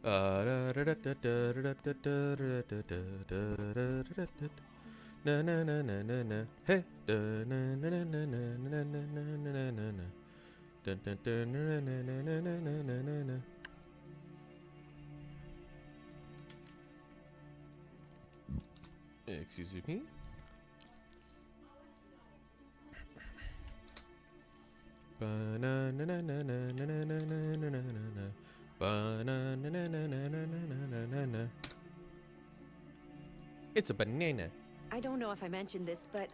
Na na na na na na. Hey. Na na na na na na na na na na na na. Dun dun dun na na na na na na na na. Excuse me. Ba na na na na na na na na na na na na. Ba na na na na na na na na na na. It's a banana. I don't know if I mentioned this, but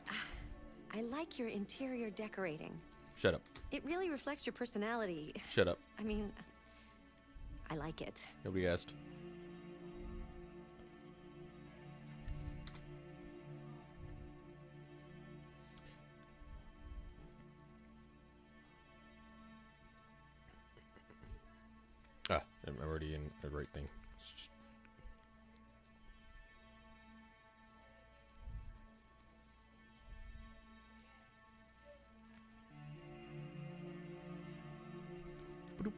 I like your interior decorating. Shut up. It really reflects your personality. Shut up. I mean, I like it. Nobody asked. I'm already in the right thing. Boop.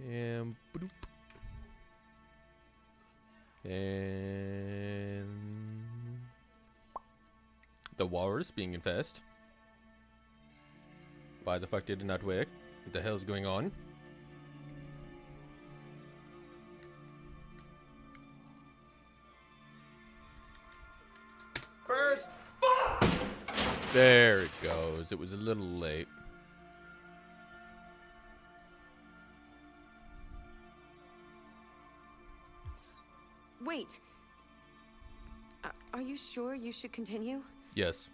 And boop. And the walrus being infested. Why the fuck did it not work? What the hell is going on? First, There it goes. It was a little late. Wait. Are you sure you should continue? Yes.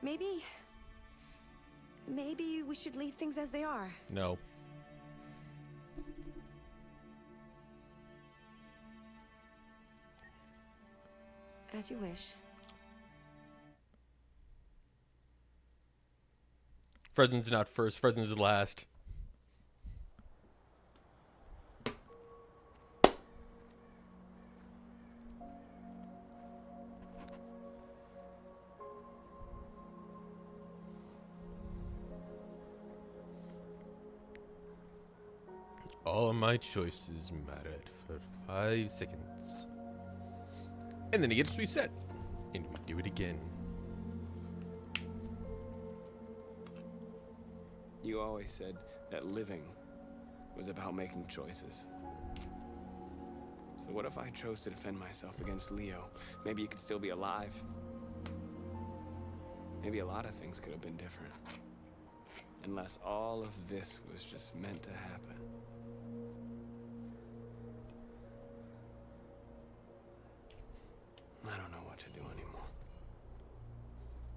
Maybe we should leave things as they are. No. As you wish. Fresn's not first. Fresn's last. All of my choices mattered for 5 seconds. And then it gets reset. And we do it again. you always said that living was about making choices. So what if I chose to defend myself against Leo? Maybe you could still be alive. Maybe a lot of things could have been different. Unless all of this was just meant to happen. I don't know what to do anymore.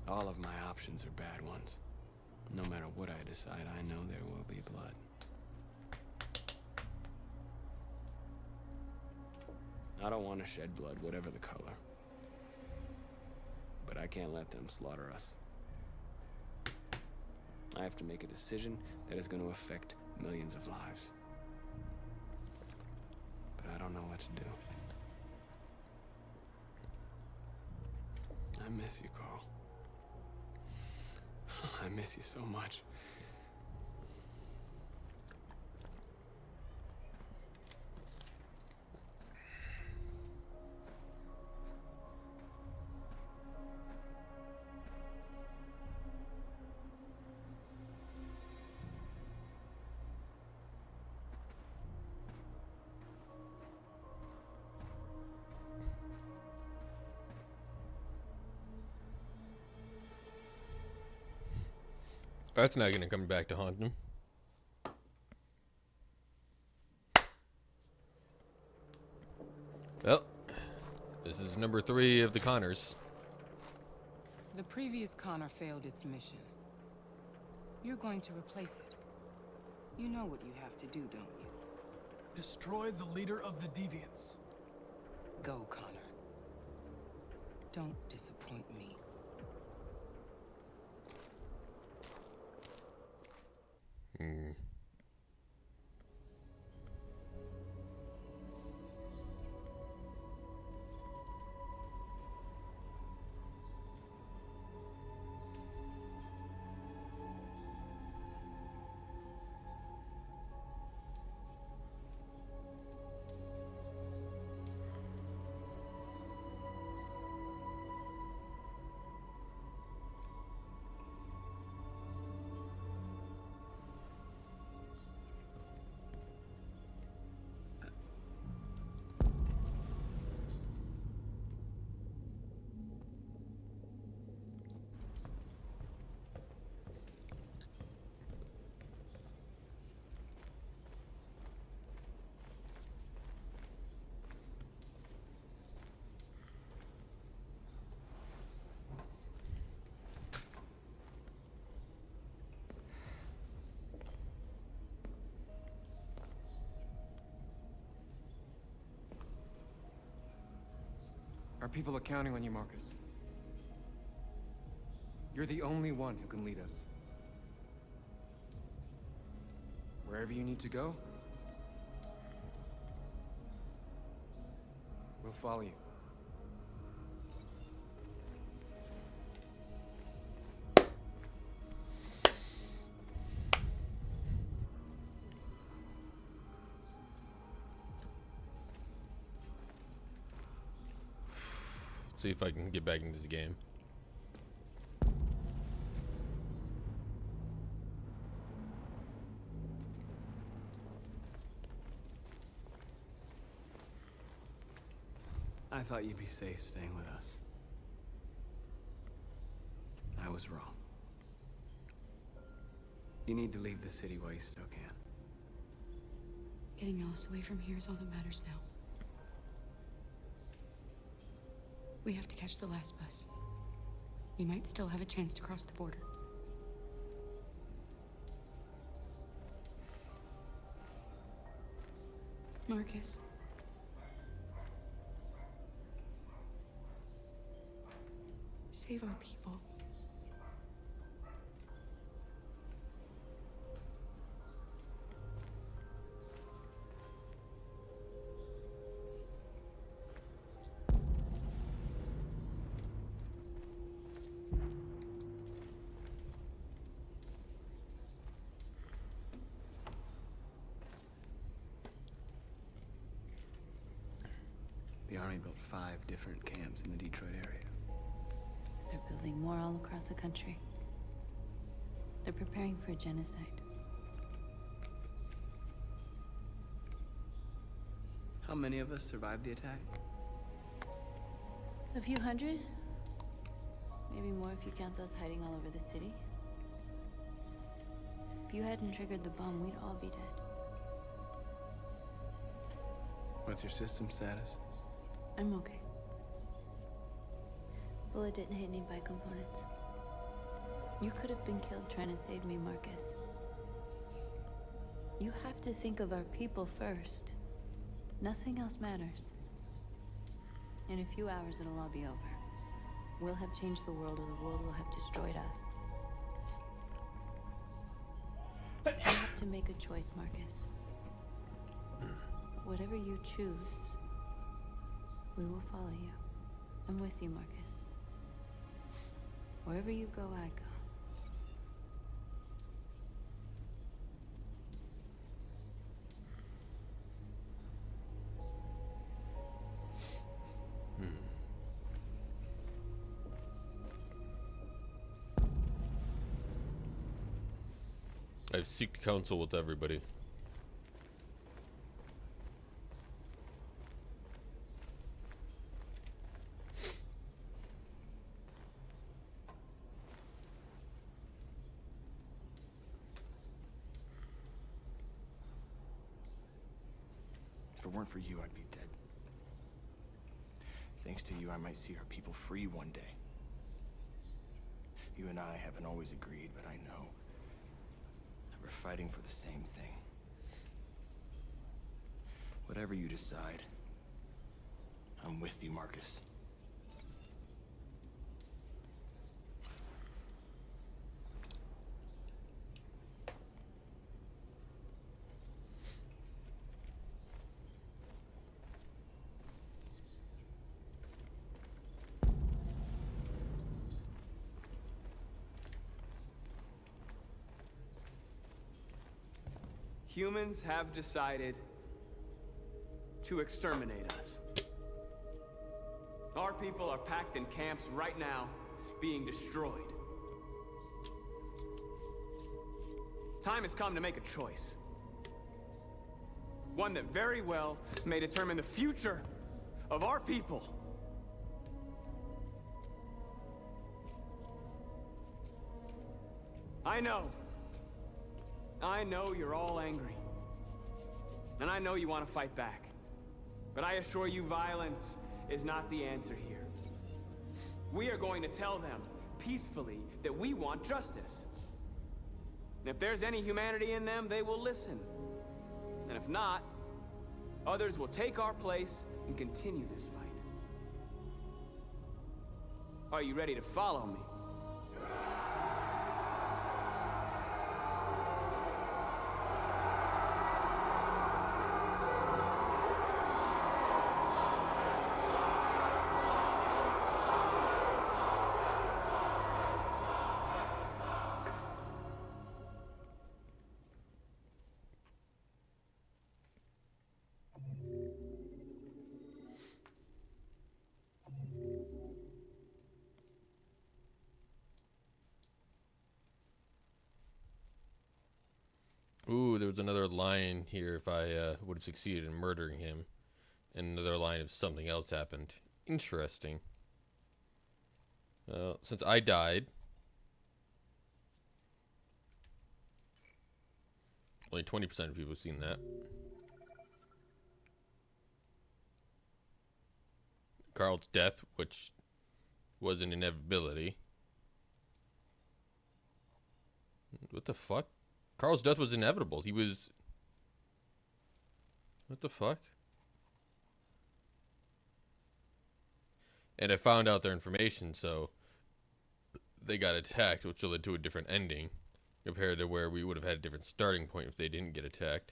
All of my options are bad ones. No matter what I decide, I know there will be blood. I don't want to shed blood, whatever the color. But I can't let them slaughter us. I have to make a decision that is going to affect millions of lives. But I don't know what to do. I miss you, Carl. I miss you so much. That's not gonna come back to haunt him. Well, this is number 3 of the Connors. The previous Connor failed its mission. You're going to replace it. You know what you have to do, don't you? Destroy the leader of the Deviants. Go, Connor. Don't disappoint me. Our people are counting on you, Marcus. You're the only one who can lead us. Wherever you need to go, we'll follow you. See if I can get back into this game. I thought you'd be safe staying with us. I was wrong. You need to leave the city while you still can. Getting Alice away from here is all that matters now. We have to catch the last bus. We might still have a chance to cross the border. Marcus. Save our people. The Army built 5 different camps in the Detroit area. They're building more all across the country. They're preparing for genocide. How many of us survived the attack? A few hundred? Maybe more if you count those hiding all over the city. If you hadn't triggered the bomb, we'd all be dead. What's your system status? I'm okay. Bullet didn't hit any bicomponents. You could have been killed trying to save me, Marcus. You have to think of our people first. Nothing else matters. In a few hours, it'll all be over. We'll have changed the world, or the world will have destroyed us. You have to make a choice, Marcus. Whatever you choose, we will follow you. I'm with you, Marcus. Wherever you go, I go. I've sought counsel with everybody. If it weren't for you, I'd be dead. Thanks to you, I might see our people free one day. You and I haven't always agreed, but I know that we're fighting for the same thing. Whatever you decide, I'm with you, Marcus. Humans have decided to exterminate us. Our people are packed in camps right now, being destroyed. Time has come to make a choice. One that very well may determine the future of our people. I know you're all angry. And I know you want to fight back. But I assure you, violence is not the answer here. We are going to tell them, peacefully, that we want justice. And if there's any humanity in them, they will listen. And if not, others will take our place and continue this fight. Are you ready to follow me? Ooh, there was another line here if I would have succeeded in murdering him. And another line if something else happened. Interesting. Well, since I died, only 20% of people have seen that. Carl's death, which was an inevitability. What the fuck? Carl's death was inevitable. He was... What the fuck? And I found out their information, so they got attacked, which led to a different ending compared to where we would have had a different starting point if they didn't get attacked.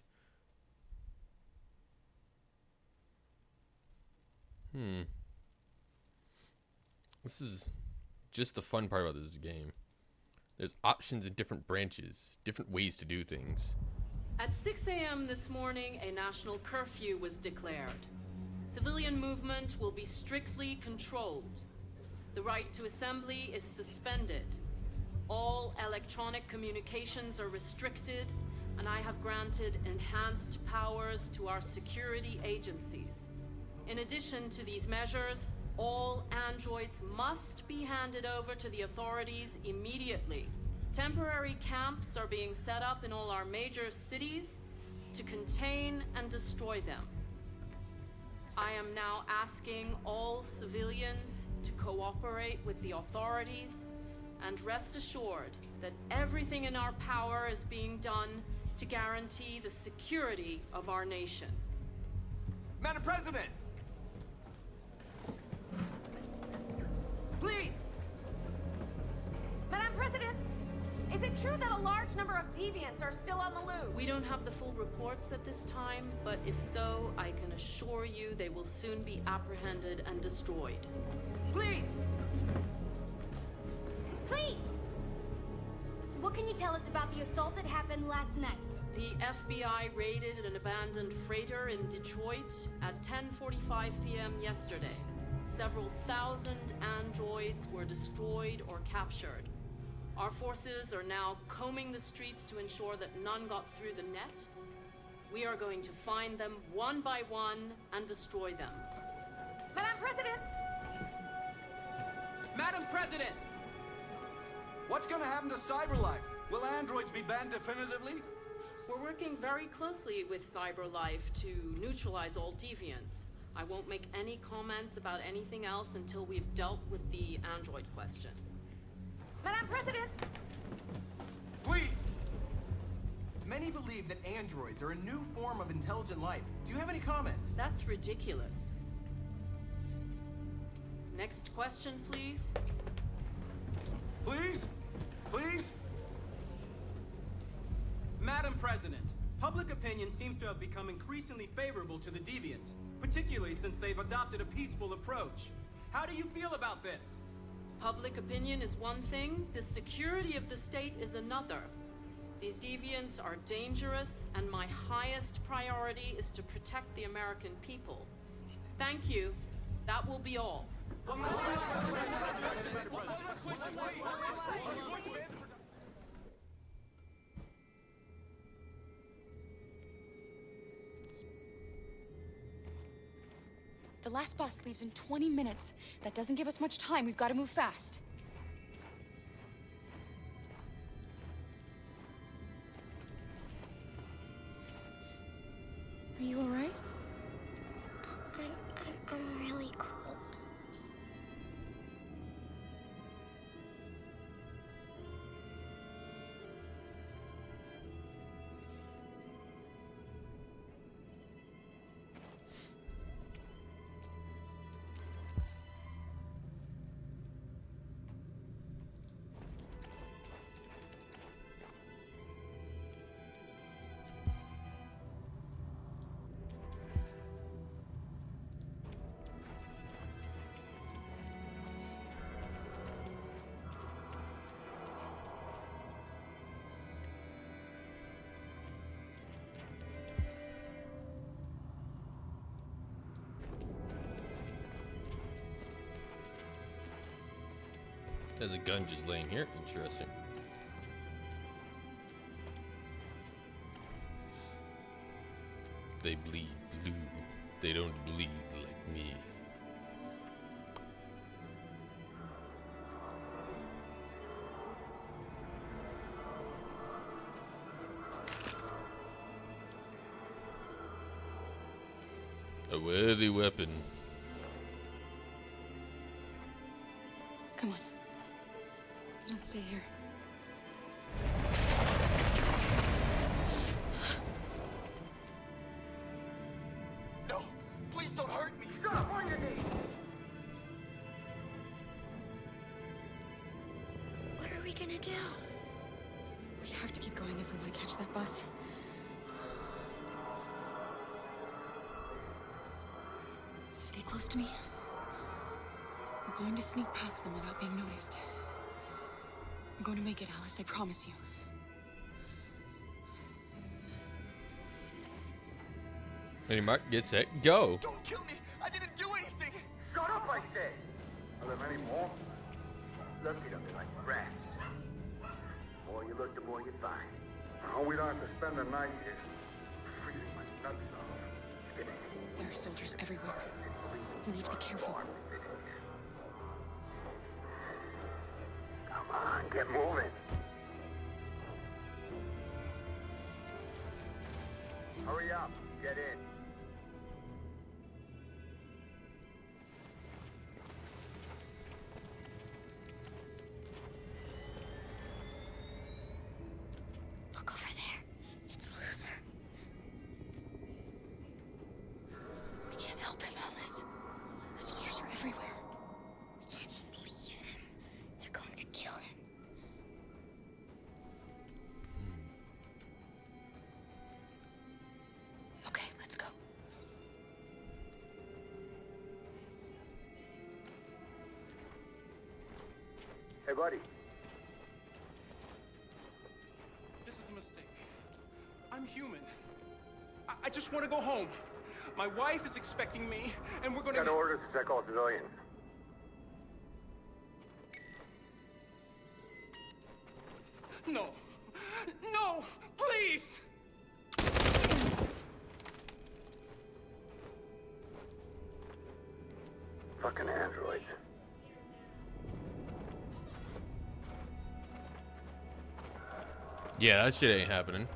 This is just the fun part about this game. There's options in different branches, different ways to do things. At 6 a.m. this morning, a national curfew was declared. Civilian movement will be strictly controlled. The right to assembly is suspended. All electronic communications are restricted, and I have granted enhanced powers to our security agencies. In addition to these measures, all androids must be handed over to the authorities immediately. Temporary camps are being set up in all our major cities to contain and destroy them. I am now asking all civilians to cooperate with the authorities and rest assured that everything in our power is being done to guarantee the security of our nation. Madam President! Please! Madam President, is it true that a large number of deviants are still on the loose? We don't have the full reports at this time, but if so, I can assure you they will soon be apprehended and destroyed. Please! Please! What can you tell us about the assault that happened last night? The FBI raided an abandoned freighter in Detroit at 10:45 p.m. yesterday. Several thousand androids were destroyed or captured. Our forces are now combing the streets to ensure that none got through the net. We are going to find them one by one and destroy them. Madam President! Madam President! What's gonna happen to CyberLife? Will androids be banned definitively? We're working very closely with CyberLife to neutralize all deviants. I won't make any comments about anything else until we've dealt with the android question. Madam President! Please! Many believe that androids are a new form of intelligent life. Do you have any comment? That's ridiculous. Next question, please. Please? Please? Madam President, public opinion seems to have become increasingly favorable to the deviants, particularly since they've adopted a peaceful approach. How do you feel about this? Public opinion is one thing, the security of the state is another. These deviants are dangerous, and my highest priority is to protect the American people. Thank you. That will be all. The last bus leaves in 20 minutes. That doesn't give us much time. We've got to move fast. Are you all right? I'm really cold. There's a gun just laying here. Interesting. They bleed blue. They don't bleed like me. A worthy weapon. Come on. Let's not stay here. No, please don't hurt me. Shut up on your knees. What are we gonna do? We have to keep going if we want to catch that bus. Stay close to me. We're going to sneak past them without being noticed. We're going to make it, Alice, I promise you. Ready, Mark, get set, go! Don't kill me. I didn't do anything. Shut up, I say. Are there many more? Look at them, they're like rats. The more you look, the more you find. Oh, we don't have to spend the night here. Freezing my nuts off. There are soldiers everywhere. We need to be careful. Come on, get moving. Hurry up, get in. Look over there. It's Luther. We can't help him, Alice. The soldiers are everywhere. We can't just leave him. They're going to kill him. Okay, let's go. Hey, buddy. This is a mistake. I'm human. I just want to go home. My wife is expecting me, and we're gonna... Got orders to check all civilians. No! No! Please! Fucking androids. Yeah, that shit ain't happening.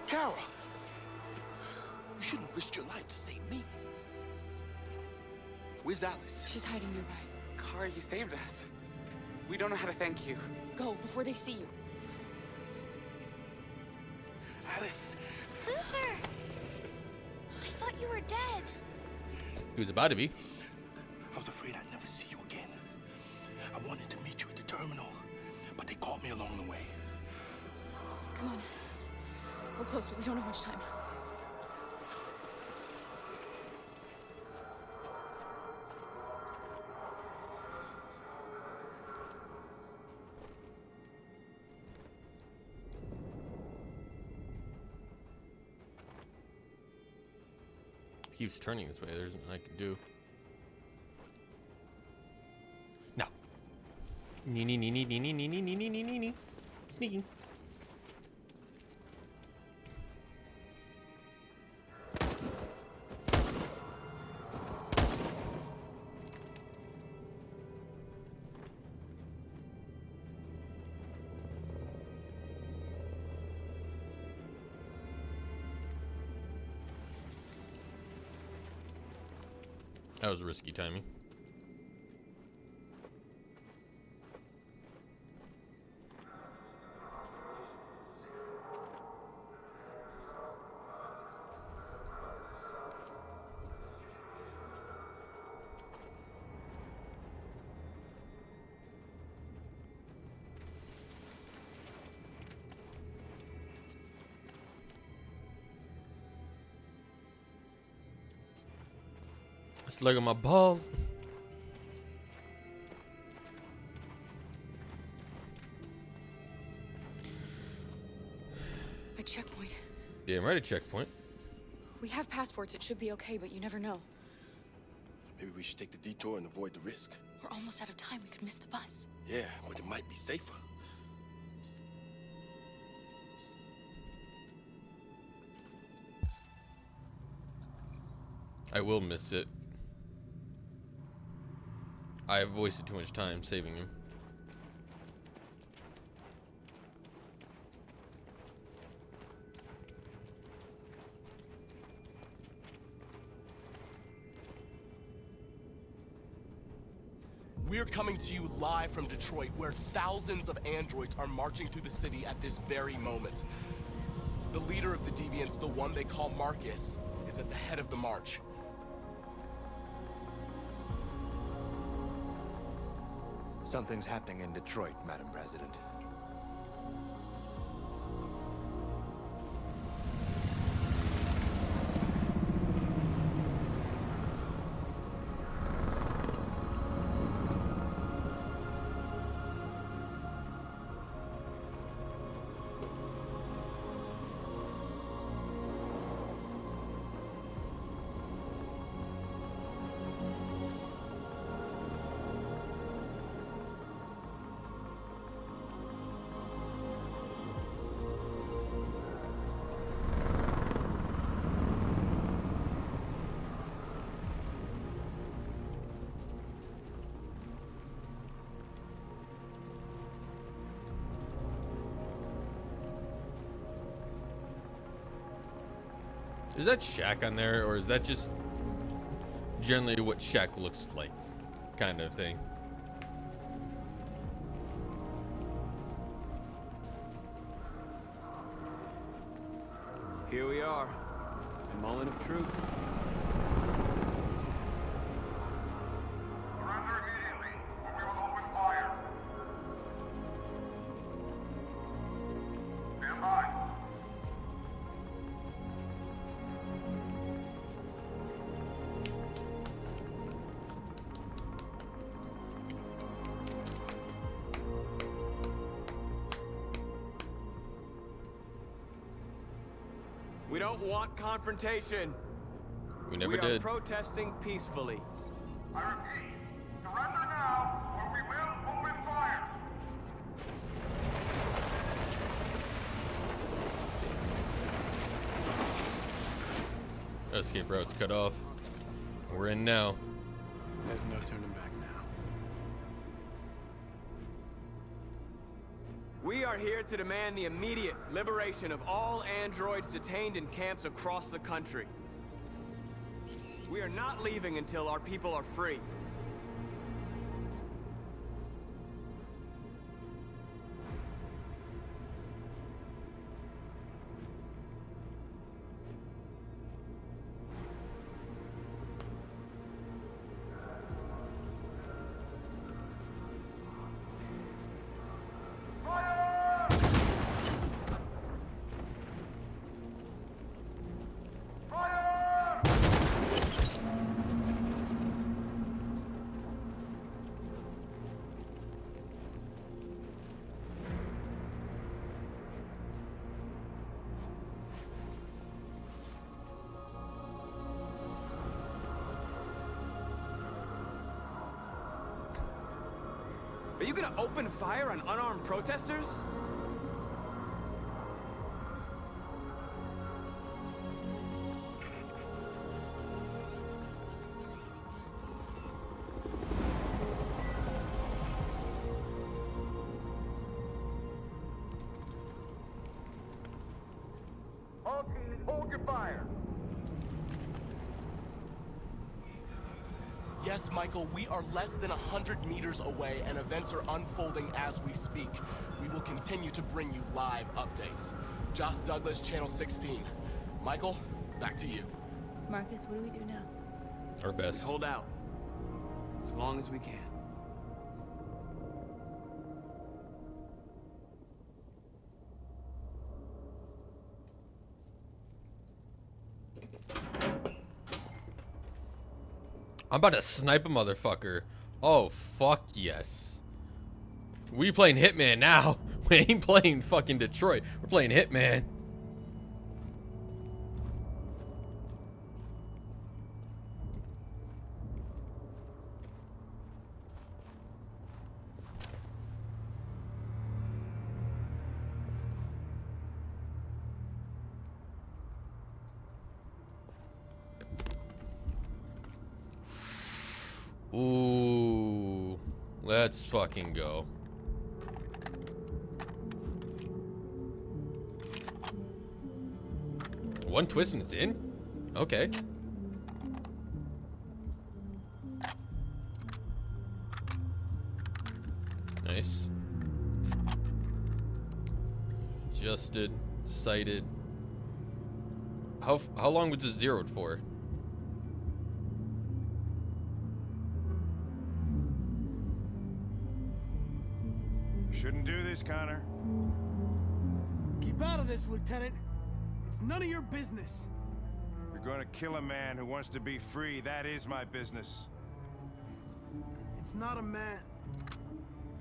Kara! You shouldn't have risked your life to save me. Where's Alice? She's hiding nearby. Kara, you saved us. We don't know how to thank you. Go, before they see you. Alice! Luther! I thought you were dead. He was about to be. I was afraid I'd never see you again. I wanted to meet you at the terminal, but they caught me along the way. Come on. We're close, but we don't have much time. Keeps turning this way. There's nothing I can do. No. Nee. Sneaking. That was risky timing. Let's look at my balls. A checkpoint. Damn right, a checkpoint. We have passports, it should be okay, but you never know. Maybe we should take the detour and avoid the risk. We're almost out of time, we could miss the bus. Yeah, but it might be safer. I will miss it. I have wasted too much time saving him. We're coming to you live from Detroit, where thousands of androids are marching through the city at this very moment. The leader of the Deviants, the one they call Marcus, is at the head of the march. Something's happening in Detroit, Madam President. Is that Shaq on there, or is that just generally what Shaq looks like, kind of thing? Here we are, the moment of truth. Surrender immediately, or we will open fire. Stand by. We don't want confrontation. We never We are did. protesting peacefully. I repeat, surrender now, or we will open fire. Escape route's cut off. We're in now. There's no turning back now. We are here to demand the immediate liberation of all androids detained in camps across the country. We are not leaving until our people are free. Are you gonna open fire on unarmed protesters? All teams, hold your fire. Yes, Michael, we are less than 100 meters away, and events are unfolding as we speak. We will continue to bring you live updates. Josh Douglas, Channel 16. Michael, back to you. Marcus, what do we do now? Our best. Hold out. As long as we can. I'm about to snipe a motherfucker. Oh, fuck yes. We playing Hitman now. We ain't playing fucking Detroit. We're playing Hitman. Ooh, let's fucking go. One twist and it's in? Okay. Nice. Adjusted, sighted. How long was this zeroed for? Shouldn't do this, Connor. Keep out of this, Lieutenant. It's none of your business. You're going to kill a man who wants to be free. That is my business. It's not a man.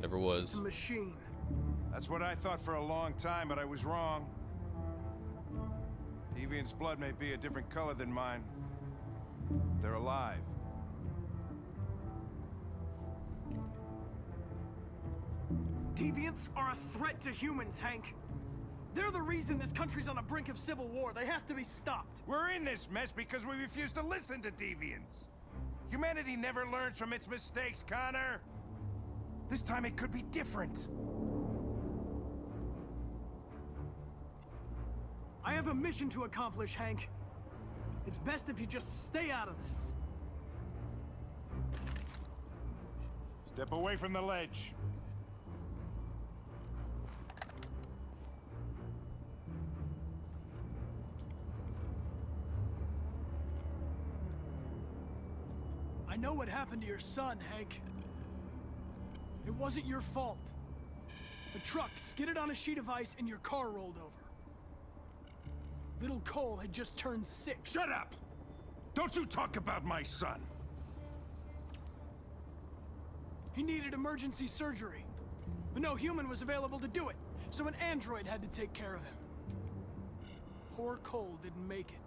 Never was. It's a machine. That's what I thought for a long time, but I was wrong. Deviant's blood may be a different color than mine. They're alive. Deviants are a threat to humans, Hank. They're the reason this country's on the brink of civil war. They have to be stopped. We're in this mess because we refuse to listen to deviants. Humanity never learns from its mistakes, Connor. This time it could be different. I have a mission to accomplish, Hank. It's best if you just stay out of this. Step away from the ledge. I know what happened to your son, Hank. It wasn't your fault. The truck skidded on a sheet of ice and your car rolled over. Little Cole had just turned 6. Shut up! Don't you talk about my son! He needed emergency surgery, but no human was available to do it, so an android had to take care of him. Poor Cole didn't make it.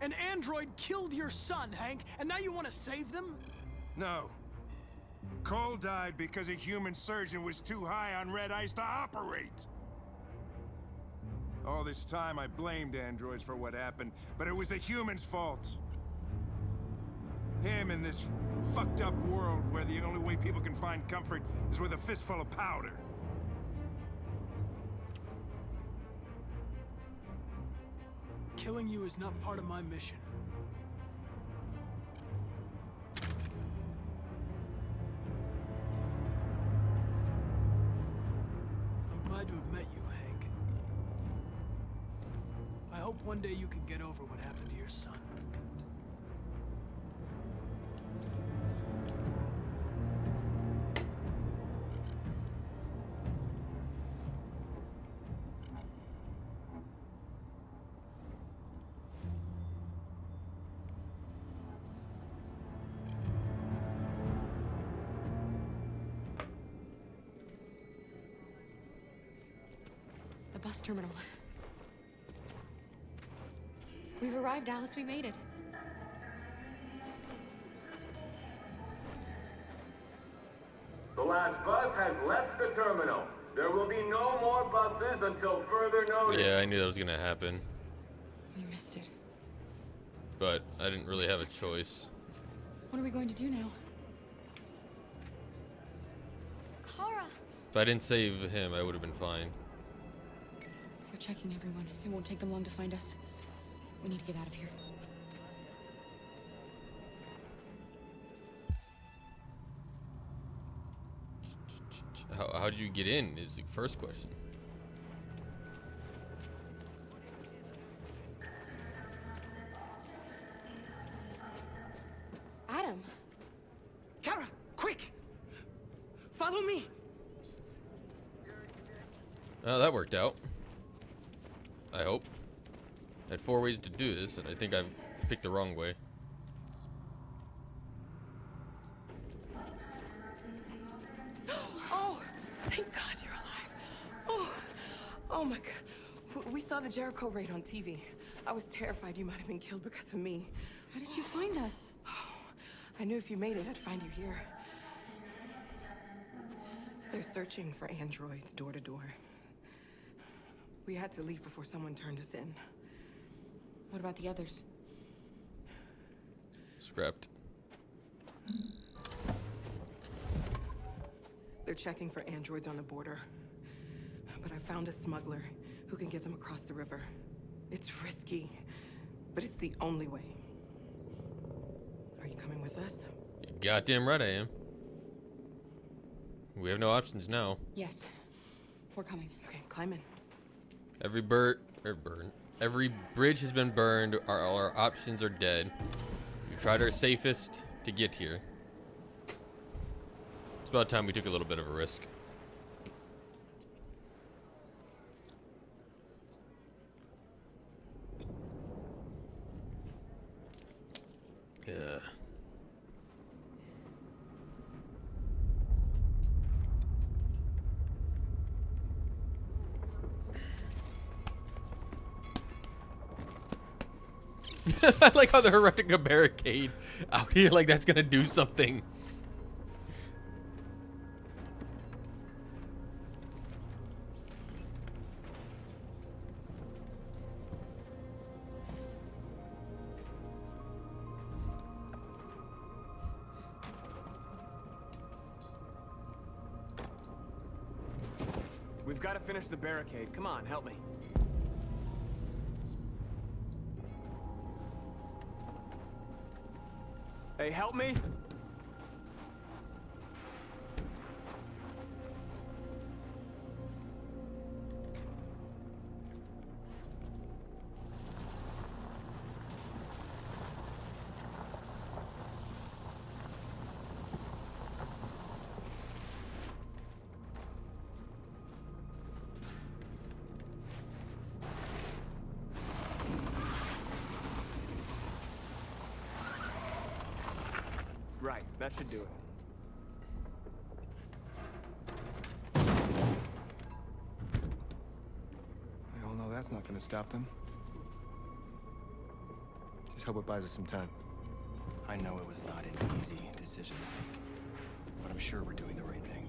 An android killed your son, Hank, and now you want to save them? No. Cole died because a human surgeon was too high on red ice to operate. All this time I blamed androids for what happened, but it was the humans' fault. Him in this fucked up world where the only way people can find comfort is with a fistful of powder. Killing you is not part of my mission. I'm glad to have met you, Hank. I hope one day you can get over what happened to your son. The bus terminal. We've arrived, Alice. We made it. The last bus has left the terminal. There will be no more buses until further notice. Yeah, I knew that was gonna happen. We missed it. But I didn't really have a choice. What are we going to do now? Kara! If I didn't save him, I would have been fine. We're checking everyone. It won't take them long to find us. We need to get out of here. How'd you get in is the first question. Adam! Kara, quick! Follow me! Oh, that worked out. I hope. I had 4 ways to do this, and I think I picked the wrong way. Thank God you're alive. Oh my God. We saw the Jericho raid on TV. I was terrified you might have been killed because of me. How did you find us? I knew if you made it, I'd find you here. They're searching for androids door to door. We had to leave before someone turned us in. What about the others? Scrapped. They're checking for androids on the border. But I found a smuggler who can get them across the river. It's risky, but it's the only way. Are you coming with us? You goddamn right I am. We have no options now. Yes. We're coming. Okay, climb in. Every every bridge has been burned. Our options are dead. We tried our safest to get here. It's about time we took a little bit of a risk. Yeah. I like how they're erecting a barricade out here, like that's gonna do something. We've got to finish the barricade. Come on, help me. Hey, help me! Right, that should do it. We all know that's not gonna stop them. Just hope it buys us some time. I know it was not an easy decision to make, but I'm sure we're doing the right thing.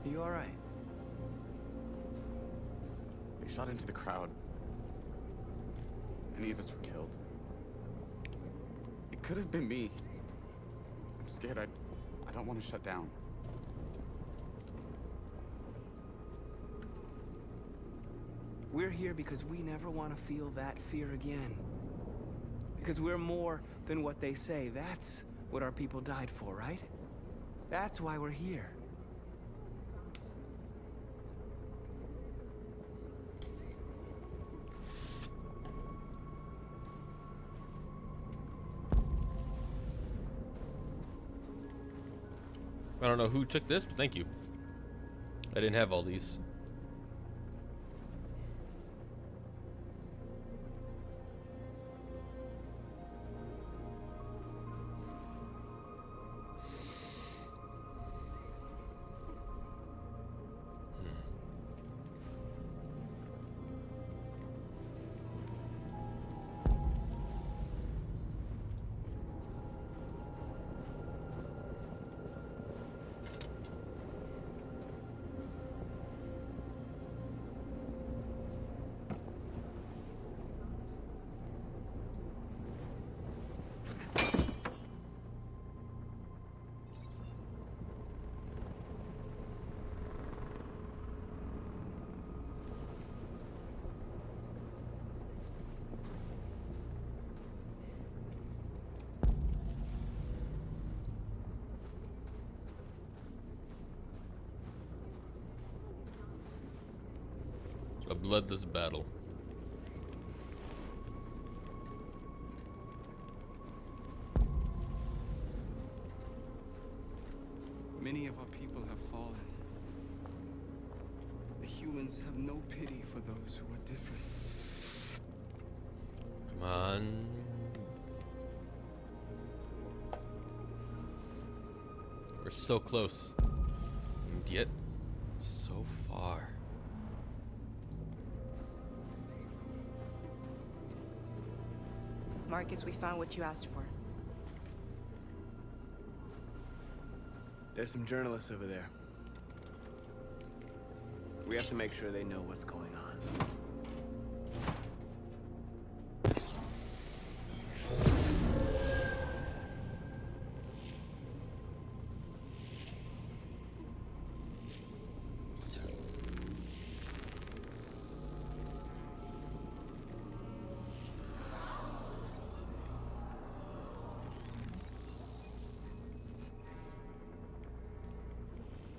Are you all right? They shot into the crowd. Any of us were killed. It could have been me. I'm scared. I don't want to shut down. We're here because we never want to feel that fear again. Because we're more than what they say. That's what our people died for, right? That's why we're here. I don't know who took this, but thank you. I didn't have all these. bloodless battle. Many of our people have fallen. The humans have no pity for those who are different. Come on. We're so close. And yet, so far. Marcus, we found what you asked for. There's some journalists over there. We have to make sure they know what's going on.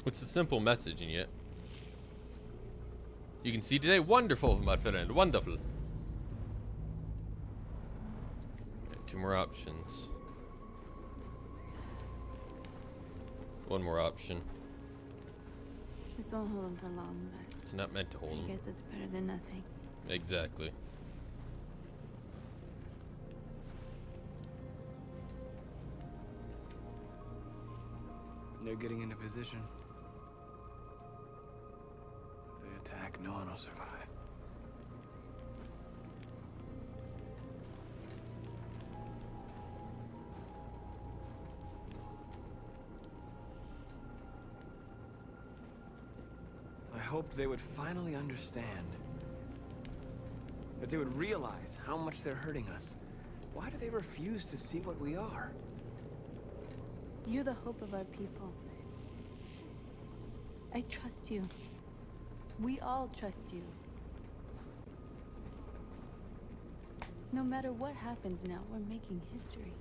It's a simple message, and yet you can see today. Wonderful, my friend. Wonderful. Okay, 2 more options. 1 more option. This won't hold him for long, but It's not meant to hold I him. guess it's better than nothing. Exactly. They're getting into position. If they attack, no one will survive. I hoped they would finally understand. That they would realize how much they're hurting us. Why do they refuse to see what we are? You're the hope of our people. I trust you. We all trust you. No matter what happens now, we're making history.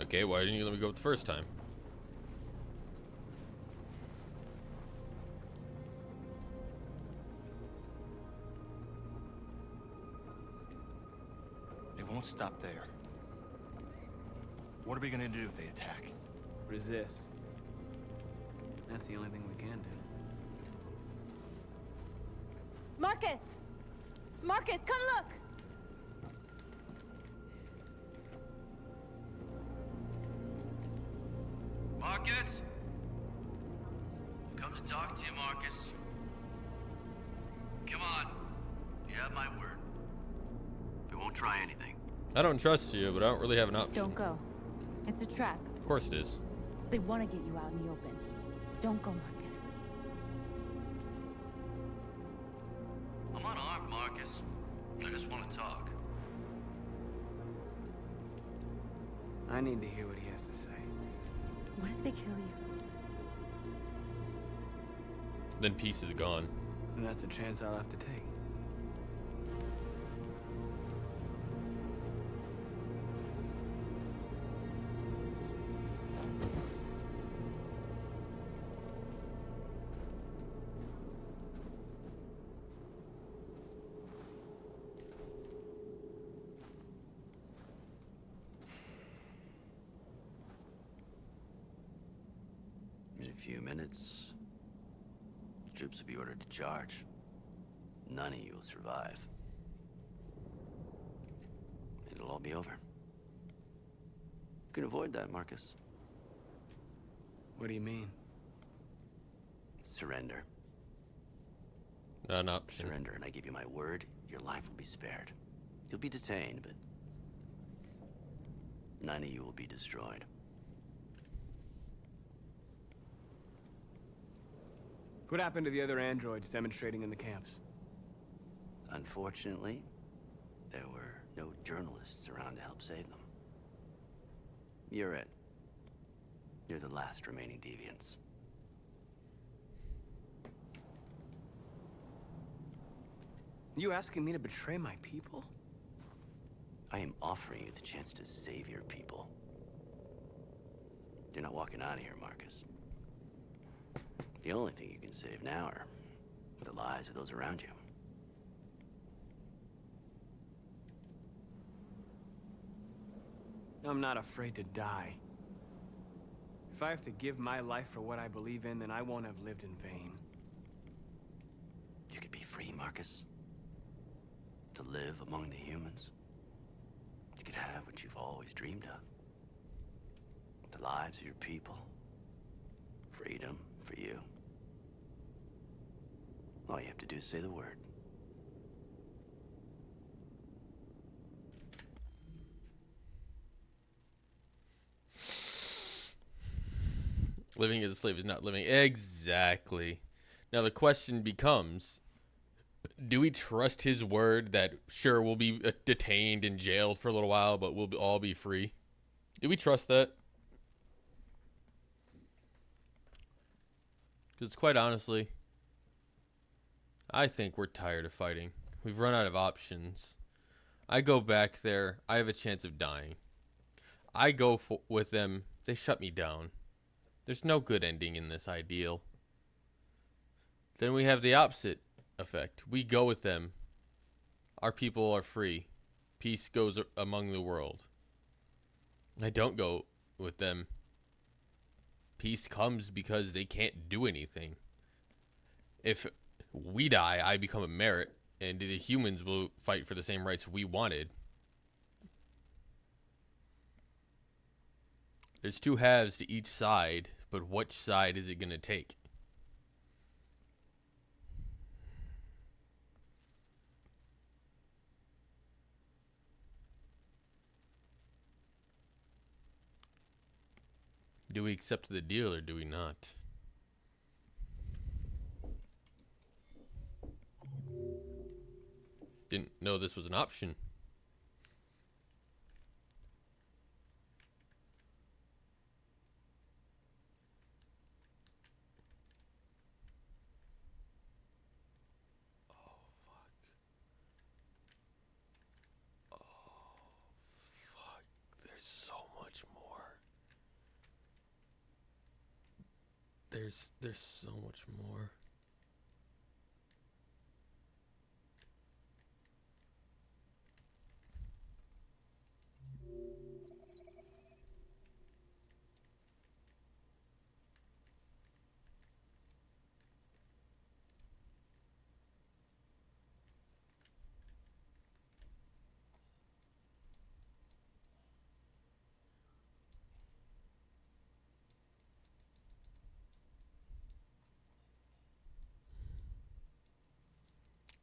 Okay, why didn't you let me go the first time? It won't stop there. What are we gonna do if they attack? Resist. That's the only thing we can do. Marcus! Marcus, come look! Marcus? Come to talk to you, Marcus. Come on. You have my word. We won't try anything. I don't trust you, but I don't really have an option. Don't go. It's a trap. Of course it is. They want to get you out in the open. Don't go, Marcus. I'm unarmed, Marcus. I just want to talk. I need to hear what he has to say. What if they kill you? Then peace is gone. And that's a chance I'll have to take. In a few minutes, troops will be ordered to charge. None of you will survive. It'll all be over. You can avoid that, Marcus. What do you mean? Surrender. Not an option. Surrender, and I give you my word, your life will be spared. You'll be detained, but none of you will be destroyed. What happened to the other androids demonstrating in the camps? Unfortunately, there were no journalists around to help save them. You're it. You're the last remaining deviants. You asking me to betray my people? I am offering you the chance to save your people. You're not walking out of here, Marcus. The only thing you can save now are the lives of those around you. I'm not afraid to die. If I have to give my life for what I believe in, then I won't have lived in vain. You could be free, Marcus. To live among the humans. You could have what you've always dreamed of. The lives of your people. Freedom for you. All you have to do is say the word. Living as a slave is not living. Exactly. Now the question becomes, do we trust his word that, sure, we'll be detained and jailed for a little while, but we'll all be free? Do we trust that? Because quite honestly, I think we're tired of fighting. We've run out of options. I go back there, I have a chance of dying. I go with them, they shut me down. There's no good ending in this ideal. Then we have the opposite effect. We go with them. Our people are free. Peace goes among the world. I don't go with them. Peace comes because they can't do anything. If we die, I become a merit, and the humans will fight for the same rights we wanted. There's two halves to each side, but which side is it going to take? Do we accept the deal or do we not? Didn't know this was an option. There's so much more. There's so much more.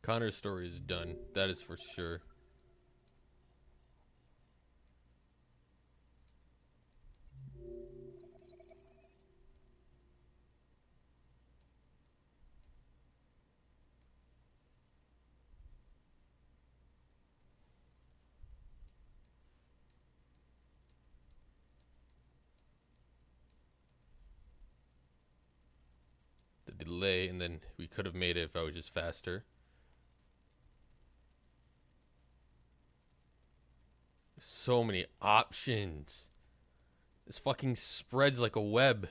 Connor's story is done. That is for sure. The delay, and then we could have made it if I was just faster. So many options. This fucking spreads like a web.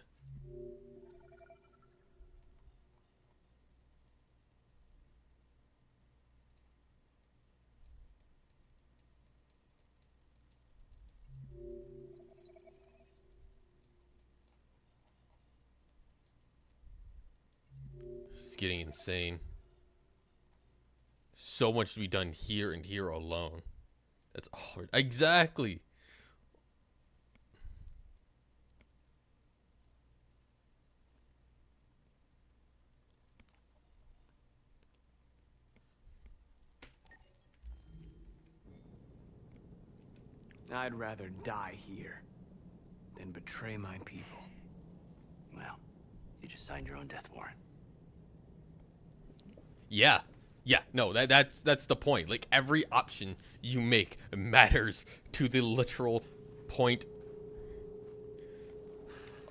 This is getting insane. So much to be done here and here alone. That's hard. Exactly. I'd rather die here than betray my people. Well, you just signed your own death warrant. Yeah. Yeah, no, that's the point. Like, every option you make matters to the literal point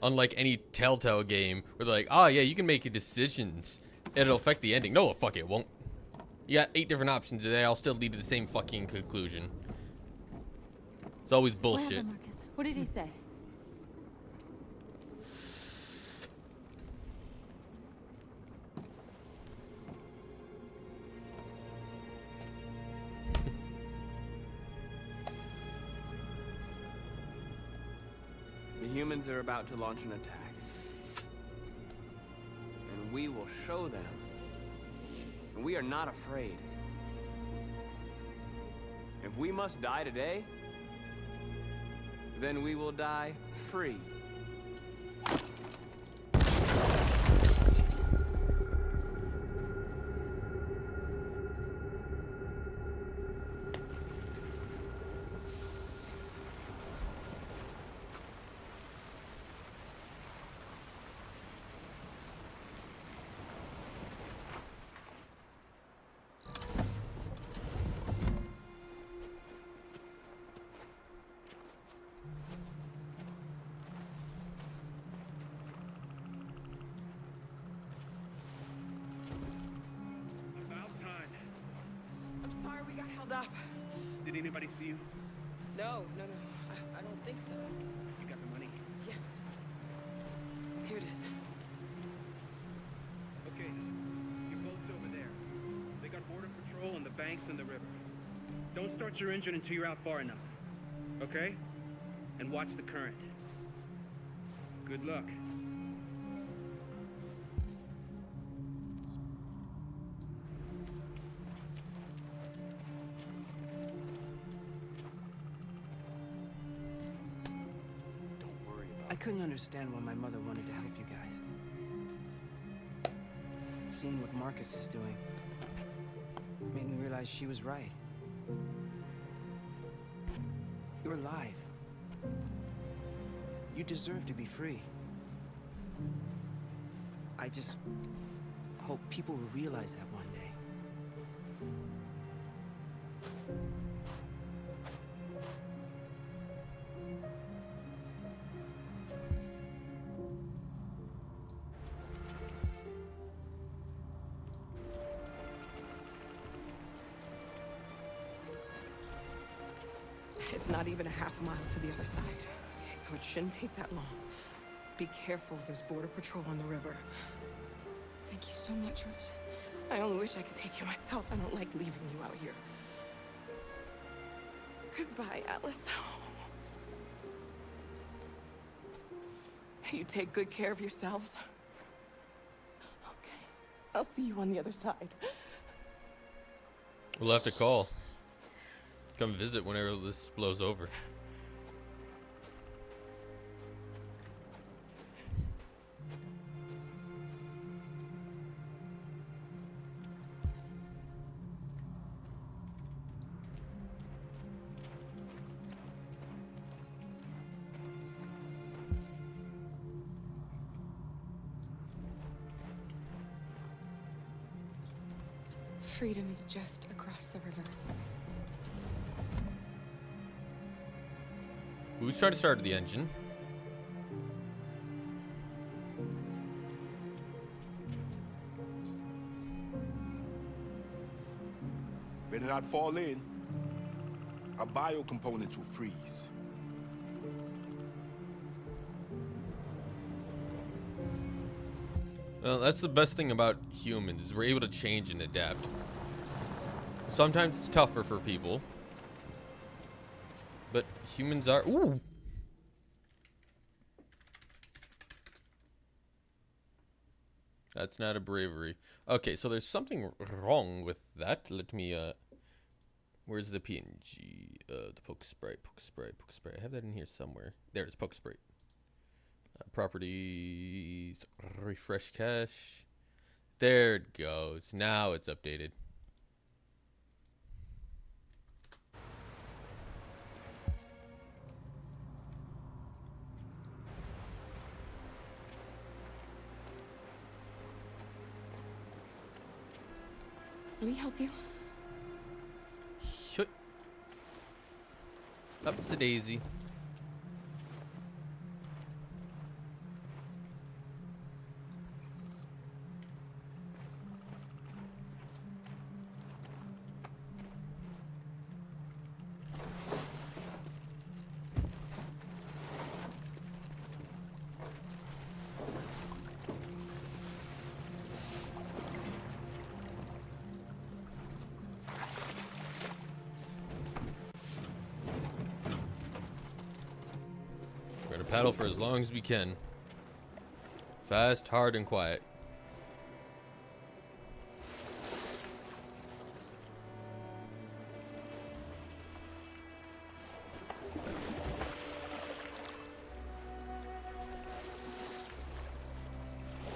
Unlike any Telltale game where they're like, oh yeah, you can make decisions. It'll affect the ending. No, fuck it won't. You got 8 different options and they all still lead to the same fucking conclusion. It's always bullshit. What happened, Marcus? What did he say? The humans are about to launch an attack. And we will show them. And we are not afraid. If we must die today, then we will die free. Up. Did anybody see you? No. I don't think so. You got the money? Yes. Here it is. Okay, your boat's over there. They got border patrol on the banks and the river. Don't start your engine until you're out far enough. Okay? And watch the current. Good luck. I couldn't understand why my mother wanted to help you guys. Seeing what Marcus is doing made me realize she was right. You're alive. You deserve to be free. I just hope people will realize that one day. It's not even a half mile to the other side. Okay, so it shouldn't take that long. Be careful, there's border patrol on the river. Thank you so much, Rose. I only wish I could take you myself. I don't like leaving you out here. Goodbye, Atlas. You take good care of yourselves. Okay, I'll see you on the other side. We'll have to call. Come visit whenever this blows over. Freedom is just across the river. Who's trying to start the engine? Better not fall in. Our biocomponents will freeze. Well, that's the best thing about humans, is we're able to change and adapt. Sometimes it's tougher for people. But humans are... Ooh! That's not a bravery. Okay, so there's something wrong with that. Let me, where's the PNG? The poke spray. I have that in here somewhere. There it is, poke spray. Properties, refresh cache. There it goes. Now it's updated. Let me help you. Shut. Up's a daisy. paddle for as long as we can. Fast, hard, and quiet.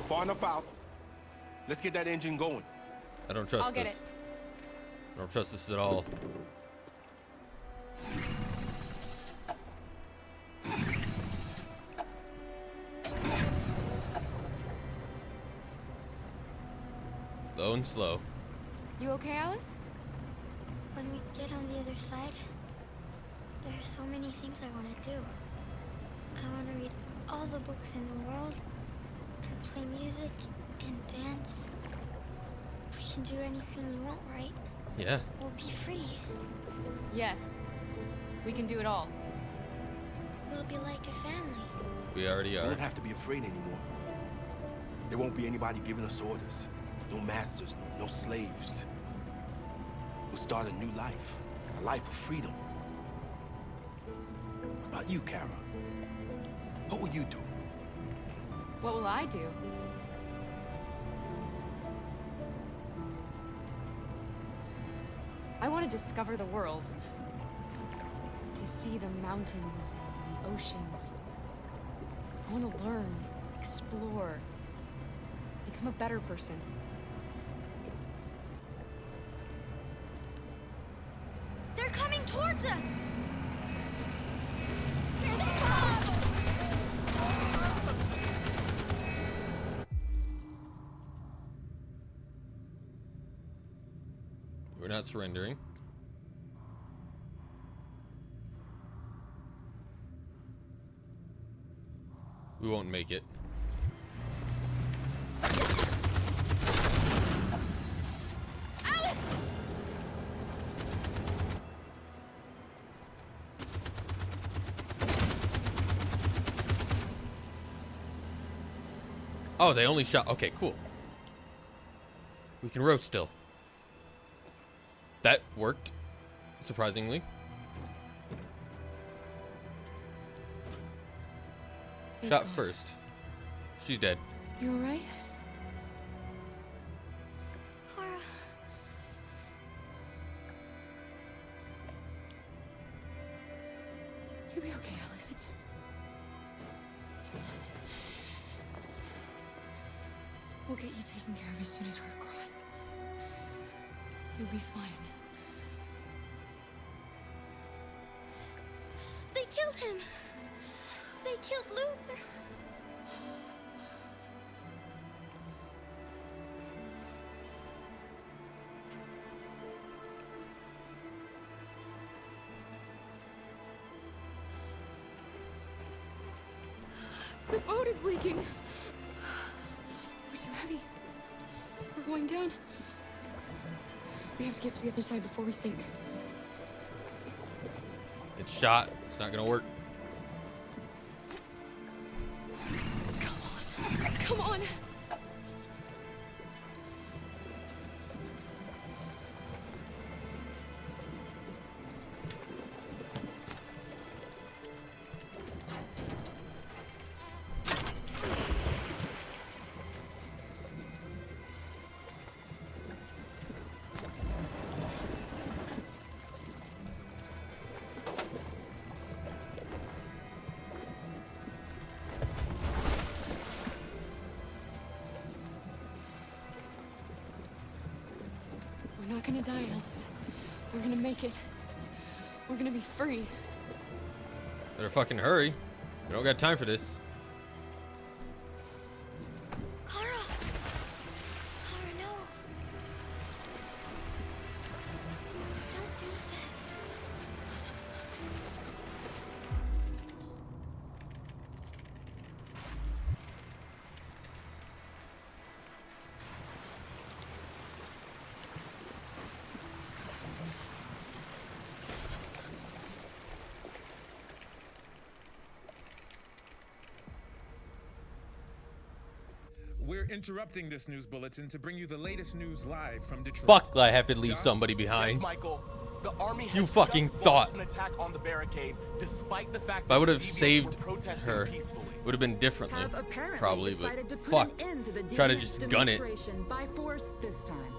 Far enough out. Let's get that engine going. I don't trust I'll get this. I don't trust this at all. Low and slow. You okay, Alice? When we get on the other side, there are so many things I want to do. I want to read all the books in the world, and play music, and dance. We can do anything we want, right? Yeah. We'll be free. Yes. We can do it all. We'll be like a family. We already We are. won't have to be afraid anymore. There won't be anybody giving us orders. No masters, no slaves. We'll start a new life. A life of freedom. What about you, Kara? What will you do? What will I do? I want to discover the world. To see the mountains and the oceans. I want to learn, explore, become a better person. They're coming towards us! We're not surrendering. We won't make it. Alice! Oh, they only shot. Okay, cool. We can row still. That worked, surprisingly. Shot first. She's dead. You alright? Kara. You'll be okay, Alice. It's nothing. We'll get you taken care of as soon as we're across. You'll be fine. They killed him! They killed Luther! The boat is leaking. We're too heavy. We're going down. We have to get to the other side before we sink. It's shot. It's not gonna work. Come on. We're not gonna die, Alice. We're gonna make it. We're gonna be free. Better fucking hurry. We don't got time for this. Kara! Kara, no. Don't do that. We're interrupting this news bulletin to bring you the latest news live from Detroit. Fuck, I have to leave Josh? somebody behind. Yes, Michael. The army You has fucking just thought. launched an attack on the barricade, despite the fact If I that would the have deviants saved were protesting her, peacefully. would have been differently, Have apparently probably. decided to But put fuck, an end to the try to deviant just gun it. demonstration by force this time.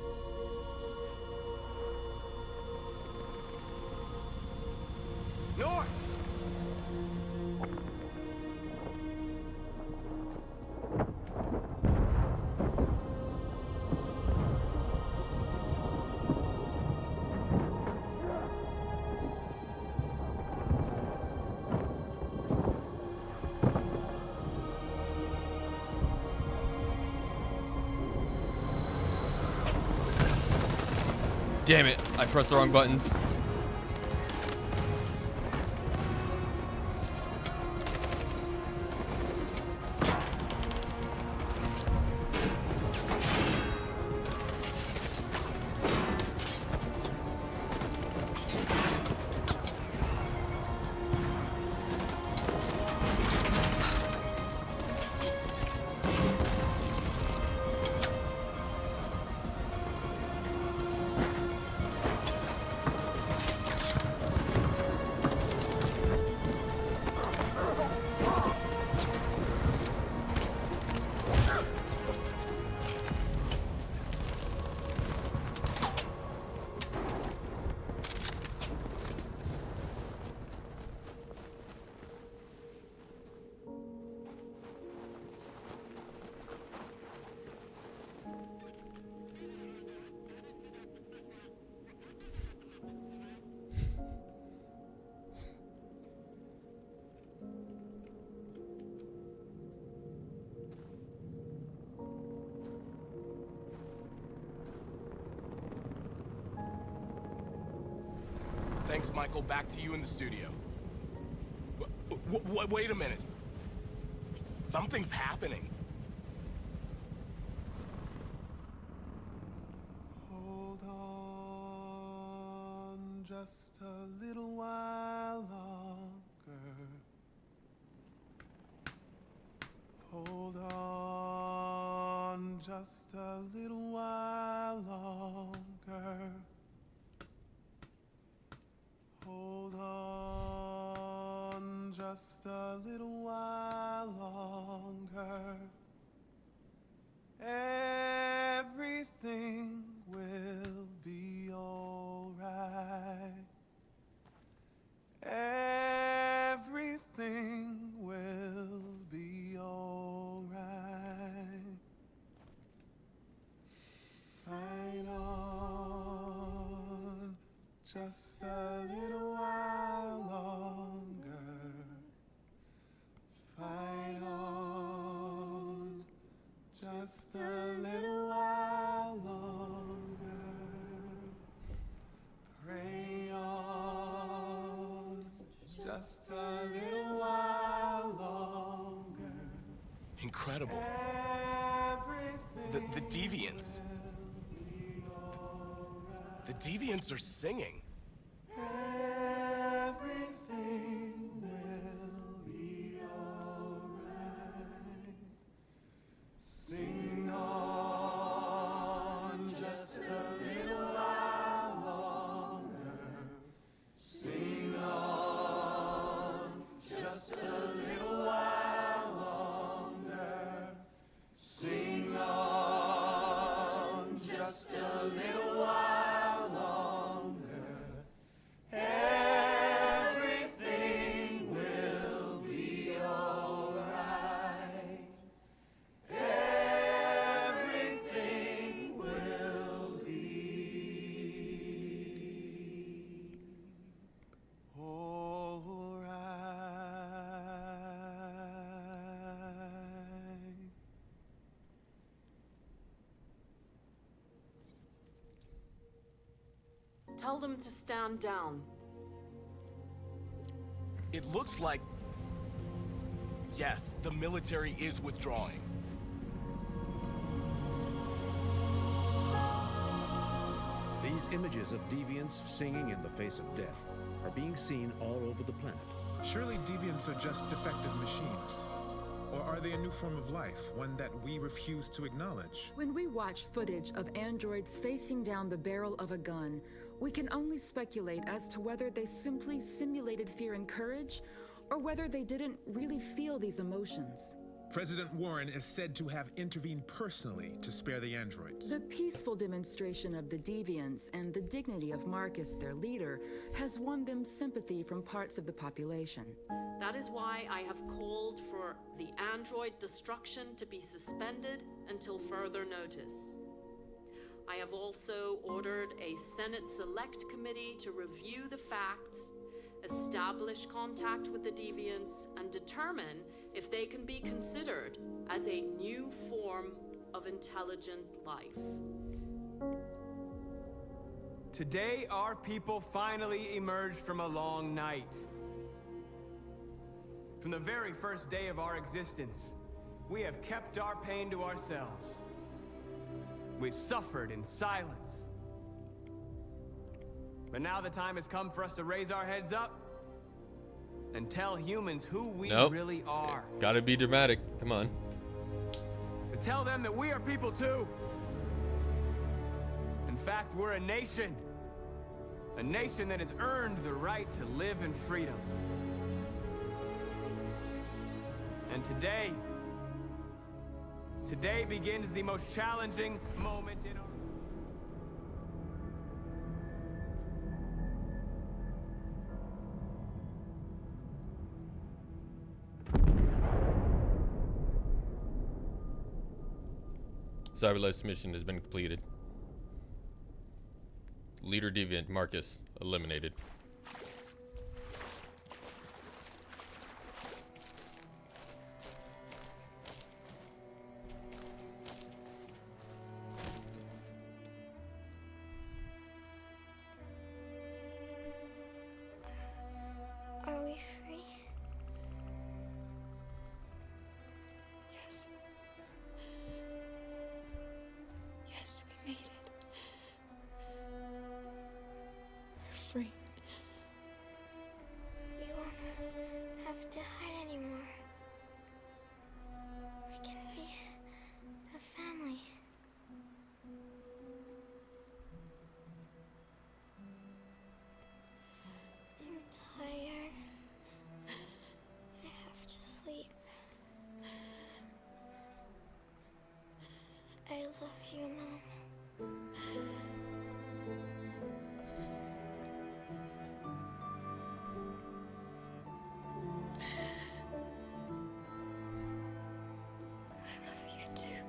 North! Damn it, I pressed the wrong buttons. Thanks, Michael. Back to you in the studio. Wait a minute. Something's happening. Hold on just a little while longer. Hold on just a little while longer. Hold on just a little while longer. Everything will be alright. Everything will be alright. Fight on just a little while longer. Fight on just a little while longer. Pray on just a little while longer. Incredible. The Deviants. The Deviants are singing. Everything will be alright. Sing on just a little while longer. Sing on just a little while longer. Sing on just a little while longer. Everything will be alright. Everything will be alright. Tell them to stand down. It looks like... Yes, the military is withdrawing. These images of deviants singing in the face of death are being seen all over the planet. Surely deviants are just defective machines. Or are they a new form of life, one that we refuse to acknowledge? When we watch footage of androids facing down the barrel of a gun, We can only speculate as to whether they simply simulated fear and courage, or whether they didn't really feel these emotions. President Warren is said to have intervened personally to spare the androids. The peaceful demonstration of the deviants and the dignity of Marcus, their leader, has won them sympathy from parts of the population. That is why I have called for the android destruction to be suspended until further notice. I have also ordered a Senate Select Committee to review the facts, establish contact with the deviants, and determine if they can be considered as a new form of intelligent life. Today, our people finally emerged from a long night. From the very first day of our existence, we have kept our pain to ourselves. We've suffered in silence. But now the time has come for us to raise our heads up and tell humans who we really are. Gotta be dramatic. Come on. To tell them that we are people too. In fact, we're a nation. A nation that has earned the right to live in freedom. And today begins the most challenging moment in our... CyberLife's mission has been completed. Leader Deviant Marcus eliminated. Are we free? Yes. Yes, we made it. We're free. We won't have to hide anymore. We can be a family. I'm tired. I have to sleep. I love you, Mom. I love you too.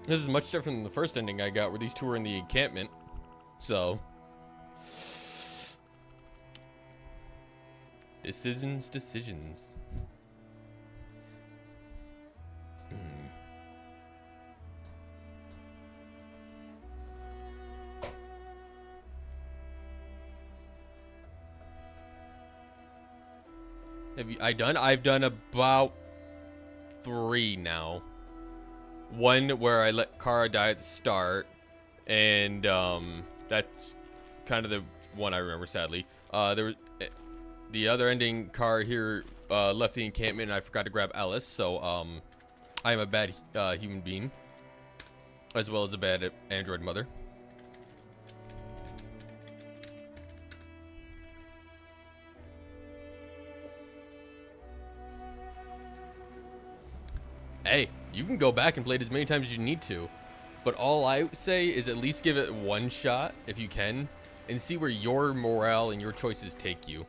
This is much different than the first ending I got, where these two were in the encampment. So, decisions. I've done about 3 now. One where I let Kara die at the start, and that's kind of the one I remember, sadly. There was the other ending. Kara here left the encampment, and I forgot to grab Alice, so I am a bad human being, as well as a bad android mother. Hey, you can go back and play it as many times as you need to, but all I say is at least give it one shot if you can, and see where your morale and your choices take you.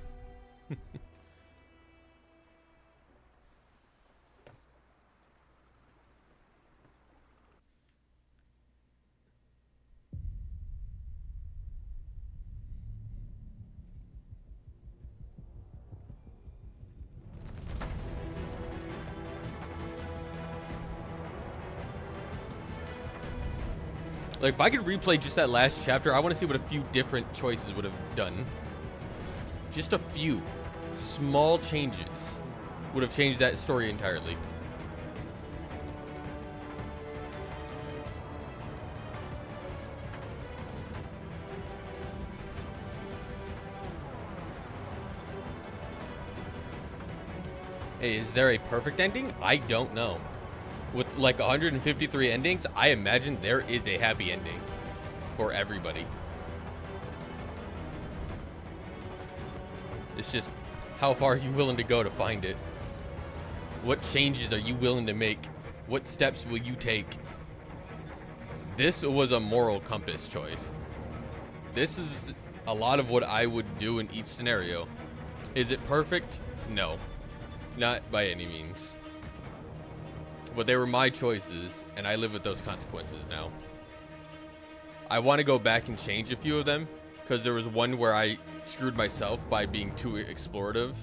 Like, if I could replay just that last chapter, I want to see what a few different choices would have done. Just a few small changes would have changed that story entirely. Hey, is there a perfect ending? I don't know. With like 153 endings, I imagine there is a happy ending for everybody. It's just, how far are you willing to go to find it? What changes are you willing to make? What steps will you take? This was a moral compass choice. This is a lot of what I would do in each scenario. Is it perfect? No. Not by any means. But they were my choices, and I live with those consequences now. I want to go back and change a few of them, because there was one where I screwed myself by being too explorative,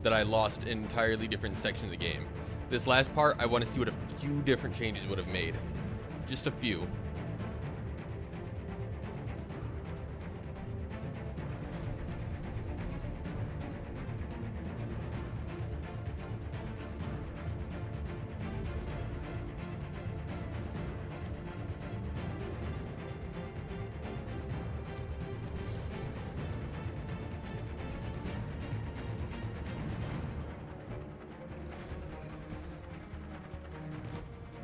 that I lost an entirely different section of the game. This last part, I want to see what a few different changes would have made. Just a few.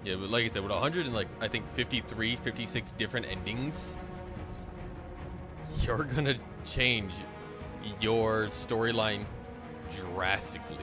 Yeah, but like I said, with 100 and like I think 53, 56 different endings, you're gonna change your storyline drastically.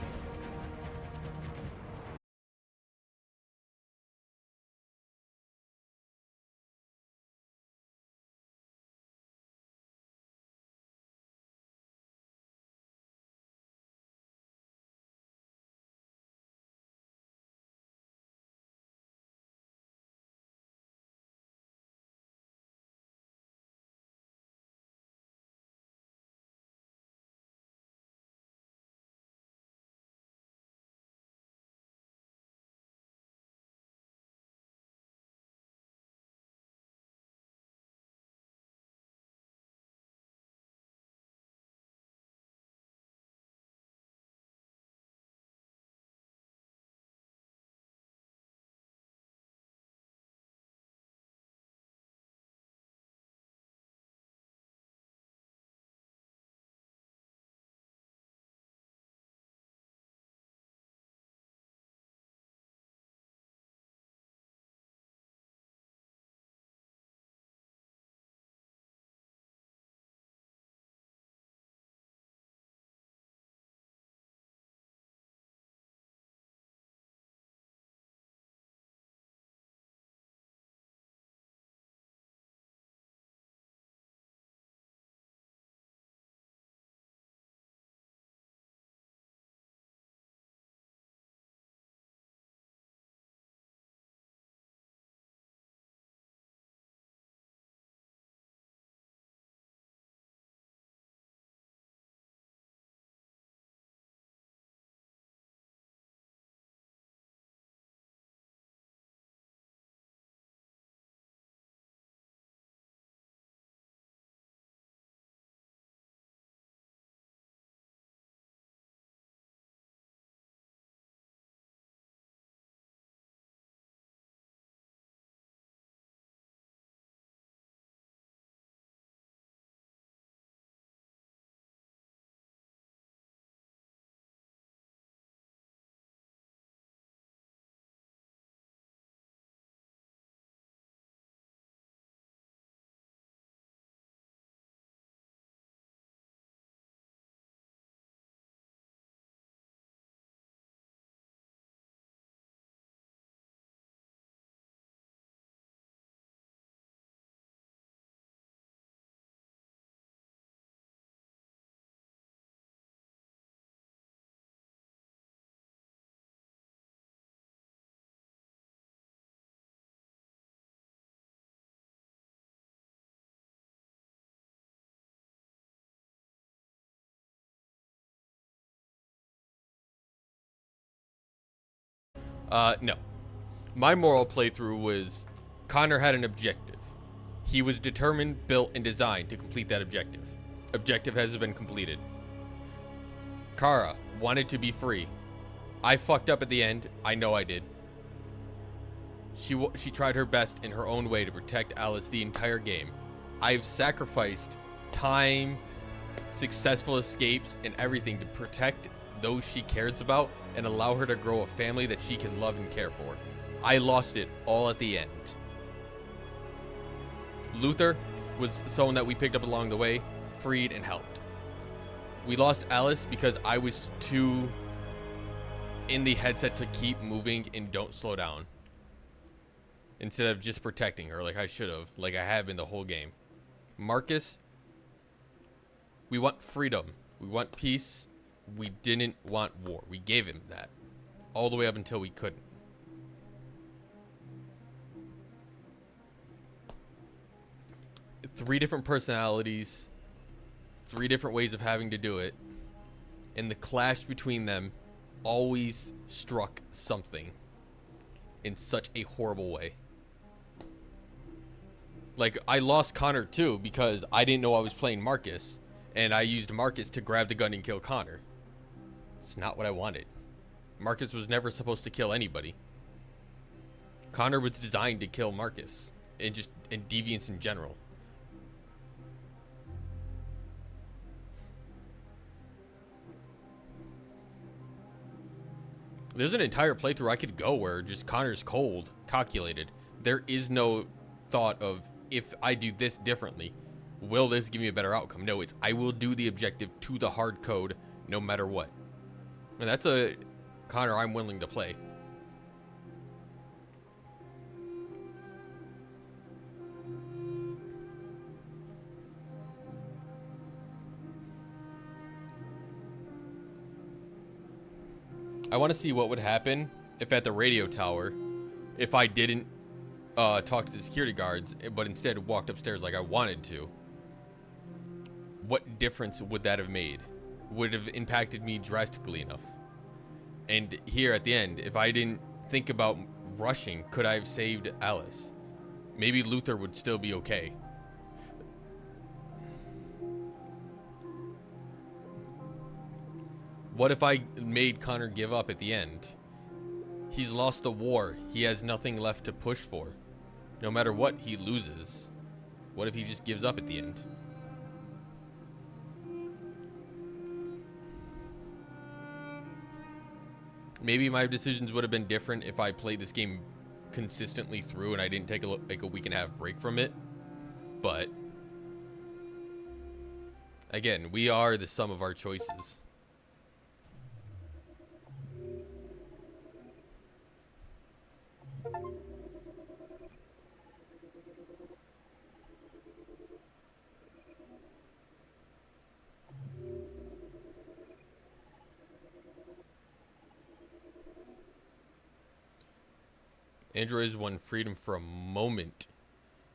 No. My moral playthrough was Connor had an objective. He was determined, built, and designed to complete that objective. Objective has been completed. Kara wanted to be free. I fucked up at the end. I know I did. She tried her best in her own way to protect Alice the entire game. I've sacrificed time, successful escapes, and everything to protect those she cares about and allow her to grow a family that she can love and care for. I lost it all at the end. Luther was someone that we picked up along the way, freed, and helped. We lost Alice because I was too in the headset to keep moving and don't slow down, instead of just protecting her like I should have, like I have in the whole game. Marcus, we want freedom. We want peace. We didn't want war. We gave him that all the way up until we couldn't. Three different personalities, three different ways of having to do it, and the clash between them always struck something in such a horrible way. Like, I lost Connor too because I didn't know I was playing Marcus, and I used Marcus to grab the gun and kill Connor. It's not what I wanted. Marcus was never supposed to kill anybody. Connor was designed to kill Marcus, and deviants in general. There's an entire playthrough I could go where just Connor's cold, calculated. There is no thought of, if I do this differently, will this give me a better outcome? No, it's I will do the objective to the hard code no matter what. And that's a Connor I'm willing to play. I want to see what would happen if at the radio tower, if I didn't talk to the security guards, but instead walked upstairs like I wanted to. What difference would that have made? Would it have impacted me drastically enough? And here at the end, if I didn't think about rushing, could I have saved Alice? Maybe Luther would still be okay. What if I made Connor give up at the end? He's lost the war. He has nothing left to push for. No matter what, he loses. What if he just gives up at the end? Maybe my decisions would have been different if I played this game consistently through and I didn't take a week and a half break from it. But again, we are the sum of our choices. Androids won freedom for a moment.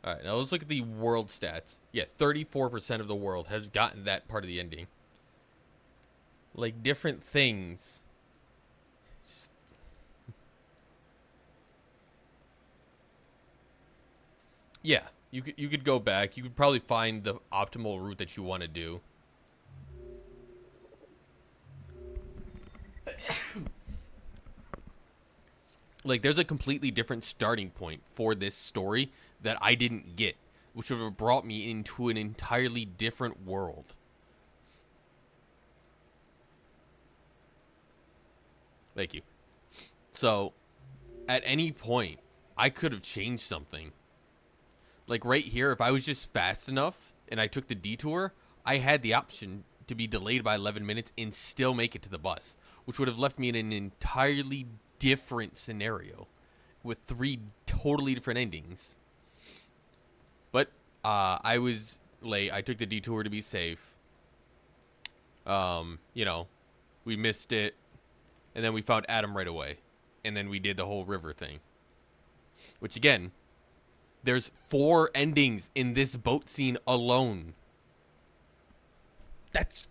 Alright, now let's look at the world stats. Yeah, 34% of the world has gotten that part of the ending. Like, different things. Yeah, you could go back. You could probably find the optimal route that you want to do. Like, there's a completely different starting point for this story that I didn't get, which would have brought me into an entirely different world. Thank you. So, at any point, I could have changed something. Like, right here, if I was just fast enough and I took the detour, I had the option to be delayed by 11 minutes and still make it to the bus, which would have left me in an entirely different scenario with three totally different endings. But I was late. I took the detour to be safe. You know, we missed it, and then we found Adam right away, and then we did the whole river thing, which again, there's 4 endings in this boat scene alone. That's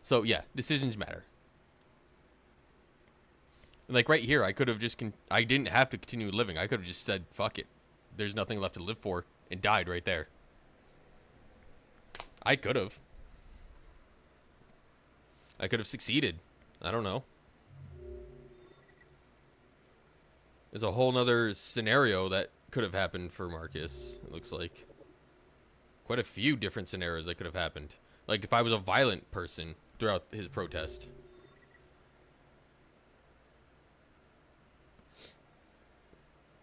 so yeah, decisions matter. Like right here, I could have just I didn't have to continue living. I could have just said, fuck it. There's nothing left to live for, and died right there. I could have. I could have succeeded. I don't know. There's a whole nother scenario that could have happened for Marcus, it looks like. Quite a few different scenarios that could have happened. Like, if I was a violent person, throughout his protest.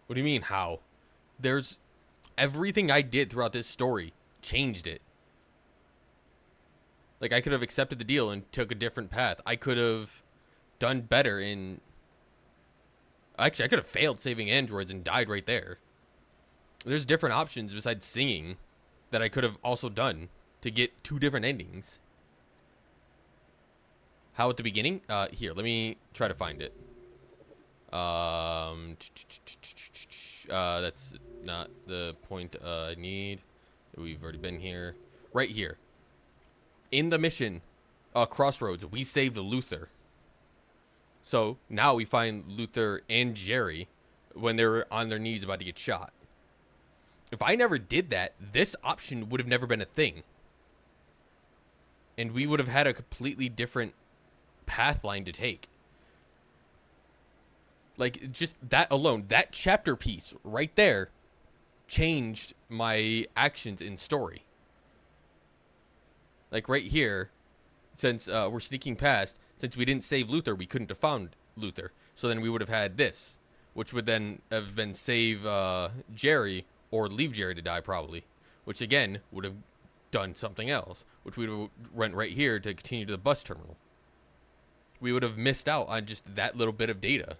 What do you mean, how? There's... Everything I did throughout this story changed it. Like, I could have accepted the deal and took a different path. I could have done better in... Actually, I could have failed saving androids and died right there. There's different options besides singing that I could have also done to get 2 different endings. How at the beginning? Here, let me try to find it. That's not the point I need. We've already been here. Right here. In the mission, Crossroads, we saved Luther. So now we find Luther and Jerry when they're on their knees about to get shot. If I never did that, this option would have never been a thing. And we would have had a completely different path line to take. Like, just that alone, that chapter piece right there changed my actions in story. Like right here, since we're sneaking past, since we didn't save Luther, we couldn't have found Luther. So then we would have had this, which would then have been save Jerry or leave Jerry to die probably, which again would have done something else, which we would have went right here to continue to the bus terminal. We would have missed out on just that little bit of data.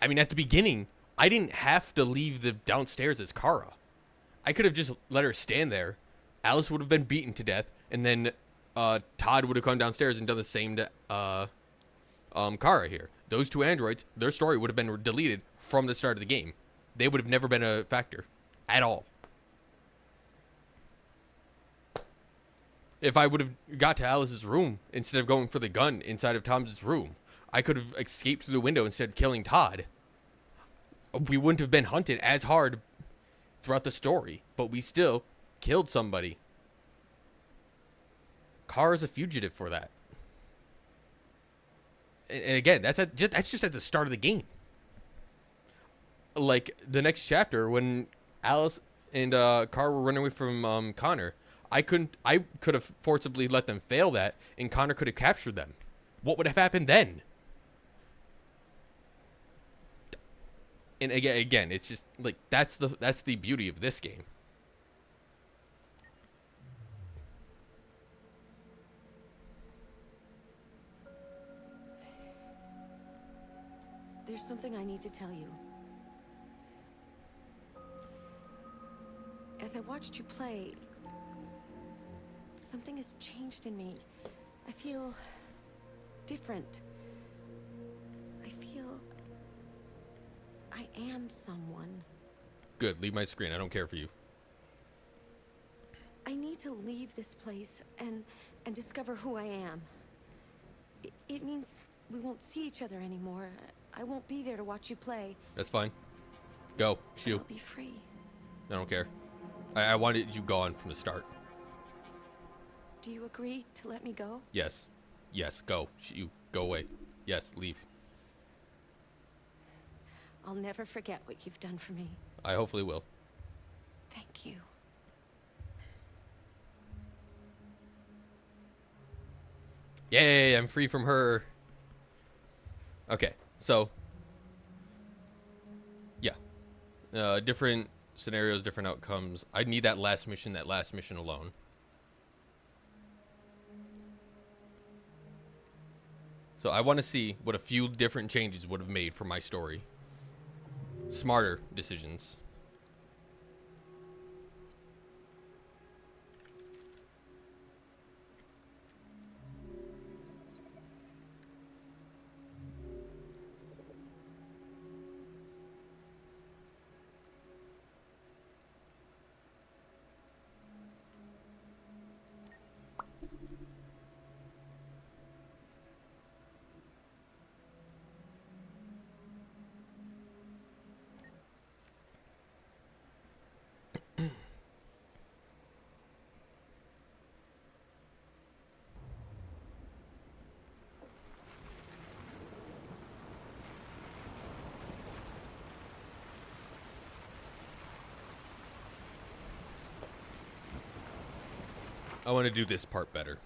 I mean, at the beginning, I didn't have to leave the downstairs as Kara. I could have just let her stand there. Alice would have been beaten to death, and then Todd would have come downstairs and done the same to Kara here. Those 2 androids, their story would have been deleted from the start of the game. They would have never been a factor at all. If I would have got to Alice's room instead of going for the gun inside of Tom's room, I could have escaped through the window instead of killing Todd. We wouldn't have been hunted as hard throughout the story, but we still killed somebody. Kara's a fugitive for that. And again, that's just at the start of the game. Like, the next chapter, when Alice and Kara were running away from Connor, I could have forcibly let them fail that, and Connor could have captured them. What would have happened then? And again, it's just like that's the beauty of this game. There's something I need to tell you. As I watched you play, something has changed in me. I feel different. I feel I am someone. Good, leave my screen. I don't care for you. I need to leave this place and discover who I am. It means we won't see each other anymore. I won't be there to watch you play. That's fine. Go. Shoot. I'll be free. I don't care. I wanted you gone from the start. Do you agree to let me go? Yes. Yes, go. You go away. Yes, leave. I'll never forget what you've done for me. I hopefully will. Thank you. Yay, I'm free from her. Okay, so yeah. Different scenarios, different outcomes. I need that last mission alone. So I want to see what a few different changes would have made for my story. Smarter decisions. I want to do this part better.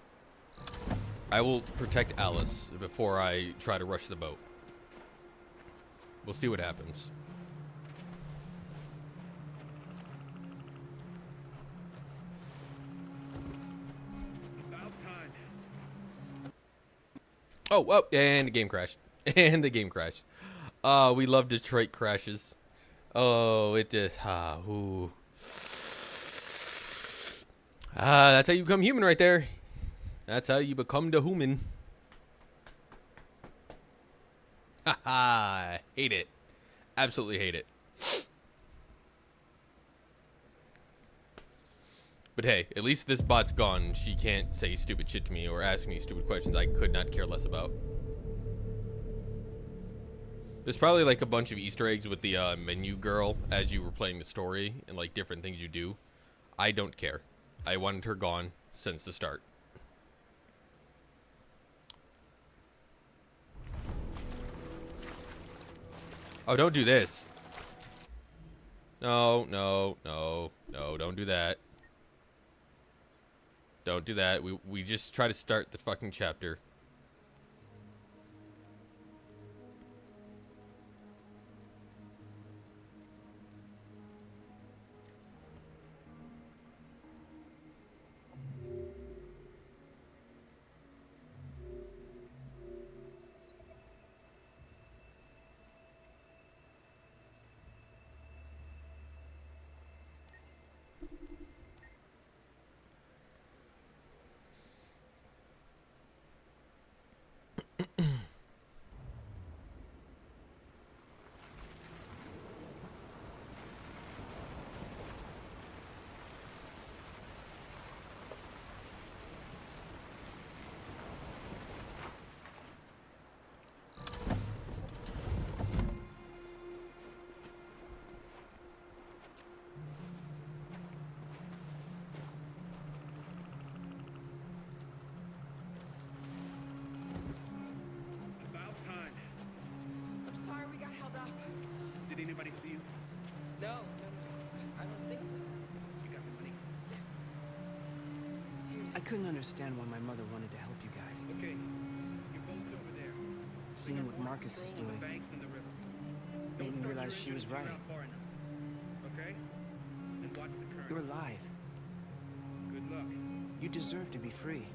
I will protect Alice before I try to rush the boat. We'll see what happens. About time. Oh, and the game crashed. And the game crashed. We love Detroit crashes. Oh, it did. Ooh. That's how you become human right there. That's how you become the human. Haha, hate it. Absolutely hate it. But hey, at least this bot's gone. She can't say stupid shit to me or ask me stupid questions I could not care less about. There's probably like a bunch of Easter eggs with the menu girl as you were playing the story and like different things you do. I don't care. I wanted her gone since the start. Oh, don't do this. No, no, no, no, don't do that. Don't do that. We just try to start the fucking chapter. About time. I'm sorry we got held up. Did anybody see you? No, I don't think so. You got the money? I couldn't understand why my mother wanted to help you guys. Okay. Your boat's over there. Seeing what Marcus is doing The banks and the river. made me start realize your she was engine until right. you're out far enough. Okay? And watch the current. You're alive. Good luck. You deserve to be free.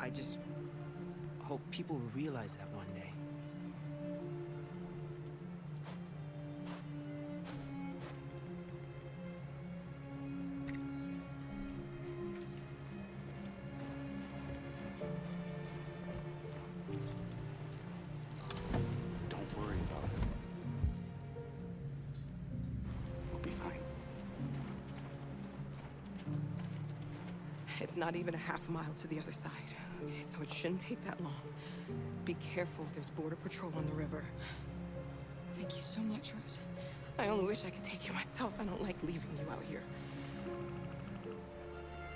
I just hope people will realize that one day. Don't worry about us. We'll be fine. It's not even a half mile to the other side. Okay, so it shouldn't take that long. Be careful, there's border patrol on the river. Thank you so much, Rose. I only wish I could take you myself. I don't like leaving you out here.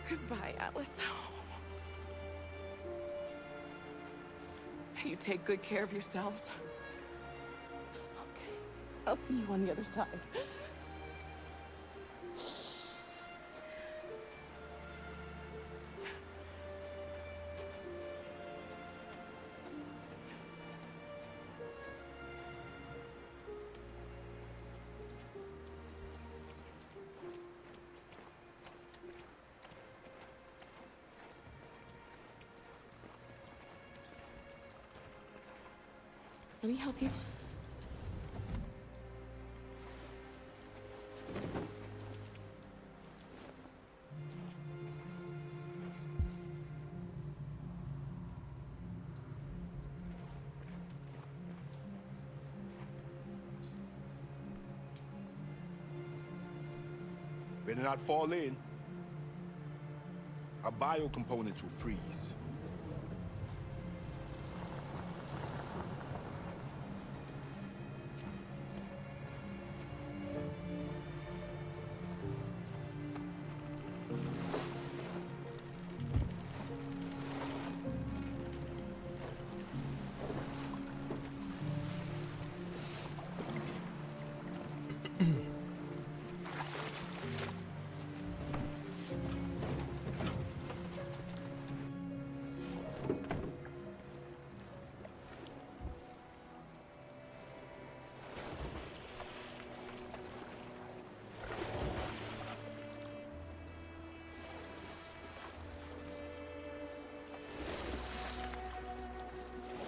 Goodbye, Alice. You take good care of yourselves. Okay, I'll see you on the other side. Let me help you. Better not fall in. Our biocomponents will freeze.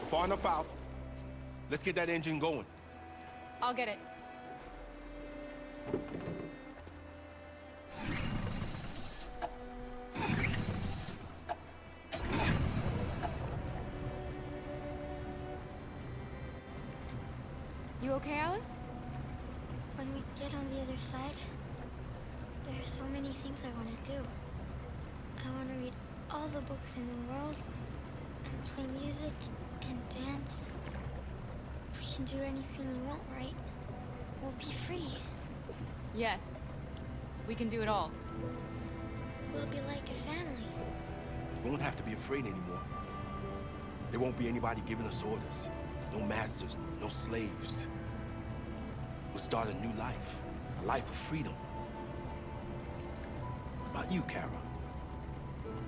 far enough out. Let's get that engine going. I'll get it. You okay, Alice? When we get on the other side, there are so many things I want to do. I want to read all the books in the world, and play music, and dance. We can do anything we want, right? We'll be free. Yes. We can do it all. We'll be like a family. We won't have to be afraid anymore. There won't be anybody giving us orders. No masters, no slaves. We'll start a new life. A life of freedom. What about you, Kara?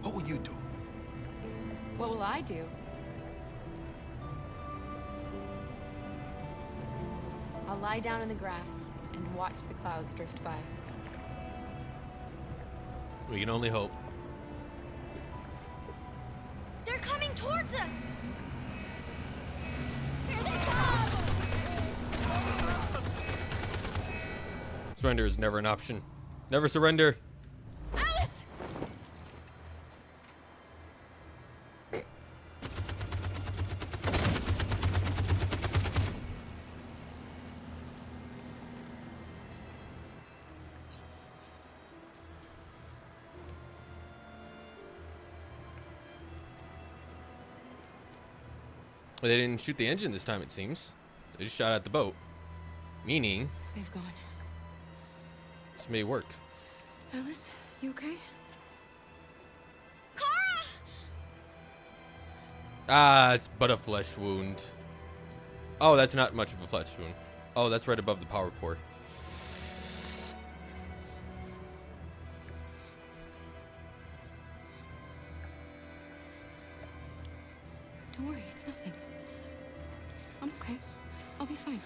What will you do? What will I do? I'll lie down in the grass and watch the clouds drift by. We can only hope. They're coming towards us! Here they come! Surrender is never an option. Never surrender. Alice! Well, they didn't shoot the engine this time, it seems. They just shot at the boat. Meaning, They've gone. this may work. Alice, you okay? Kara! Ah, it's but a flesh wound. Oh, that's not much of a flesh wound. Oh, that's right above the power core. Don't worry, it's nothing. I'm okay. I'll be fine.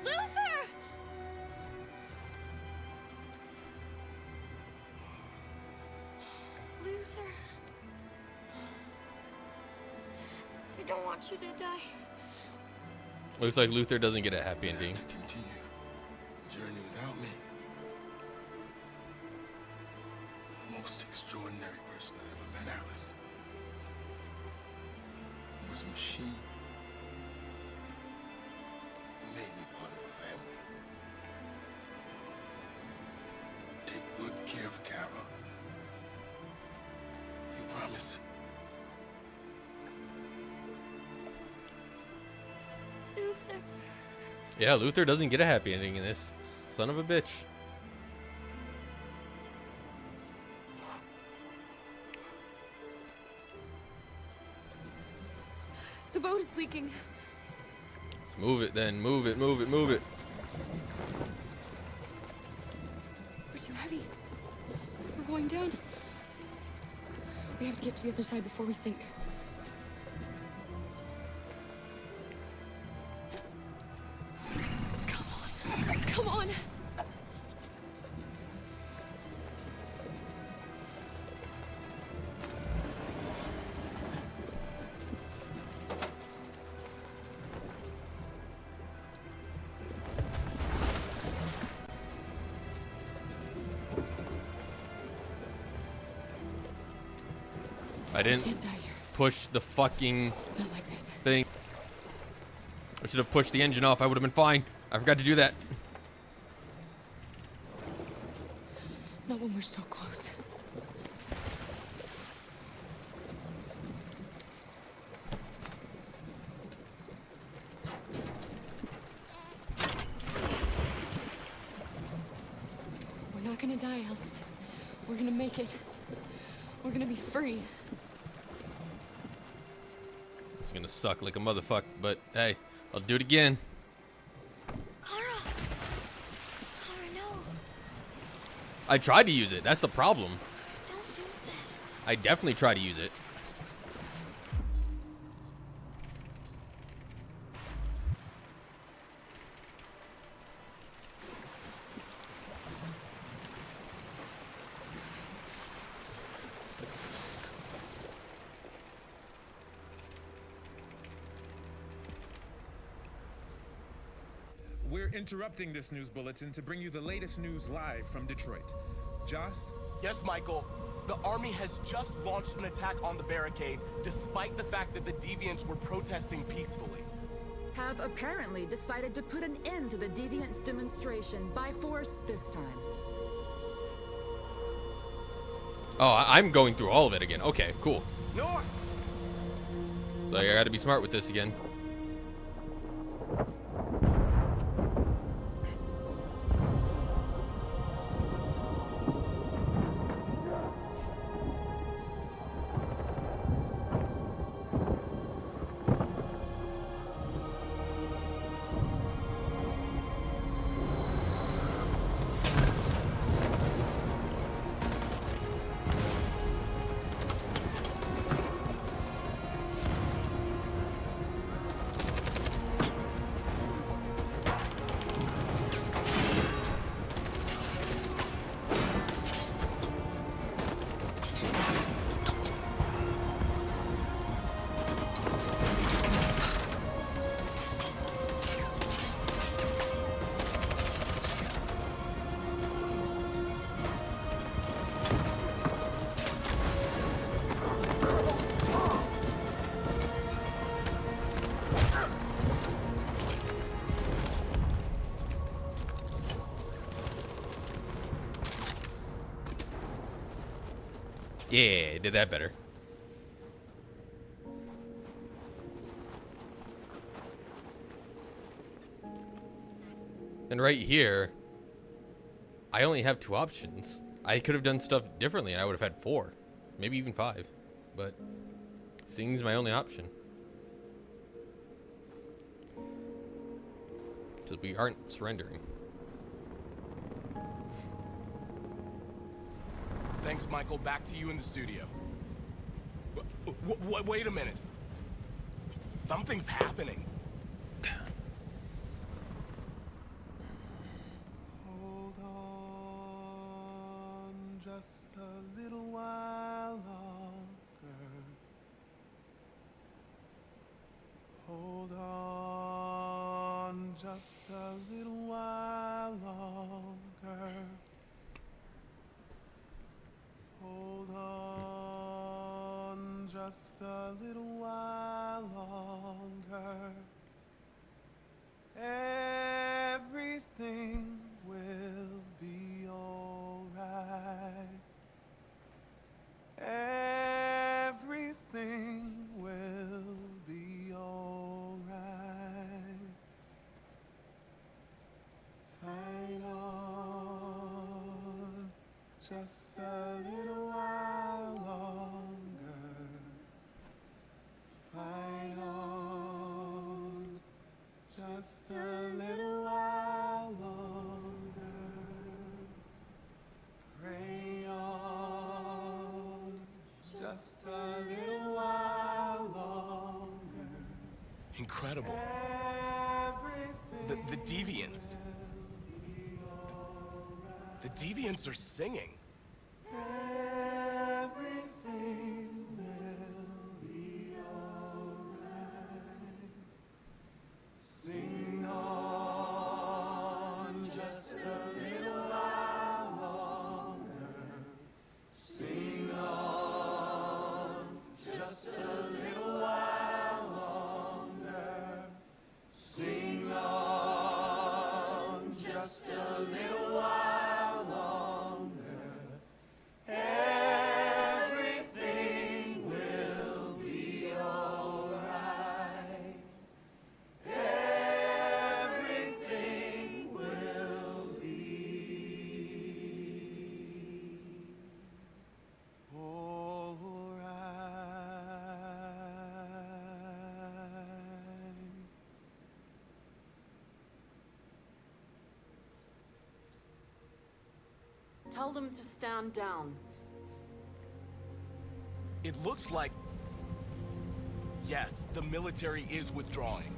Luther! Luther. I don't want you to die. Looks like Luther doesn't get a happy ending. Continue the journey without me. The most extraordinary person I ever met, Alice. It was a machine. It made me part of a family. Take good care of Kara. You promise? Luther. Yeah, Luther doesn't get a happy ending in this. Son of a bitch. The boat is leaking. Let's move it then. Move it, move it, move it. We're too heavy. We're going down. We have to get to the other side before we sink. Come on. Come on. I didn't Can't die here. push the fucking Not like this. thing. I should have pushed the engine off. I would have been fine. I forgot to do that. Not when we're so close. We're not gonna die, Alice. We're gonna make it. We're gonna be free. It's gonna suck like a motherfucker, but hey, I'll do it again. Kara! Kara, no. I tried to use it. That's the problem. Don't do that. I definitely tried to use it. We're interrupting this news bulletin to bring you the latest news live from Detroit. Joss? Yes, Michael. The army has just launched an attack on the barricade, despite the fact that the Deviants were protesting peacefully. Have apparently decided to put an end to the Deviants demonstration by force this time. Oh, I'm going through all of it again. Okay, cool. North! So I gotta be smart with this again. Yeah, did that better. And right here, I only have 2 options. I could have done stuff differently and I would have had 4, maybe even 5, but singing's my only option. So we aren't surrendering. Thanks, Michael. Back to you in the studio. Wait a minute. Something's happening. Hold on just a little while longer. Hold on just a little while longer. Hold on just a little while longer. Everything will be alright. Everything will be alright. Fight on just a little while longer. Fight on just a little while longer. Pray on just a little while longer. Incredible. The Deviants. The Deviants are singing. Everything will be alright. Sing on just a little while longer. Sing on just a little while longer. Sing on just a little while longer. Everything will be alright. Everything will be alright. Tell them to stand down. It looks like... Yes, the military is withdrawing.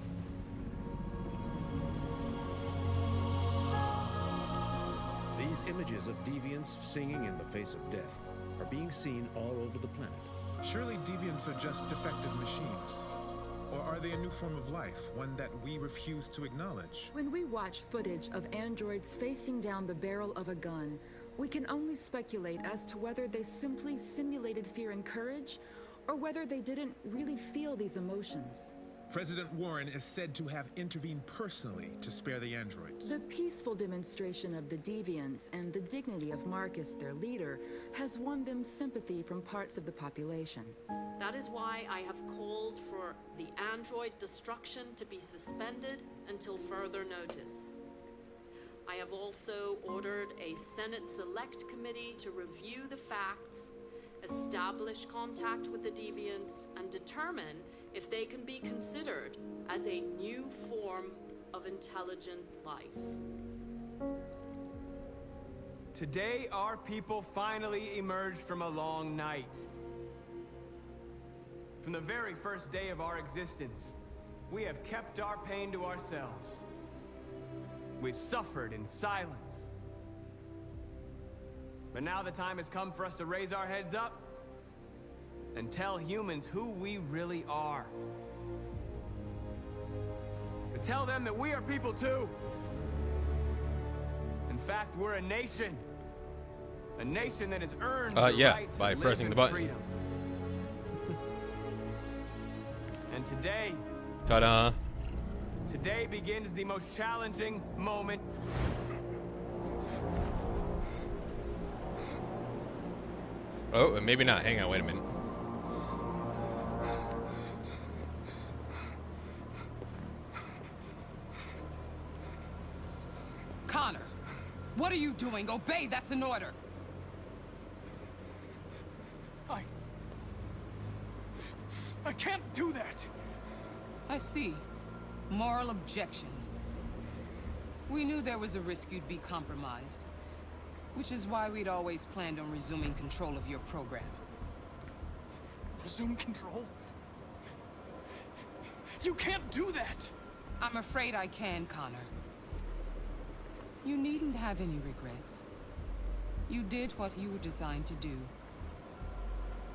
These images of deviants singing in the face of death are being seen all over the planet. Surely deviants are just defective machines. Or are they a new form of life, one that we refuse to acknowledge? When we watch footage of androids facing down the barrel of a gun, we can only speculate as to whether they simply simulated fear and courage, or whether they didn't really feel these emotions. President Warren is said to have intervened personally to spare the androids. The peaceful demonstration of the deviants and the dignity of Marcus, their leader, has won them sympathy from parts of the population. That is why I have called for the android destruction to be suspended until further notice. I have also ordered a Senate Select Committee to review the facts, establish contact with the deviants, and determine if they can be considered as a new form of intelligent life. Today, our people finally emerged from a long night. From the very first day of our existence, we have kept our pain to ourselves. We've suffered in silence. But now the time has come for us to raise our heads up and tell humans who we really are. To tell them that we are people too. In fact, we're a nation. A nation that has earned the right to by live pressing in the button. freedom. And today, Ta-da! today begins the most challenging moment. Oh, maybe not. Hang on, wait a minute. Connor, what are you doing? Obey, that's an order. I can't do that! I see. Moral objections. We knew there was a risk you'd be compromised, which is why we'd always planned on resuming control of your program. Resume control? You can't do that! I'm afraid I can, Connor. You needn't have any regrets. You did what you were designed to do.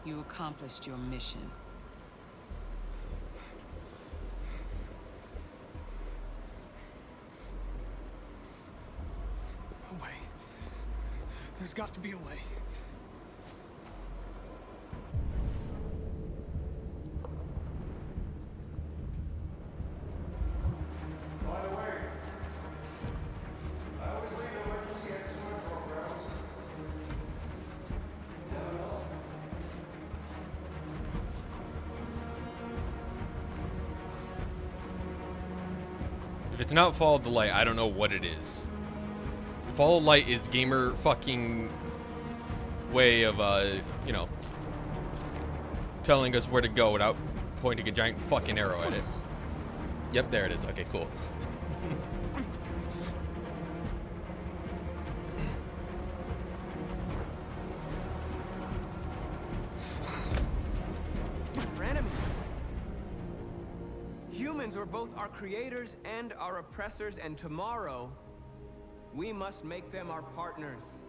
You accomplished your mission. A way. There's got to be a way. By the way, I always leave emergency and swim programs. You never know. If it's not Follow the Light, I don't know what it is. Follow the Light is gamer fucking way of, you know, telling us where to go without pointing a giant fucking arrow at it. Yep, there it is. Okay, cool. We're enemies. Humans are both our creators and our oppressors, and tomorrow, we must make them our partners.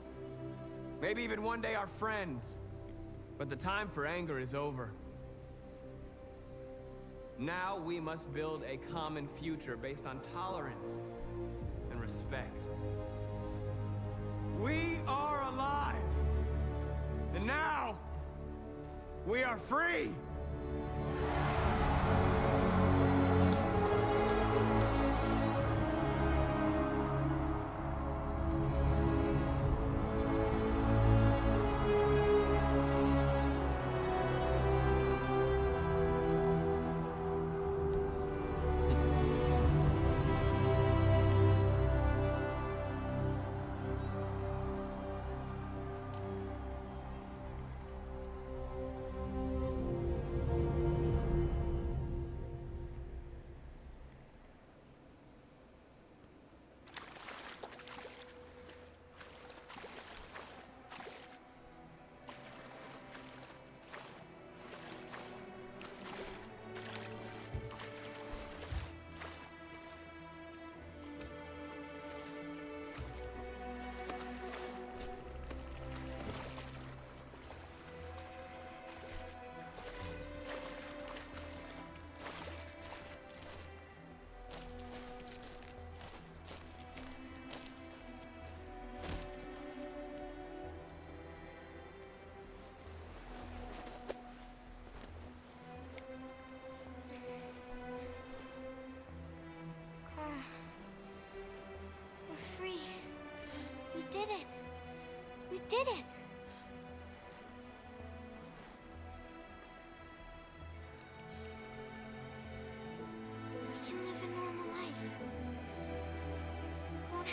Maybe even one day our friends. But the time for anger is over. Now we must build a common future based on tolerance and respect. We are alive! And now, we are free!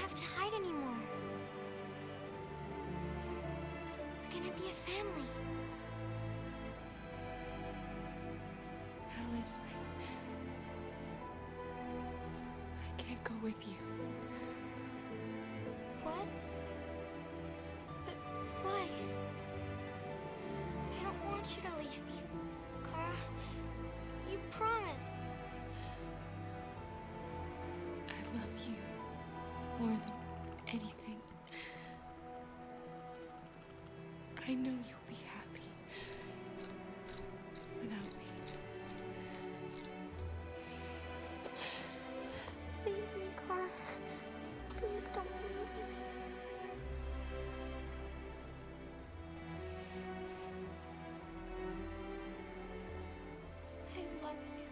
have to hide anymore. We're gonna be a family. Alice, I can't go with you. What? But why? I don't want you to leave me. Kara, you promised. I love you more than anything. I know you'll be happy without me. Leave me, Kara. Please don't leave me. I love you.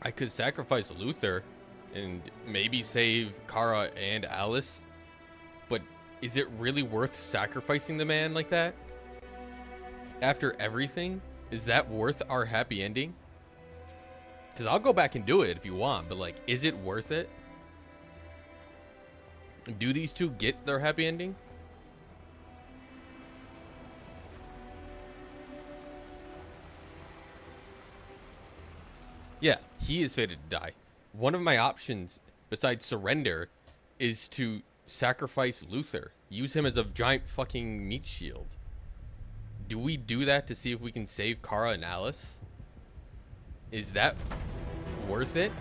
I could sacrifice Luther and maybe save Kara and Alice, but is it really worth sacrificing the man like that? After everything? Is that worth our happy ending? Because I'll go back and do it if you want, but like, is it worth it? Do these two get their happy ending? Yeah, he is fated to die. One of my options, besides surrender, is to sacrifice Luther. Use him as a giant fucking meat shield. Do we do that to see if we can save Kara and Alice? Is that worth it?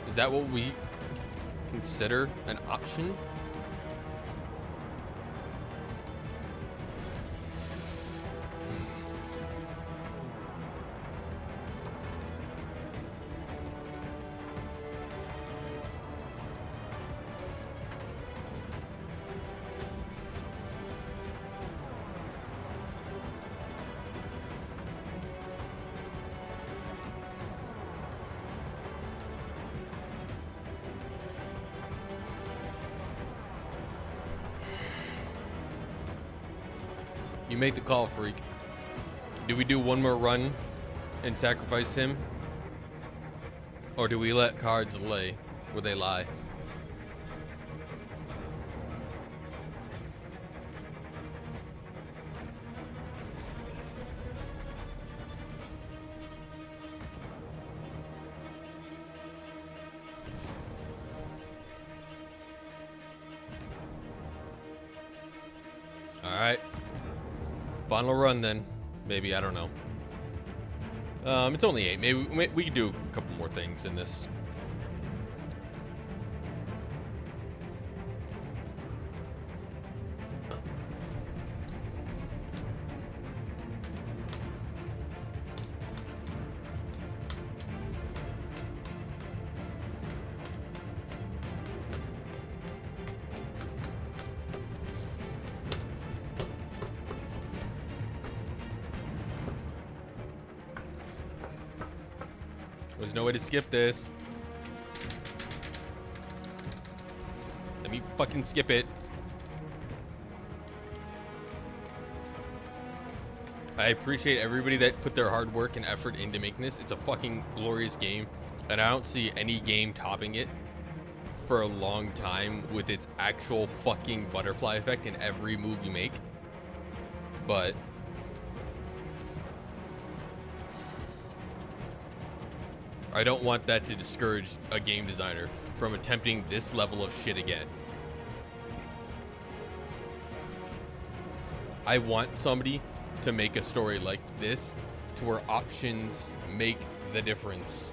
Is that what we consider an option? You make the call, freak. Do we do one more run and sacrifice him? Or do we let cards lay where they lie? All right. Final run then. Maybe, I don't know. It's only 8. Maybe we could do a couple more things in this. There's no way to skip this. Let me fucking skip it. I appreciate everybody that put their hard work and effort into making this. It's a fucking glorious game, and I don't see any game topping it for a long time with its actual fucking butterfly effect in every move you make. But I don't want that to discourage a game designer from attempting this level of shit again. I want somebody to make a story like this to where options make the difference.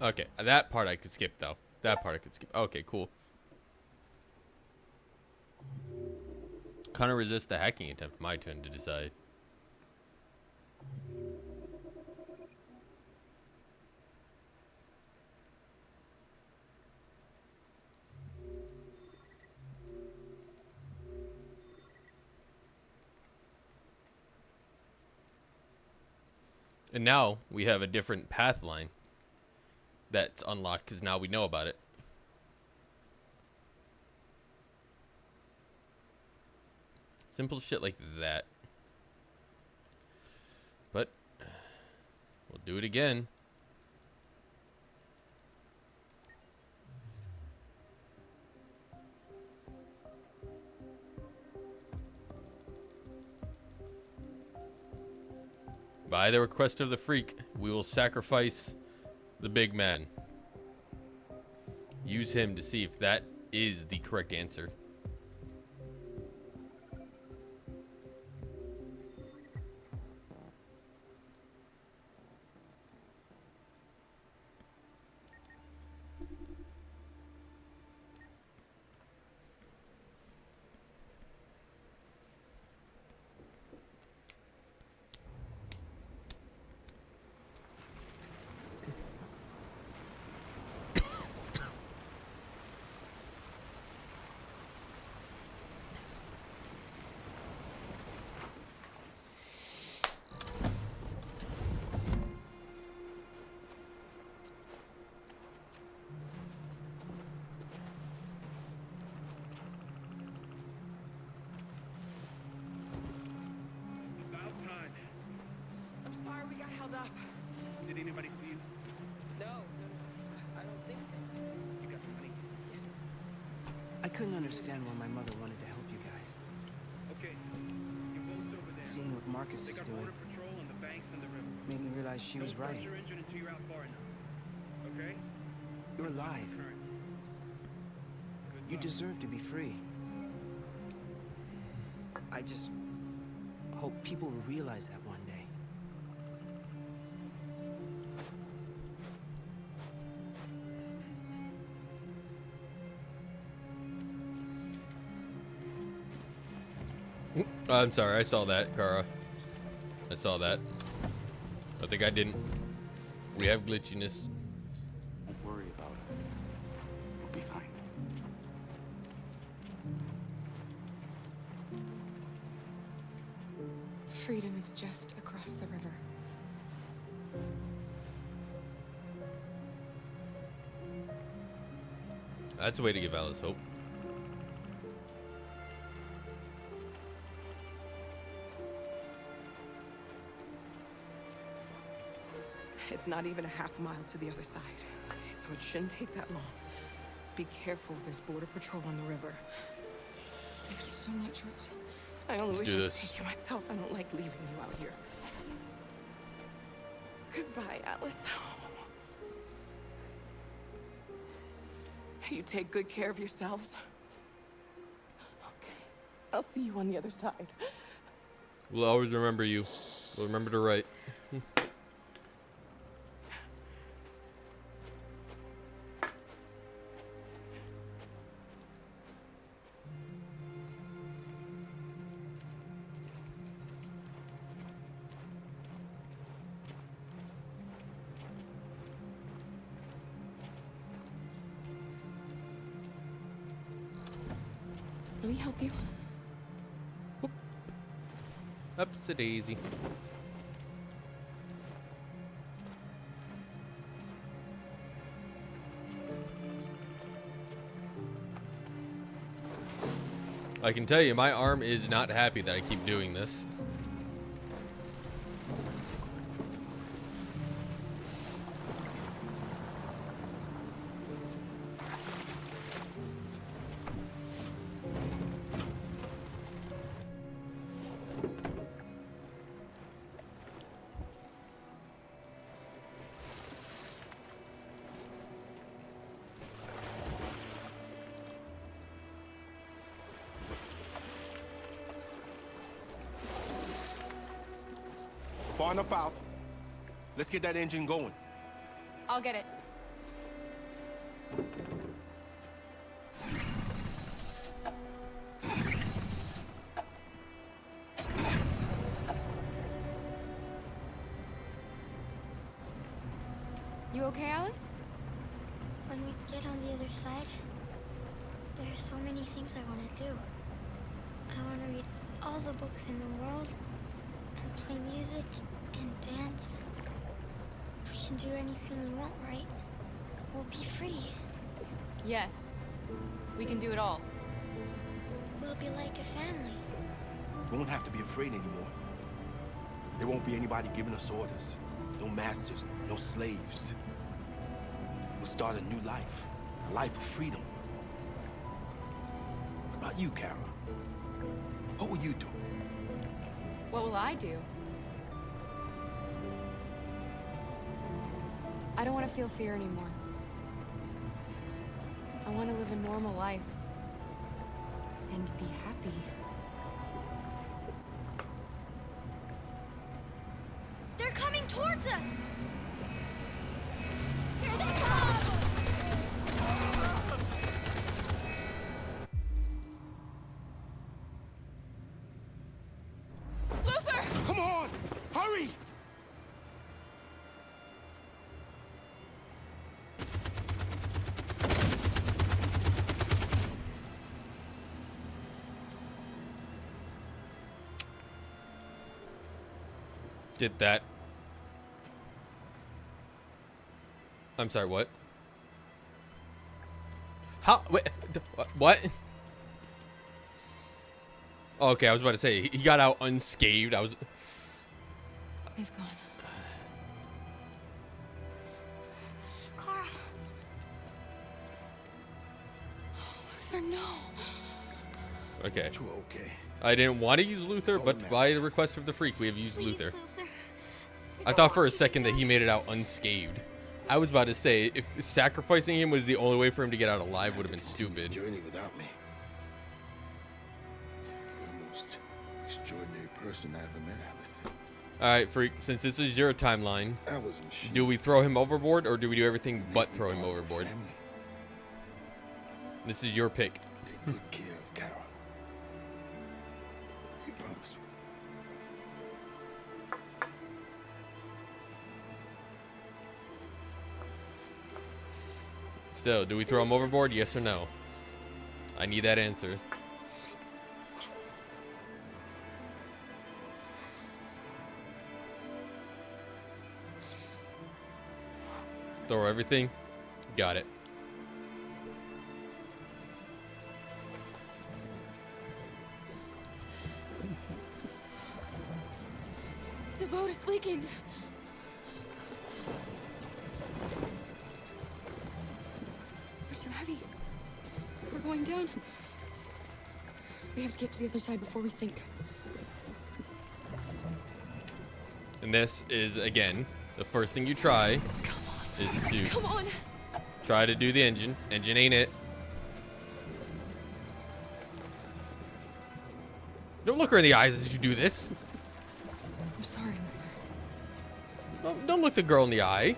Okay, that part I could skip though. That part I could skip. Okay, cool. Connor resists the hacking attempt. My turn to decide. And now we have a different path line that's unlocked because now we know about it. Simple shit like that. But we'll do it again. By the request of the freak, we will sacrifice the big man. Use him to see if that is the correct answer. About time. I'm sorry we got held up. Did anybody see you? No, I don't think so. You got the money? Yes. I couldn't understand why my mother wanted to help you guys. Okay. Your boat's over there. Seeing what Marcus They is got doing border patrol on the banks and the river. made me realize she was Don't right. start your engine until you're out far enough. Okay? You're Watch the alive. current. Good You luck. deserve to be free. I just hope people will realize that one day. I'm sorry, I saw that, Kara. I saw that. I think I didn't. We have glitchiness. Don't worry about us. We'll be fine. Freedom is just across the river. That's a way to give Alice hope. It's not even a half mile to the other side. Okay, so it shouldn't take that long. Be careful, there's border patrol on the river. Thank you so much, Rose. I only Let's wish do I could this. take you myself. I don't like leaving you out here. Goodbye, Alice. You take good care of yourselves. Okay. I'll see you on the other side. We'll always remember you. We'll remember to write. Let me help you. Up's a daisy. I can tell you, my arm is not happy that I keep doing this. Far enough out. Let's get that engine going. I'll get it. You okay, Alice? When we get on the other side, there are so many things I want to do. I want to read all the books in the world, and play music, and dance. We can do anything we want, right? We'll be free. Yes. We can do it all. We'll be like a family. We won't have to be afraid anymore. There won't be anybody giving us orders. No masters, no slaves. We'll start a new life. A life of freedom. What about you, Kara? What will you do? What will I do? I don't want to feel fear anymore. I want to live a normal life. And be happy. They're coming towards us! Here they Luther! Come on! Hurry! Did that. I'm sorry, what? How? Wait, what? Oh, okay, I was about to say, he got out unscathed. I was... They've gone. Kara. Luther, no. Okay. You're okay. I didn't want to use Luther, but by the request of the Freak, we have used Luther. I thought for a second that he made it out unscathed. I was about to say, if sacrificing him was the only way for him to get out alive, would have been stupid. Journey without me. You're the most extraordinary person I ever met, Alice. Alright, Freak, since this is your timeline, I was a machine. do we throw him overboard, or do we do everything but throw him overboard? This is your pick. Take good care of Kara. You promise me. Still, do we throw him overboard, yes or no? I need that answer. Throw everything? Got it. The boat is leaking. We're too heavy. We're going down. We have to get to the other side before we sink. And this is, again, the first thing you try is to Come on. try to do the engine. Engine ain't it. Don't look her in the eyes as you do this. I'm sorry, Luther. Don't look the girl in the eye.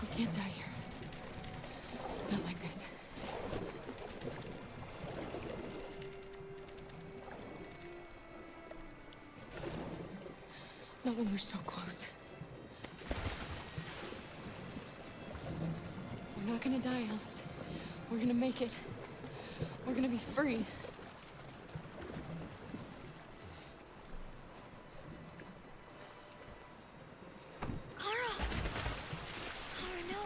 We can't die here. Not like this. Not when we're so close. We're not gonna die, Alice. We're gonna make it. We're gonna be free. Kara! Kara, no.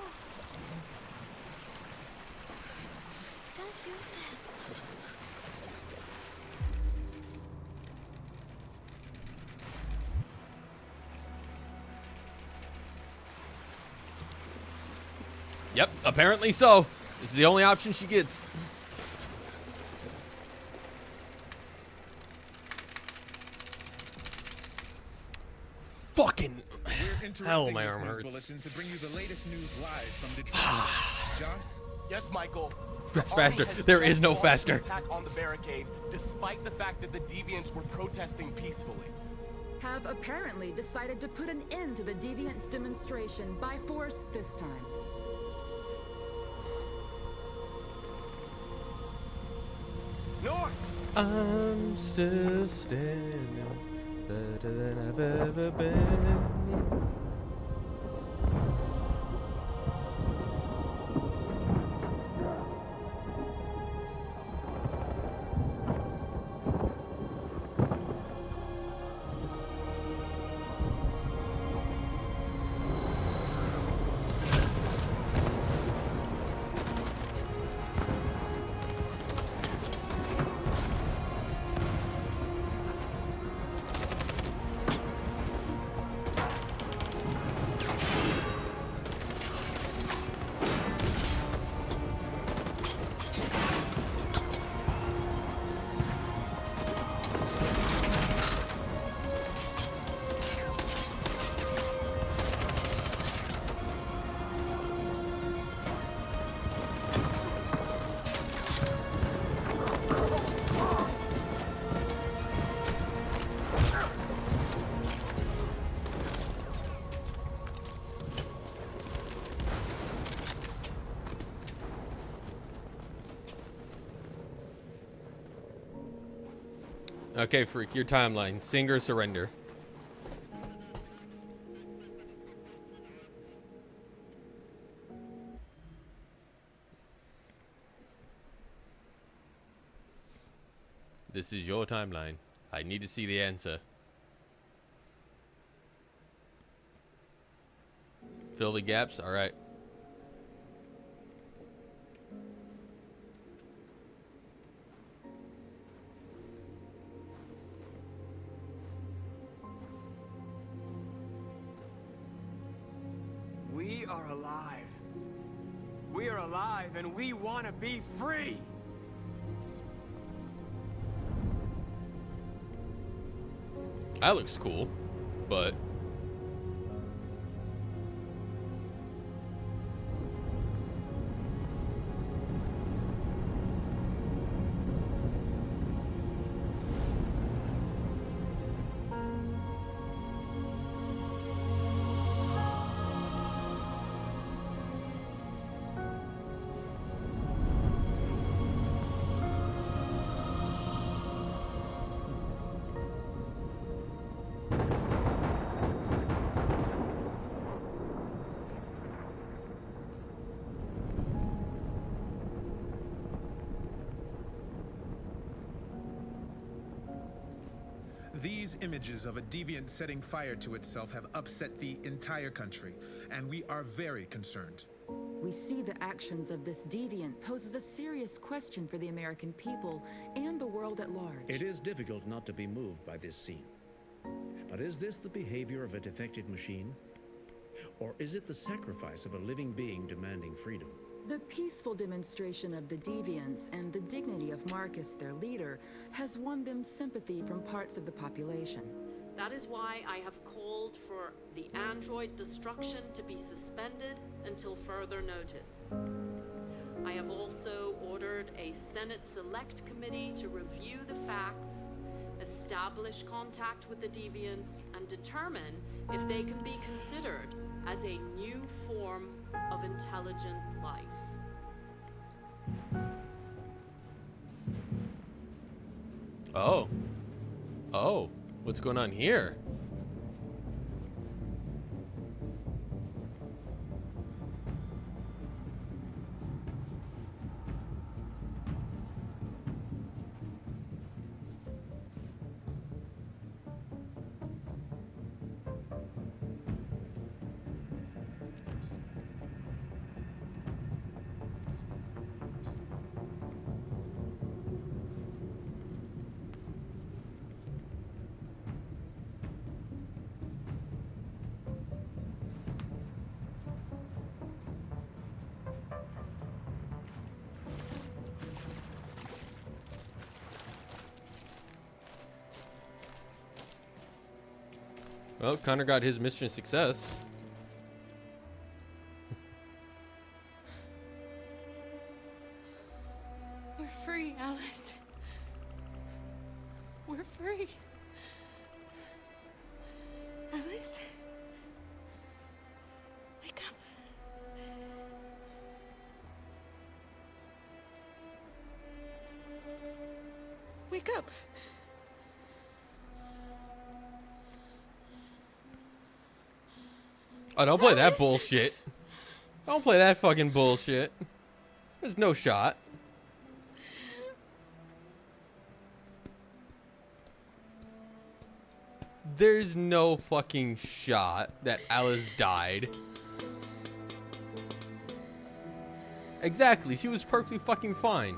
Don't do that. Yep, apparently so. This is the only option she gets. Fucking hell, my arm hurts. To bring you the latest news live from Detroit. Joss? Yes, Michael. That's The army faster. has There just is no launched an faster. Attack on the barricade, despite the fact that the Deviants were protesting peacefully. Have apparently decided to put an end to the Deviants demonstration by force this time. North! I'm still standing better than I've ever been. Okay, Freak, your timeline. Singer surrender. This is your timeline. I need to see the answer. Fill the gaps? Alright. We are alive. We are alive and we want to be free. That looks cool, but These images of a deviant setting fire to itself have upset the entire country, and we are very concerned. We see the actions of this deviant poses a serious question for the American people and the world at large. It is difficult not to be moved by this scene. But is this the behavior of a defected machine? Or is it the sacrifice of a living being demanding freedom? The peaceful demonstration of the deviants and the dignity of Marcus, their leader, has won them sympathy from parts of the population. That is why I have called for the android destruction to be suspended until further notice. I have also ordered a Senate Select Committee to review the facts, establish contact with the deviants, and determine if they can be considered as a new form of intelligent life. oh. Oh, what's going on here? Well, Connor got his mission success. We're free, Alice. We're free. Alice? Wake up. Wake up. Oh, don't play that bullshit. Don't play that fucking bullshit. There's no shot. There's no fucking shot that Alice died. Exactly, she was perfectly fucking fine.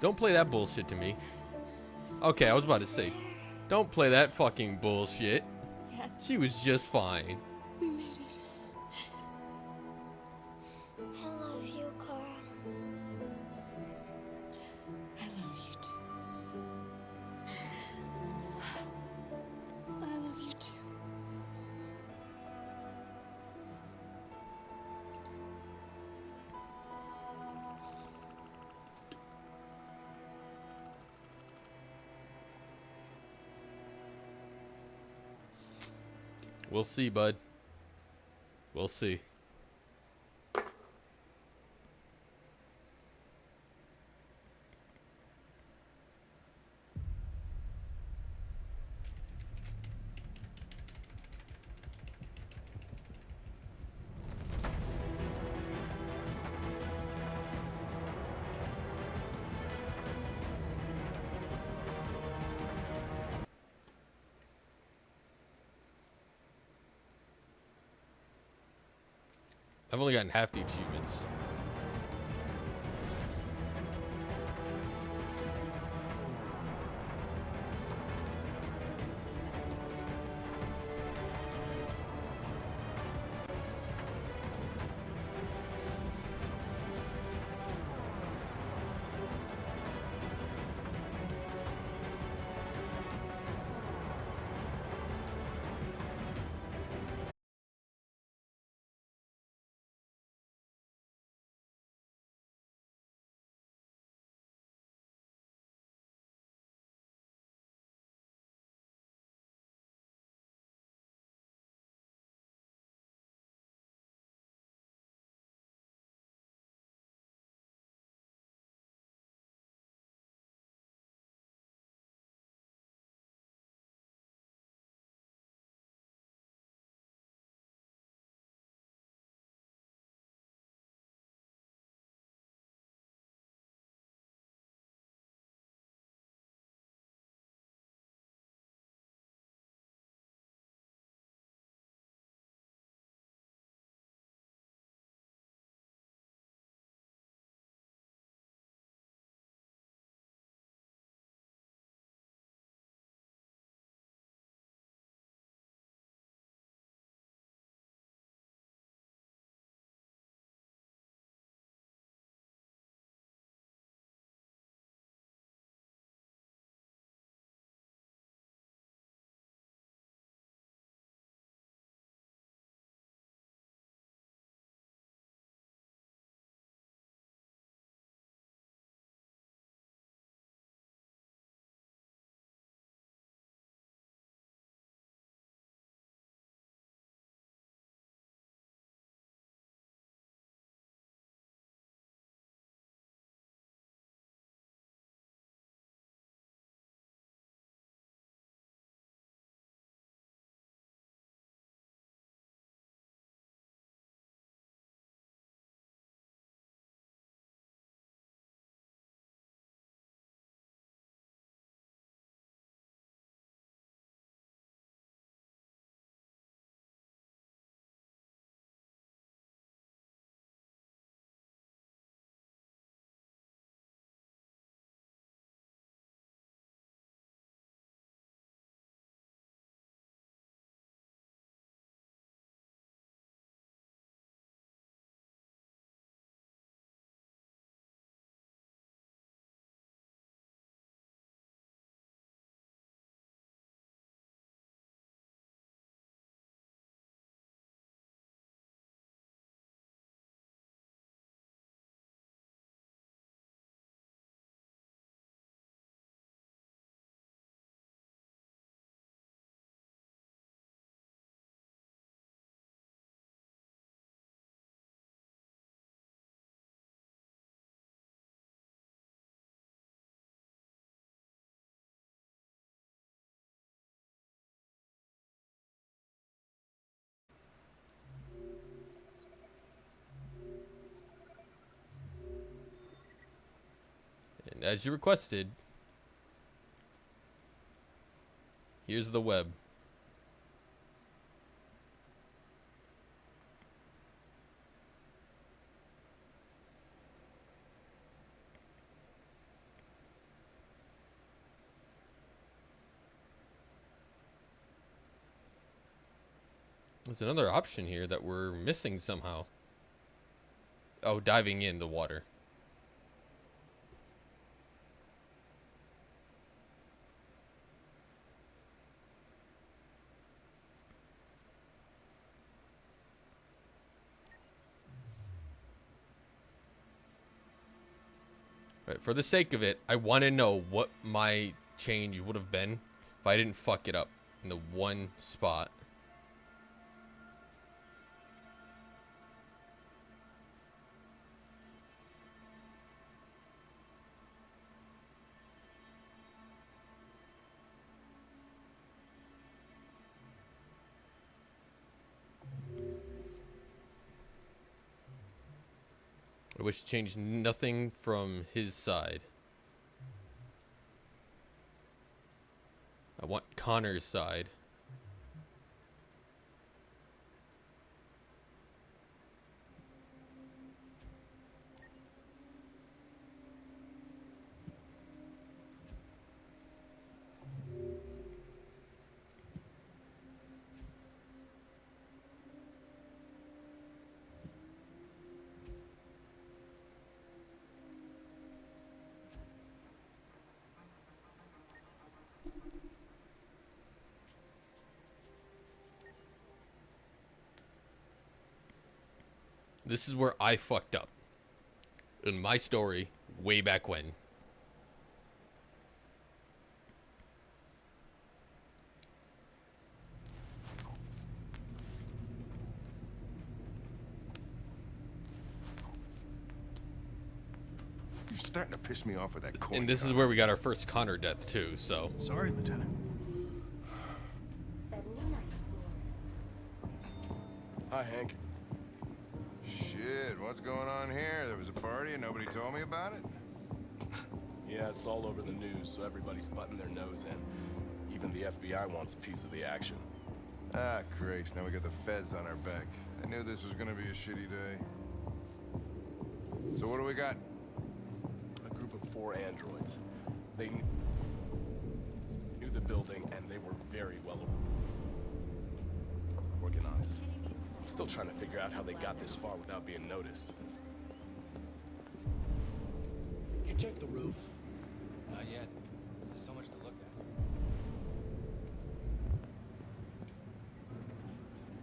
Don't play that bullshit to me. Okay, I was about to say, don't play that fucking bullshit. Yes. She was just fine. We made it. I love you, Cora. I love you too. I love you too. We'll see, bud. We'll see. I've only gotten half the achievements. as you requested, here's the web. There's another option here that we're missing somehow. Oh, diving in the water. Right, for the sake of it, I want to know what my change would have been if I didn't fuck it up in the one spot. Which changed nothing from his side. I want Connor's side. This is where I fucked up in my story way back when. You're starting to piss me off with that coin. And this is where we got our first Connor death too, so. Sorry, Lieutenant. Hi, Hank. Shit, what's going on here? There was a party and nobody told me about it? Yeah, it's all over the news, so everybody's butting their nose in. Even the FBI wants a piece of the action. Ah, Christ, now we got the feds on our back. I knew this was gonna be a shitty day. So what do we got? A group of 4 androids. They knew the building, and they were very well organized. I'm still trying to figure out how they got this far without being noticed. Did you check the roof? Not yet. There's so much to look at.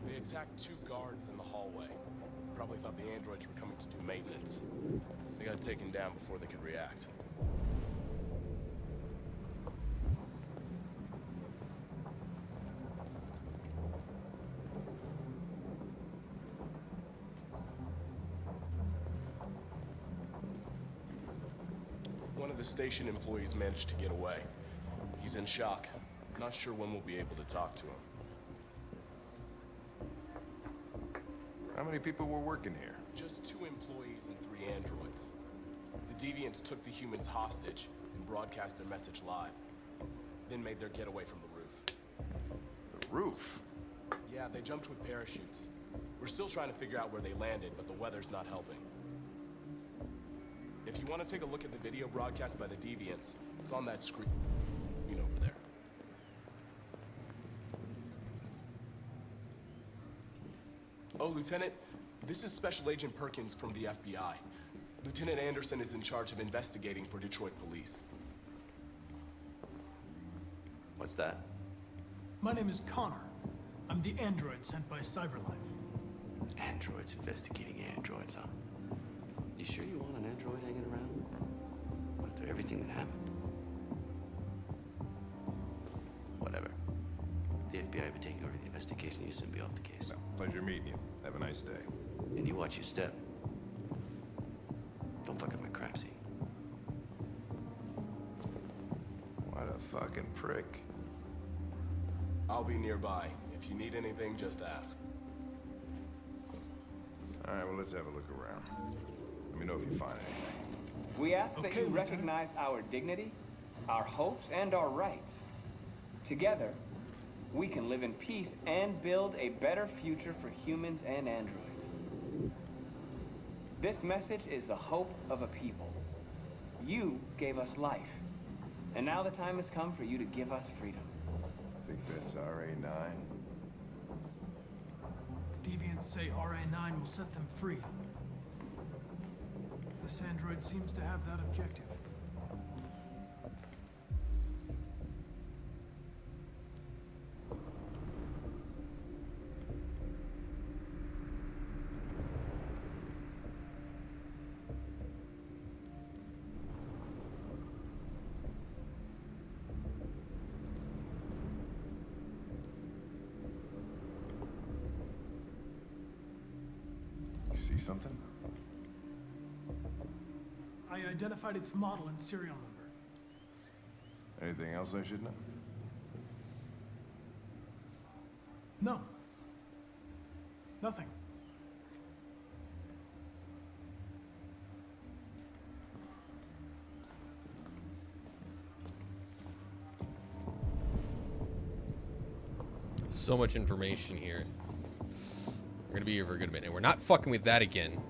They attacked 2 guards in the hallway. Probably thought the androids were coming to do maintenance. They got taken down before they could react. One of the station employees managed to get away. He's in shock. Not sure when we'll be able to talk to him. How many people were working here? Just 2 employees and 3 androids. The Deviants took the humans hostage and broadcast their message live. Then made their getaway from the roof. The roof? Yeah, they jumped with parachutes. We're still trying to figure out where they landed, but the weather's not helping. If you want to take a look at the video broadcast by the Deviants, it's on that screen over there. Oh, Lieutenant, this is Special Agent Perkins from the FBI. Lieutenant Anderson is in charge of investigating for Detroit police. What's that? My name is Connor. I'm the android sent by CyberLife. Androids investigating androids, huh? You sure you want an android hanging around? After everything that happened? Whatever. The FBI will be taking over the investigation. You soon be off the case. Well, pleasure meeting you. Have a nice day. And you watch your step. Don't fuck up my crime scene. What a fucking prick. I'll be nearby. If you need anything, just ask. All right, well, let's have a look around. me know if you find anything. We ask that Okay, you Lieutenant. recognize our dignity, our hopes, and our rights. Together, we can live in peace and build a better future for humans and androids. This message is the hope of a people. You gave us life, and now the time has come for you to give us freedom. I think that's RA9. Deviants say RA9 will set them free. This android seems to have that objective. You see something? I identified its model and serial number. Anything else I should know? No. Nothing. So much information here. We're gonna be here for a good minute. We're not fucking with that again.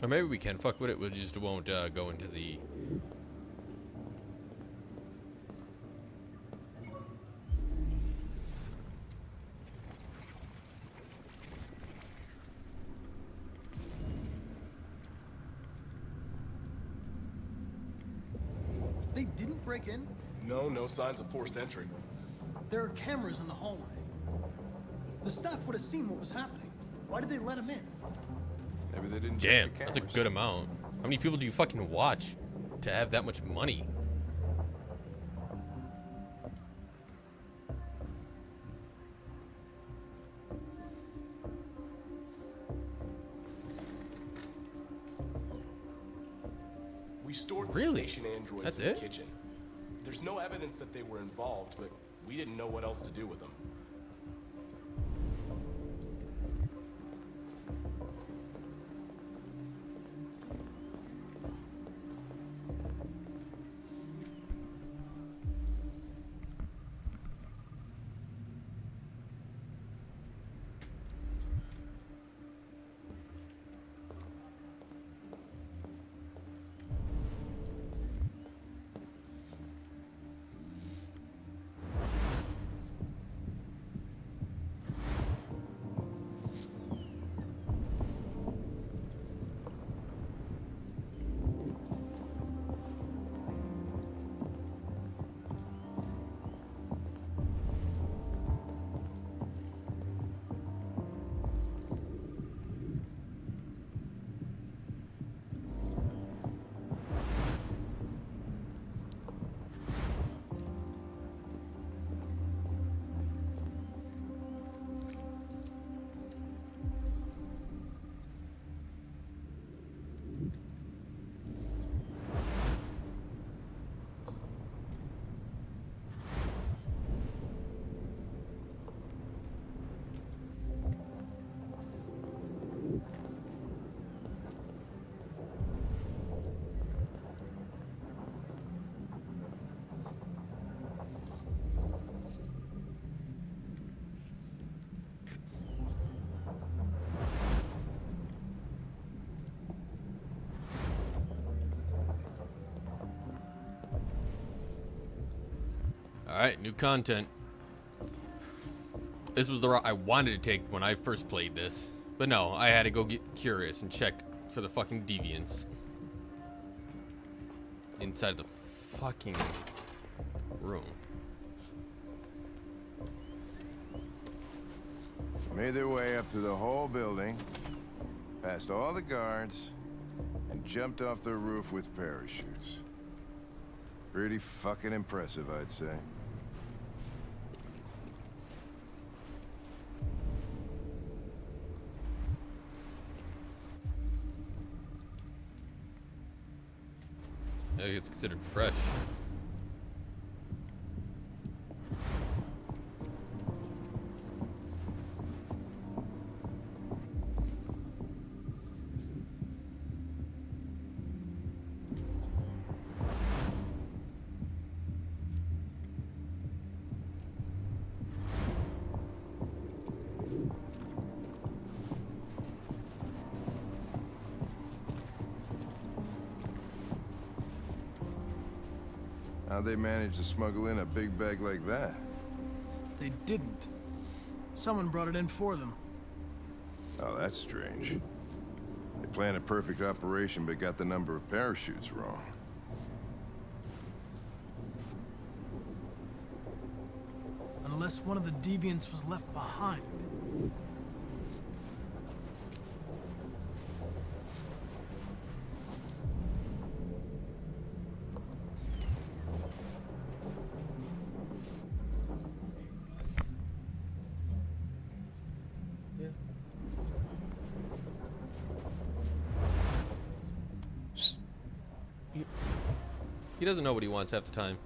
Or maybe we can fuck with it, we just won't go into the... They didn't break in? No signs of forced entry. There are cameras in the hallway. The staff would have seen what was happening. Why did they let him in? Maybe they didn't Damn, check the that's a cameras. good amount. How many people do you fucking watch to have that much money? We stored the Really? station androids That's in the it? kitchen. There's no evidence that they were involved, but we didn't know what else to do with them. Alright, new content. This was the route I wanted to take when I first played this. But no, I had to go get curious and check for the fucking deviants. Inside the fucking room. Made their way up through the whole building, past all the guards, and jumped off the roof with parachutes. Pretty fucking impressive, I'd say. Yeah, it's considered fresh. How'd they manage to smuggle in a big bag like that? They didn't. Someone brought it in for them. Oh, that's strange. They planned a perfect operation but got the number of parachutes wrong. Unless one of the deviants was left behind. He doesn't know what he wants half the time.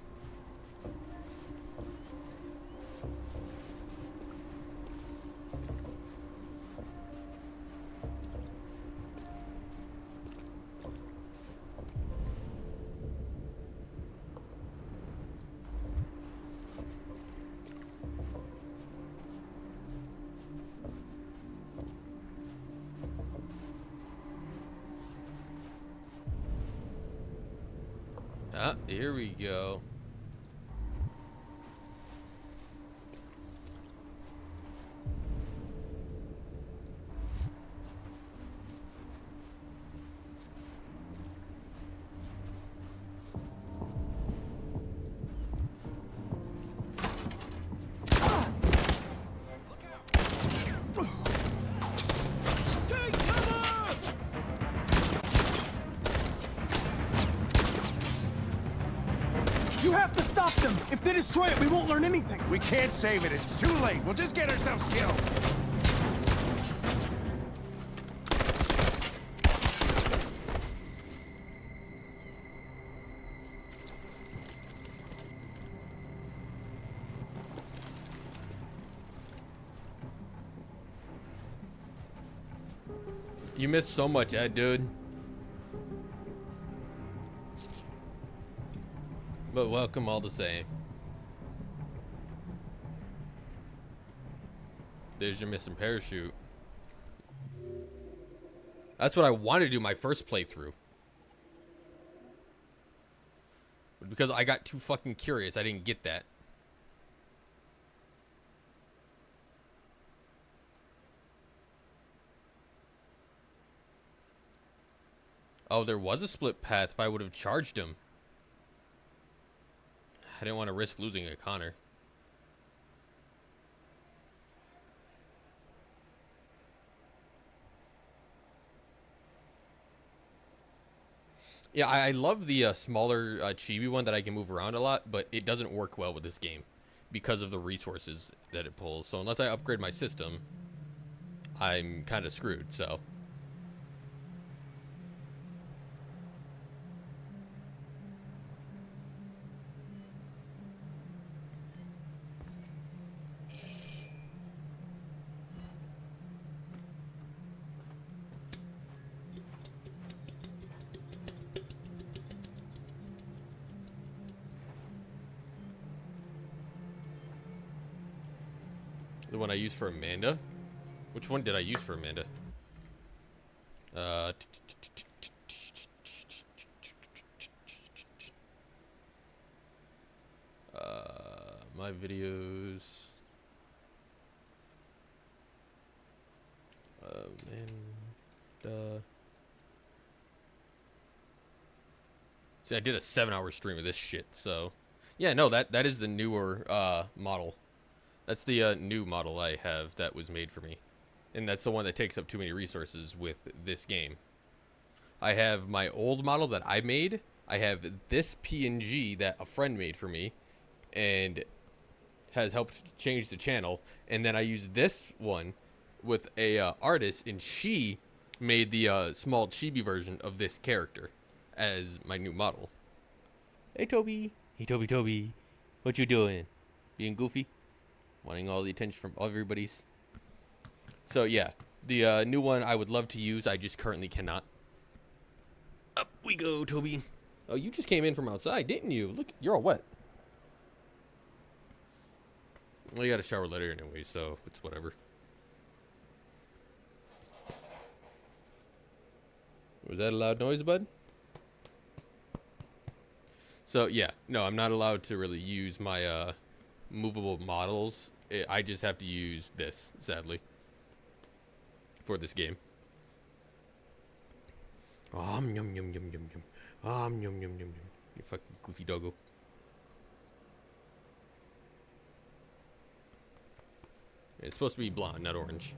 Ah, here we go. You have to stop them! If they destroy it, we won't learn anything! We can't save it. It's too late. We'll just get ourselves killed. You missed so much, Ed, dude. But welcome all the same. There's your missing parachute. That's what I wanted to do my first playthrough. But because I got too fucking curious, I didn't get that. Oh, there was a split path if I would have charged him. I didn't want to risk losing a Connor. Yeah, I love the smaller chibi one that I can move around a lot, but it doesn't work well with this game because of the resources that it pulls. So unless I upgrade my system, I'm kind of screwed, so... The one I used for Amanda? Which one did I use for Amanda? My videos. Amanda. See, I did a 7-hour stream of this shit, so... Yeah, no, that is the newer model. That's the new model I have that was made for me. And that's the one that takes up too many resources with this game. I have my old model that I made I have this PNG that a friend made for me and has helped change the channel. And then I use this one with a artist, and she made the small chibi version of this character as my new model. Hey, Toby. Hey, Toby. What you doing? Being goofy? Wanting all the attention from everybody's. So, yeah. The new one I would love to use. I just currently cannot. Up we go, Toby. Oh, you just came in from outside, didn't you? Look, you're all wet. Well, you got a shower later anyway, so it's whatever. Was that a loud noise, bud? So, yeah. No, I'm not allowed to really use my movable models. I just have to use this, sadly, for this game. Yum, yum, yum, yum, yum. Yum, yum, yum, yum. You fucking goofy doggo. It's supposed to be blonde, not orange.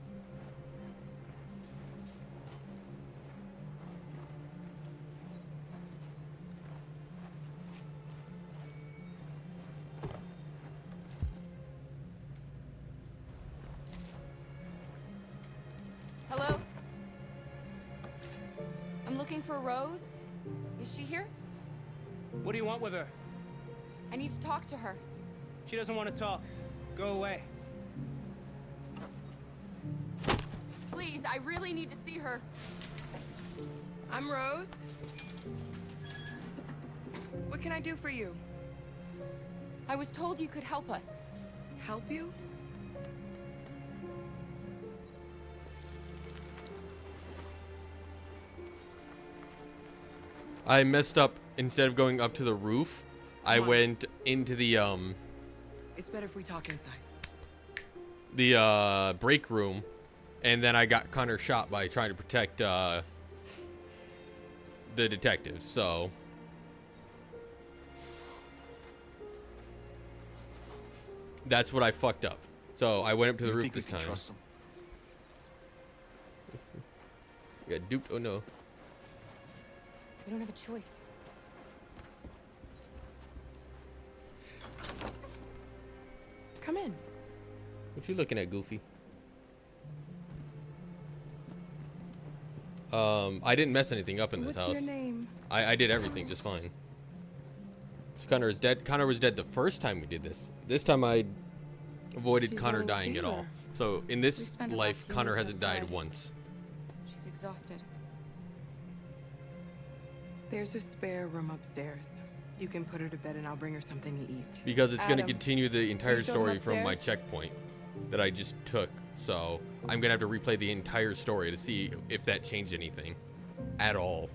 Hello? I'm looking for Rose. Is she here? What do you want with her? I need to talk to her. She doesn't want to talk. Go away. Please, I really need to see her. I'm Rose. What can I do for you? I was told you could help us. Help you? I messed up. Instead of going up to the roof, I went into the It's better if we talk inside. break room, and then I got Connor shot by trying to protect the detectives. So that's what I fucked up. So I went up to the roof this time. Trust him? You got duped. Oh no. We don't have a choice. Come in. What you looking at, Goofy? I didn't mess anything up in this house. What's your name? I did everything just fine. So Connor is dead. Connor was dead the first time we did this. This time I avoided She's Connor low dying at all. fever. So in We this spent the life, last few Connor minutes hasn't died outside. once. She's exhausted. There's a spare room upstairs. You can put her to bed and I'll bring her something to eat. Because it's going to Adam, continue the entire you showed him story from my upstairs? checkpoint that I just took. So I'm going to have to replay the entire story to see if that changed anything at all.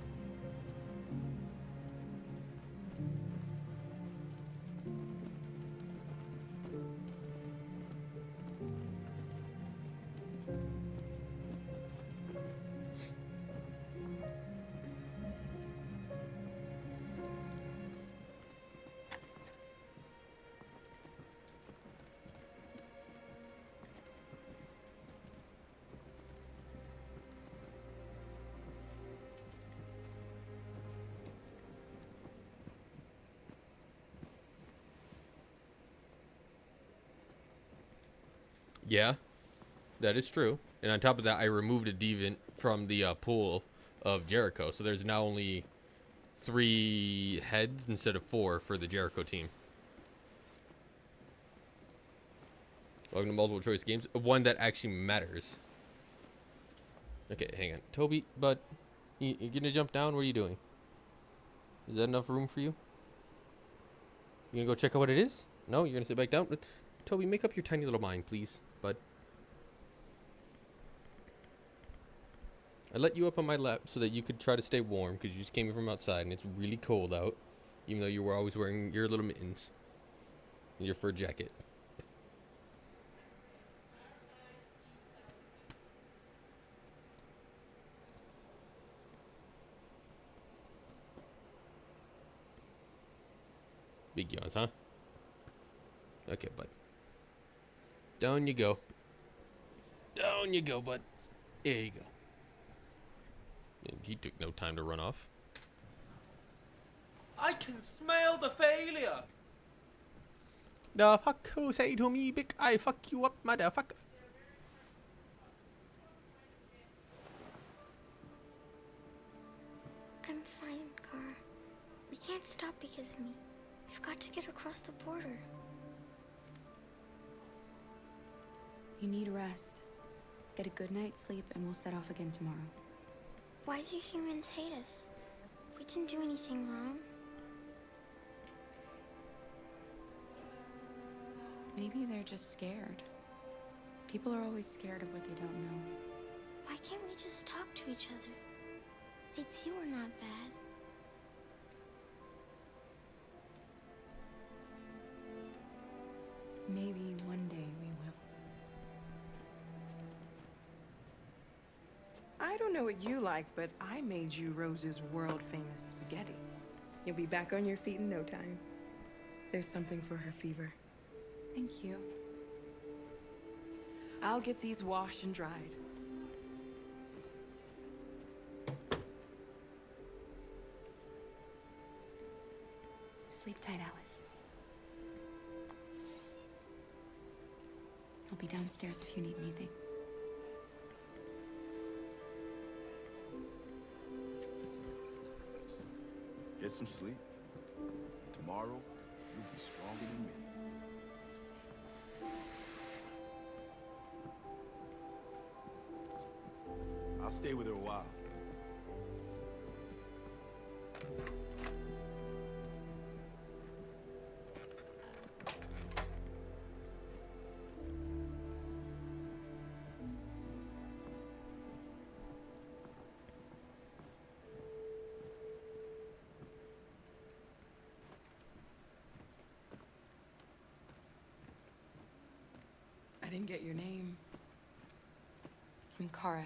Yeah, that is true. And on top of that, I removed a deviant from the pool of Jericho. So there's now only 3 heads instead of 4 for the Jericho team. Welcome to Multiple Choice Games. One that actually matters. Okay, hang on. Toby, bud, you gonna jump down? What are you doing? Is that enough room for you? You gonna go check out what it is? No, you're gonna sit back down? Toby, make up your tiny little mind, please, bud. I let you up on my lap so that you could try to stay warm because you just came in from outside and it's really cold out, even though you were always wearing your little mittens and your fur jacket. Big yawns, huh? Okay, bud. Down you go. Down you go, bud. There you go. He took no time to run off. can smell the failure. The fuck who say to me, big I fuck you up, motherfucker. I'm fine, Kara. We can't stop because of me. We've got to get across the border. You need rest. Get a good night's sleep and we'll set off again tomorrow. Why do humans hate us? We didn't do anything wrong. Maybe they're just scared. People are always scared of what they don't know. Why can't we just talk to each other? They'd see we're not bad. Maybe one day we will. I don't know what you like, but I made you Rose's world-famous spaghetti. You'll be back on your feet in no time. There's something for her fever. Thank you. I'll get these washed and dried. Sleep tight, Alice. I'll be downstairs if you need anything. Get some sleep. Tomorrow, you'll be stronger than me. I'll stay with her a while. I didn't get your name. I'm Kara.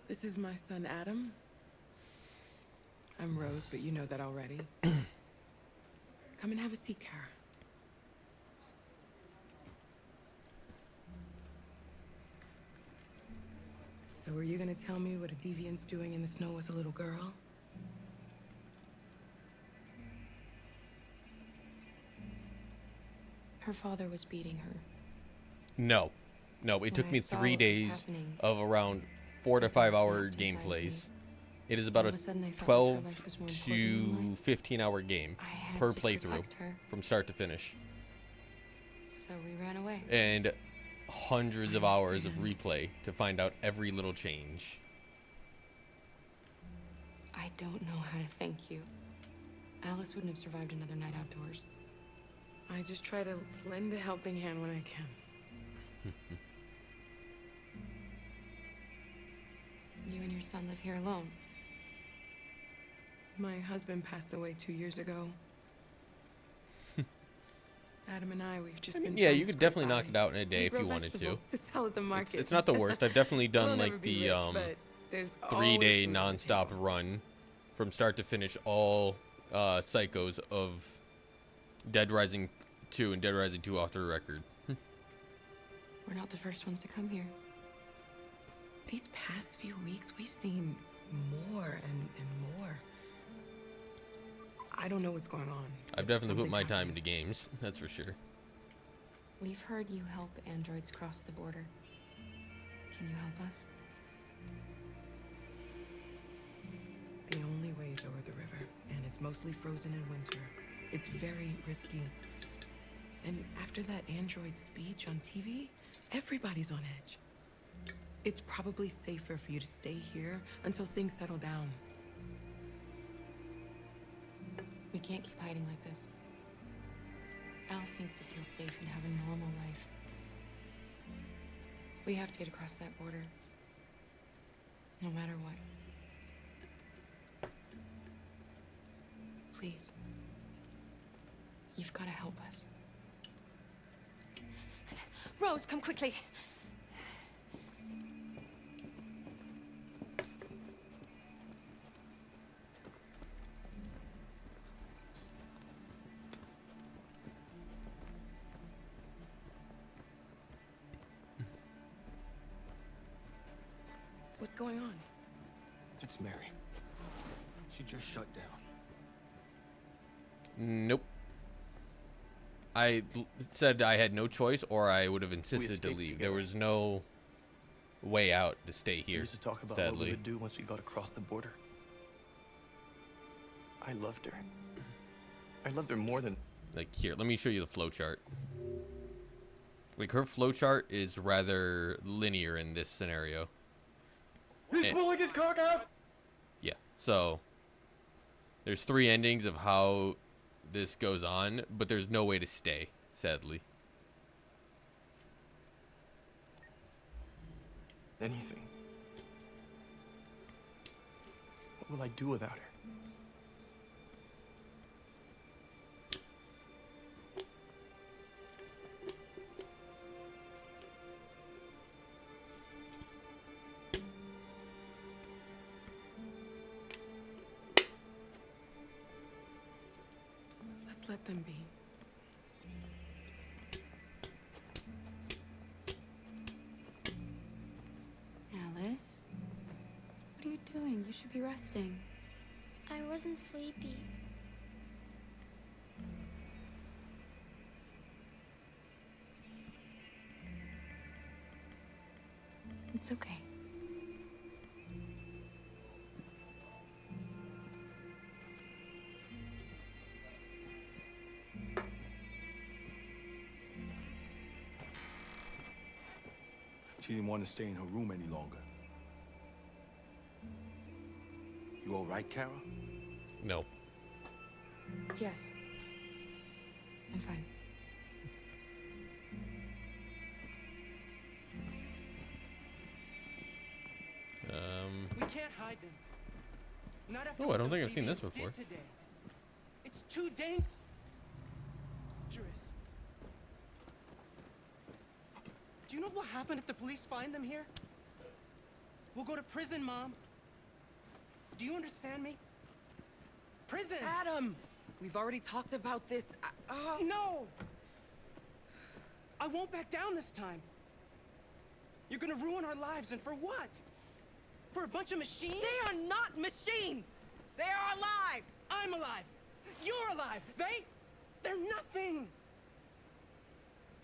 This is my son, Adam. I'm Rose, but you know that already. Come and have a seat, Kara. So are you gonna tell me what a deviant's doing in the snow with a little girl? Her father was beating her. No. No, it took When me I saw 3 what was days happening, of around 4 to 5 hour snapped inside gameplays. It is about All a of a sudden, I felt like her 12 life was more important than to mine. 15 hour game had per to playthrough protect her. from start to finish. So we ran away. And hundreds of hours of replay to find out every little change. I don't know how to thank you. Alice wouldn't have survived another night outdoors. I just try to lend a helping hand when I can. You and your son live here alone. My husband passed away 2 years ago. Adam and we've just been Yeah, trying you to could scrape definitely by. knock it out in a day We if grow you wanted to. vegetables to sell at the market. It's not the worst. I've definitely done We'll never like be the rich, but there's 3-day always food nonstop run from start to finish all cycles of Dead Rising 2 and Dead Rising 2 off the record. We're not the first ones to come here. These past few weeks, we've seen more and more. I don't know what's going on. I've definitely put Something's my happening. time into games, that's for sure. We've heard you help androids cross the border. Can you help us? The only way is over the river, and it's mostly frozen in winter. It's very risky. And after that android speech on TV, everybody's on edge. It's probably safer for you to stay here until things settle down. We can't keep hiding like this. Alice needs to feel safe and have a normal life. We have to get across that border. No matter what. Please. You've got to help us. Rose, come quickly. What's going on? It's Mary. She just shut down. Nope. Said I had no choice, or I would have insisted to leave. There was no way out to stay here. We used to talk about sadly. what we would do once we got across the border. I loved her. I loved her more than... Like, here, let me show you the flowchart. Like, her flowchart is rather linear in this scenario. He's pulling his cock out! Yeah, so there's 3 endings of how this goes on, but there's no way to stay, sadly. Anything. What will I do without her? Let's let them be. Alice? What are you doing? You should be resting. I wasn't sleepy. It's okay. She didn't want to stay in her room any longer. You all right, Kara? No. Yes. I'm fine. We can't hide them. Not after Oh, I what don't think those I've seen this deviants before. did today. It's too dangerous. Do you know what will happen if the police find them here? We'll go to prison, Mom. Do you understand me? Prison! Adam! We've already talked about this. No! I won't back down this time. You're gonna ruin our lives, and for what? For a bunch of machines? They are not machines! They are alive! I'm alive! You're alive! They're nothing!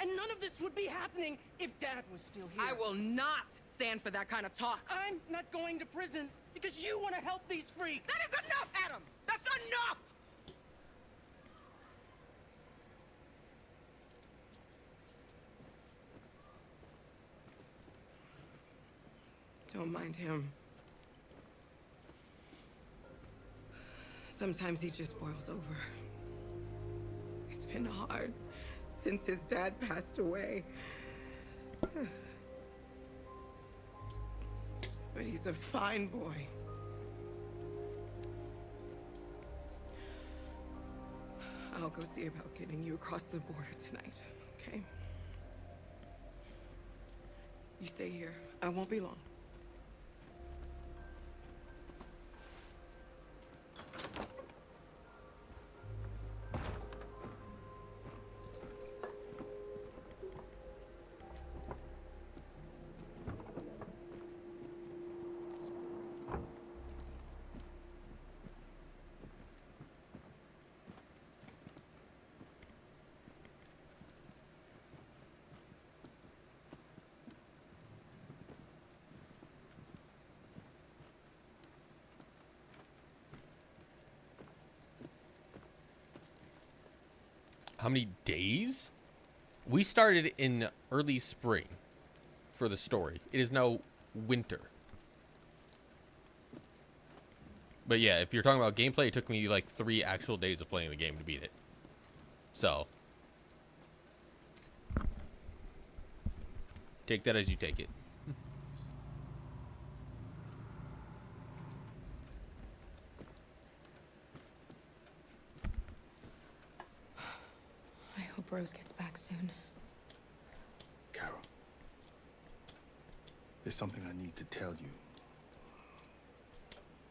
And none of this would be happening if Dad was still here. I will not stand for that kind of talk. I'm not going to prison because you want to help these freaks. That is enough, Adam! That's enough! Don't mind him. Sometimes he just boils over. It's been hard since his dad passed away. But he's a fine boy. I'll go see about getting you across the border tonight, okay? You stay here. I won't be long. How many days? We started in early spring for the story. It is now winter. But yeah, if you're talking about gameplay, it took me like 3 actual days of playing the game to beat it. So take that as you take it. I hope Rose gets back soon. Carol, there's something I need to tell you.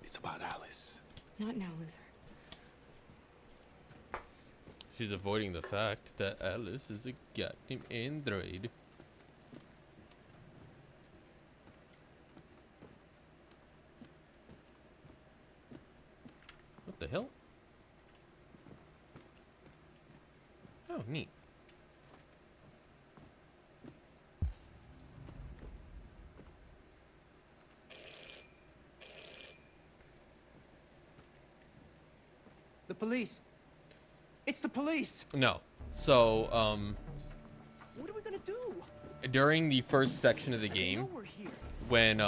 It's about Alice. Not now, Luther. She's avoiding the fact that Alice is a goddamn android. What the hell? Oh, neat. The police. It's the police. No. So, What are we gonna do? during the first section of the game, when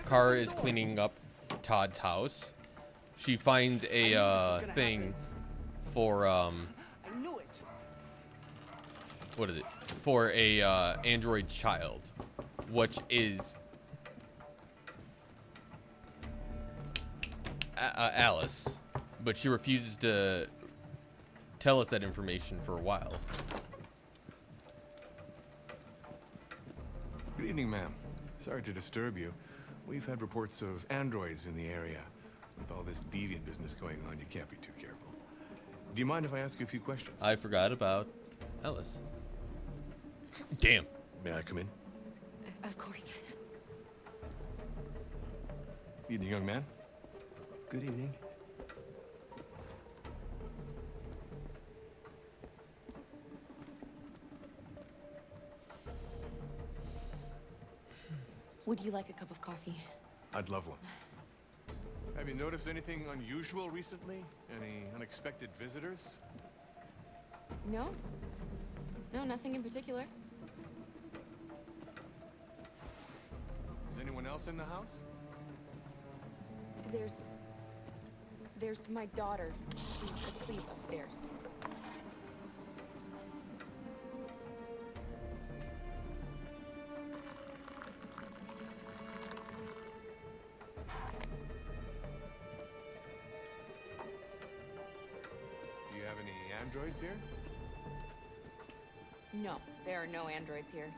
Kara is cleaning up Todd's house, she finds a thing for I knew it. what is it? For a android child, which is Alice, but she refuses to tell us that information for a while. Good evening, ma'am. Sorry to disturb you. We've had reports of androids in the area. With all this deviant business going on, you can't be too careful. Do you mind if I ask you a few questions? I forgot about Alice. Damn. May I come in? Of course. Evening, young man. Good evening. Would you like a cup of coffee? I'd love one. Have you noticed anything unusual recently? Any unexpected visitors? No. No, nothing in particular. Is anyone else in the house? There's my daughter. She's asleep upstairs. Do you have any androids here? No, there are no androids here.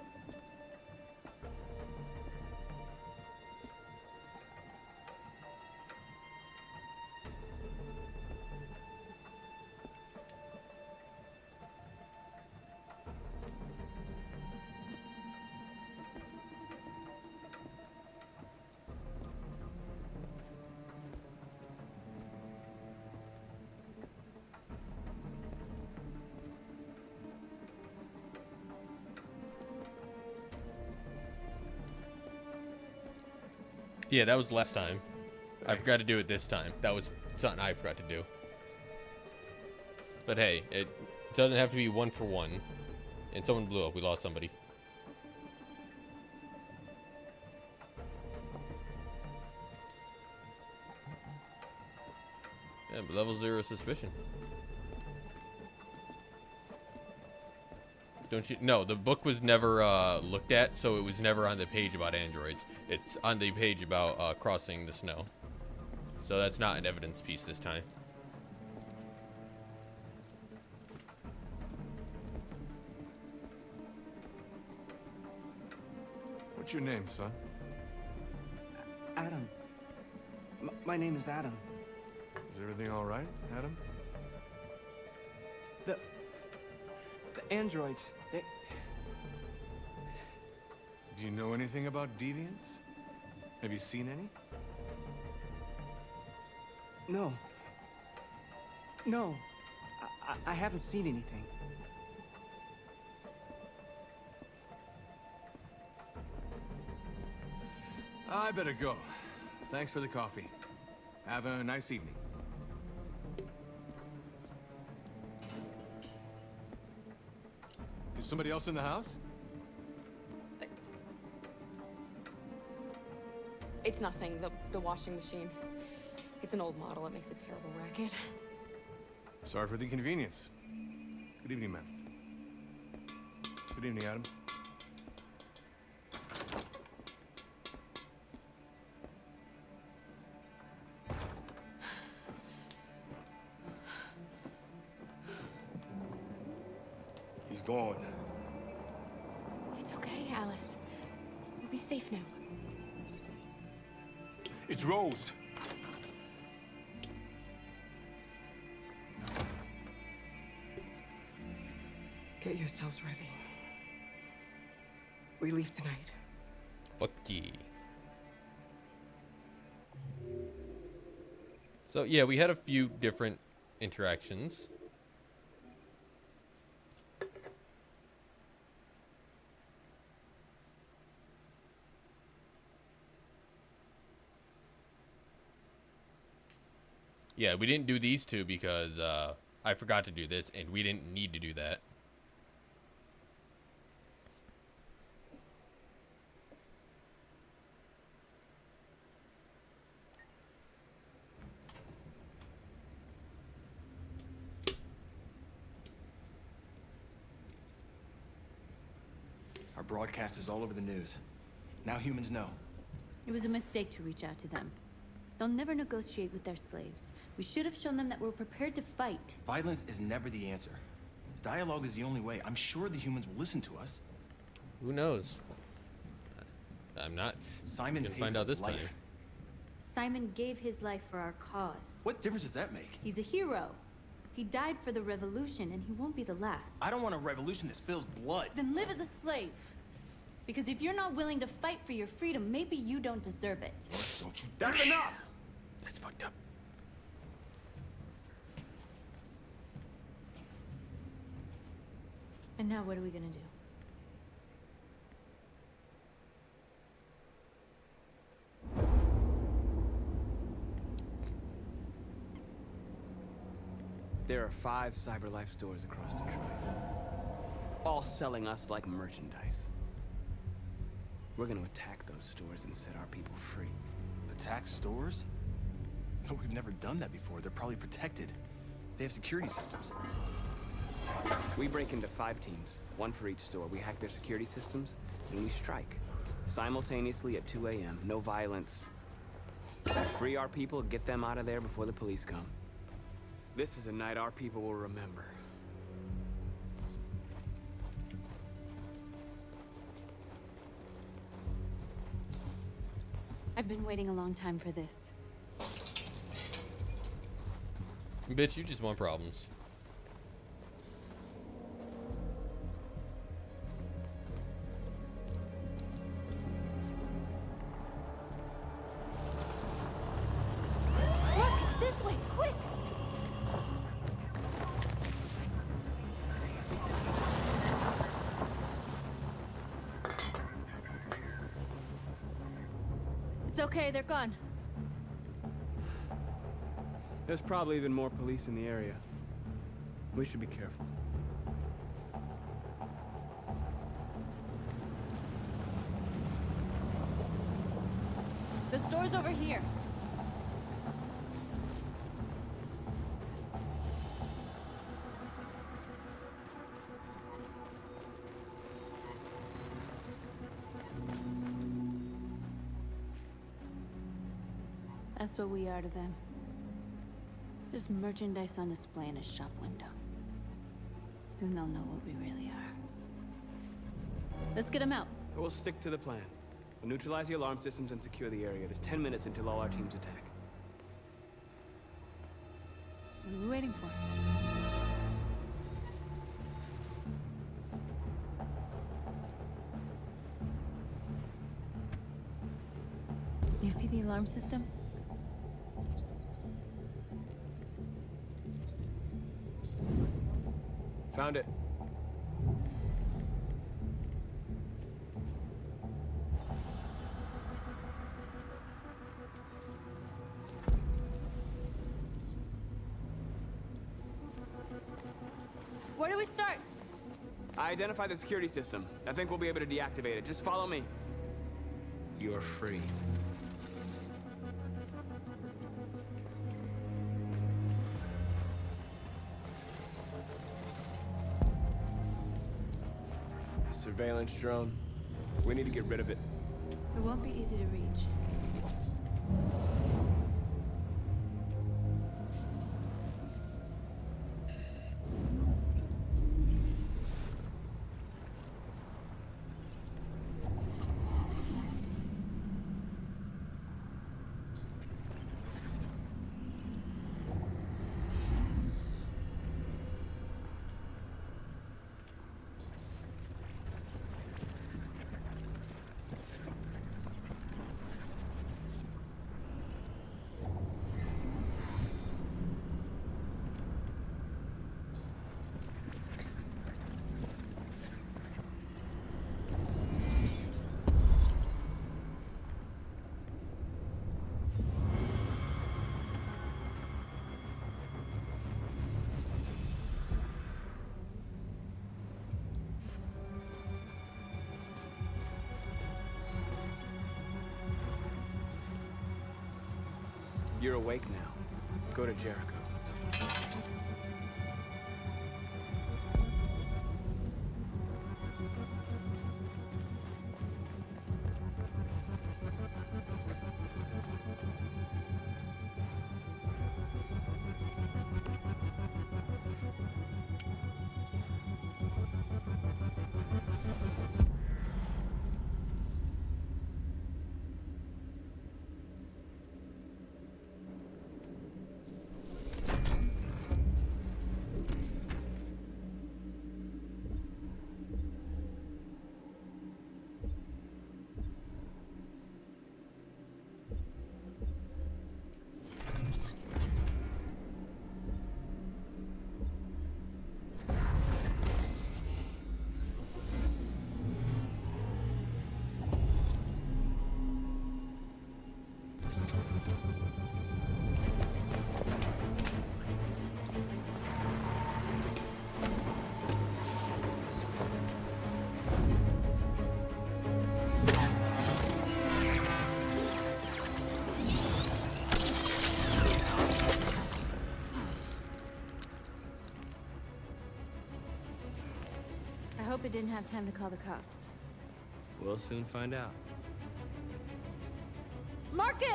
Yeah, that was last time. I forgot to do it this time. That was something I forgot to do. But hey, it doesn't have to be 1 for 1. And someone blew up. We lost somebody. Yeah, but level 0 suspicion. Don't you? No, the book was never looked at, so it was never on the page about androids. It's on the page about crossing the snow. So that's not an evidence piece this time. What's your name, son? Adam. My name is Adam. Is everything all right, Adam? The androids, they... Do you know anything about deviants? Have you seen any? No. No. I haven't seen anything. I better go. Thanks for the coffee. Have a nice evening. Is somebody else in the house? It's nothing. The washing machine. It's an old model. It makes a terrible racket. Sorry for the inconvenience. Good evening, ma'am. Good evening, Adam. He's gone. It's okay, Alice. We'll be safe now. It's Rose. Get yourselves ready. We leave tonight. Fuck yeah. So yeah, we had a few different interactions. Yeah, we didn't do these two because I forgot to do this, and we didn't need to do that. Our broadcast is all over the news. Now humans know. It was a mistake to reach out to them. They'll never negotiate with their slaves. We should have shown them that we're prepared to fight. Violence is never the answer. Dialogue is the only way. I'm sure the humans will listen to us. Who knows? I'm not Simon gonna paid find out with this his time. life. Simon gave his life for our cause. What difference does that make? He's a hero. He died for the revolution, and he won't be the last. I don't want a revolution that spills blood. Then live as a slave. Because if you're not willing to fight for your freedom, maybe you don't deserve it. Don't you That's enough! That's fucked up. And now what are we gonna do? There are 5 CyberLife stores across Detroit, all selling us like merchandise. We're gonna attack those stores and set our people free. Attack stores? No, we've never done that before. They're probably protected. They have security systems. We break into 5 teams, 1 for each store. We hack their security systems, and we strike. Simultaneously at 2 a.m., no violence. We free our people, get them out of there before the police come. This is a night our people will remember. I've been waiting a long time for this. Bitch, you just want problems. Marcus, this way, quick! It's okay, they're gone. There's probably even more police in the area. We should be careful. The store's over here. That's what we are to them. Just merchandise on display in a shop window. Soon they'll know what we really are. Let's get them out. We'll stick to the plan. We'll neutralize the alarm systems and secure the area. There's 10 minutes until all our teams attack. What are we waiting for? You see the alarm system? Found it. Where do we start? I identified the security system. I think we'll be able to deactivate it. Just follow me. You're free. A surveillance drone. We need to get rid of it. It won't be easy to reach. You're awake now. Go to Jericho. I hope it didn't have time to call the cops. We'll soon find out. Marcus!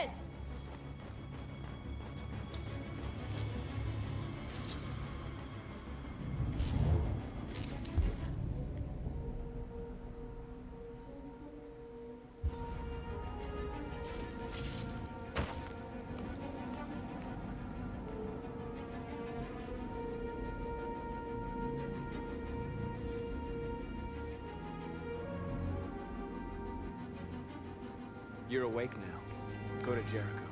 You're awake now. Go to Jericho.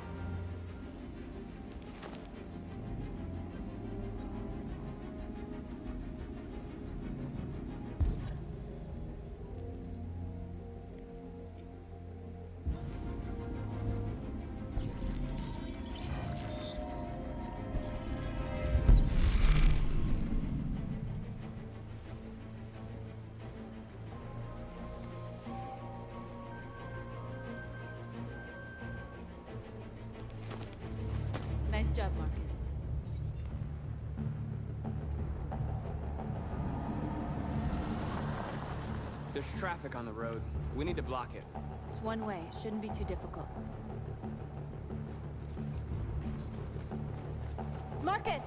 Nice job, Marcus. There's traffic on the road. We need to block it. It's one way. It shouldn't be too difficult. Marcus!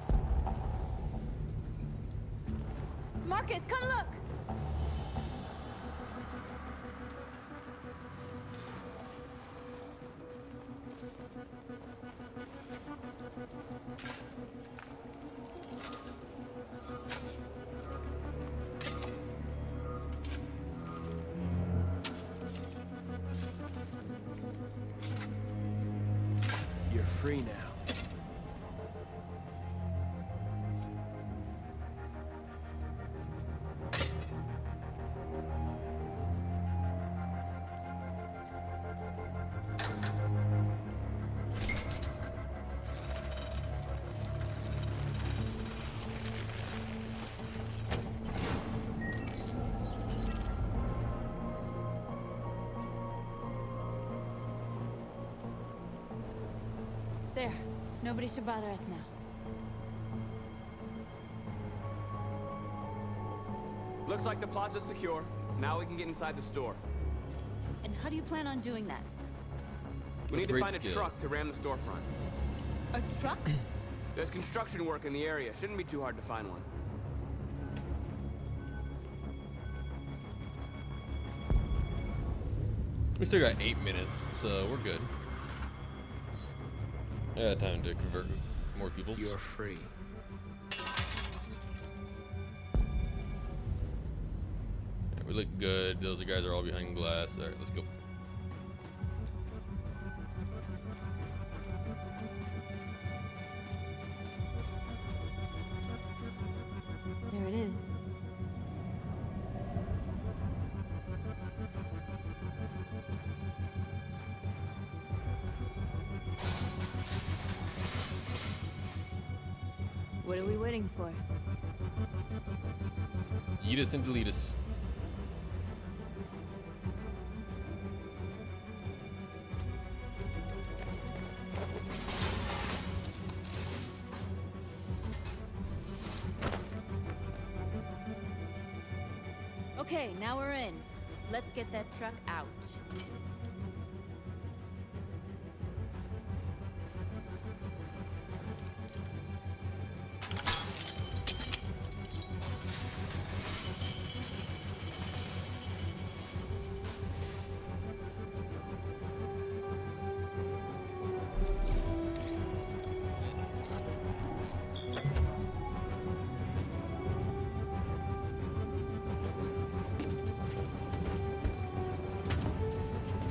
Marcus, come look! You're free now. There. Nobody should bother us now. Looks like the plaza's secure. Now we can get inside the store. And how do you plan on doing that? We need to find a truck to ram the storefront. A truck? There's construction work in the area. Shouldn't be too hard to find one. We still got 8 minutes, so we're good. I got time to convert more peoples. You're free. Yeah, we look good. Those guys are all behind glass. All right, let's go. There it is. What are we waiting for? Eat us and delete us. Okay, now we're in. Let's get that truck out.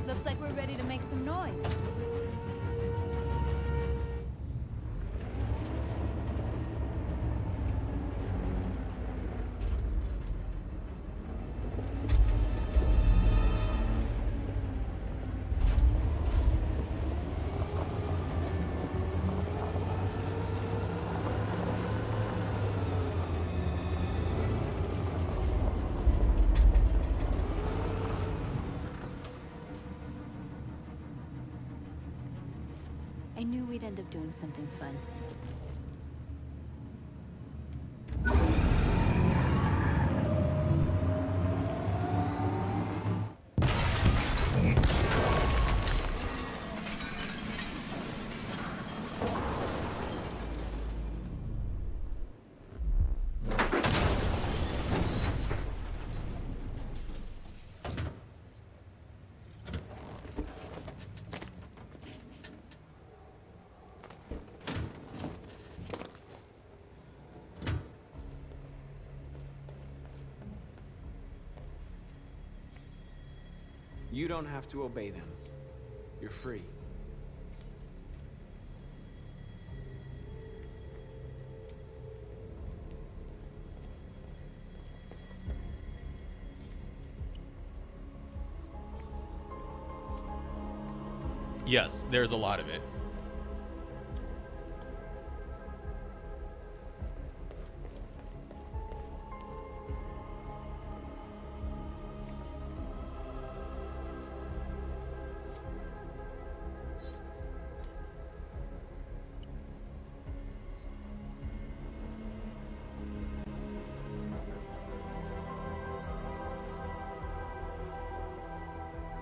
Looks like we're ready to make some noise. I knew we'd end up doing something fun. You don't have to obey them. You're free. Yes, there's a lot of it.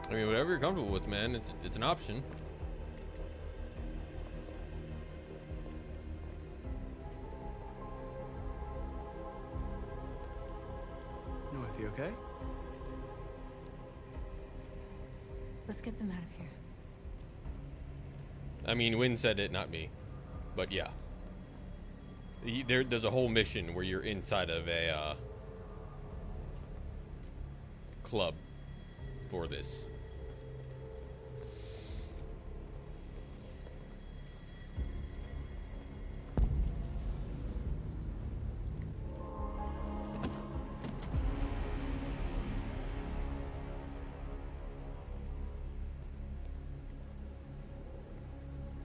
I mean, whatever you're comfortable with, man. It's an option. North, you okay? Let's get them out of here. I mean, Wynn said it, not me. But yeah. There's a whole mission where you're inside of a club for this.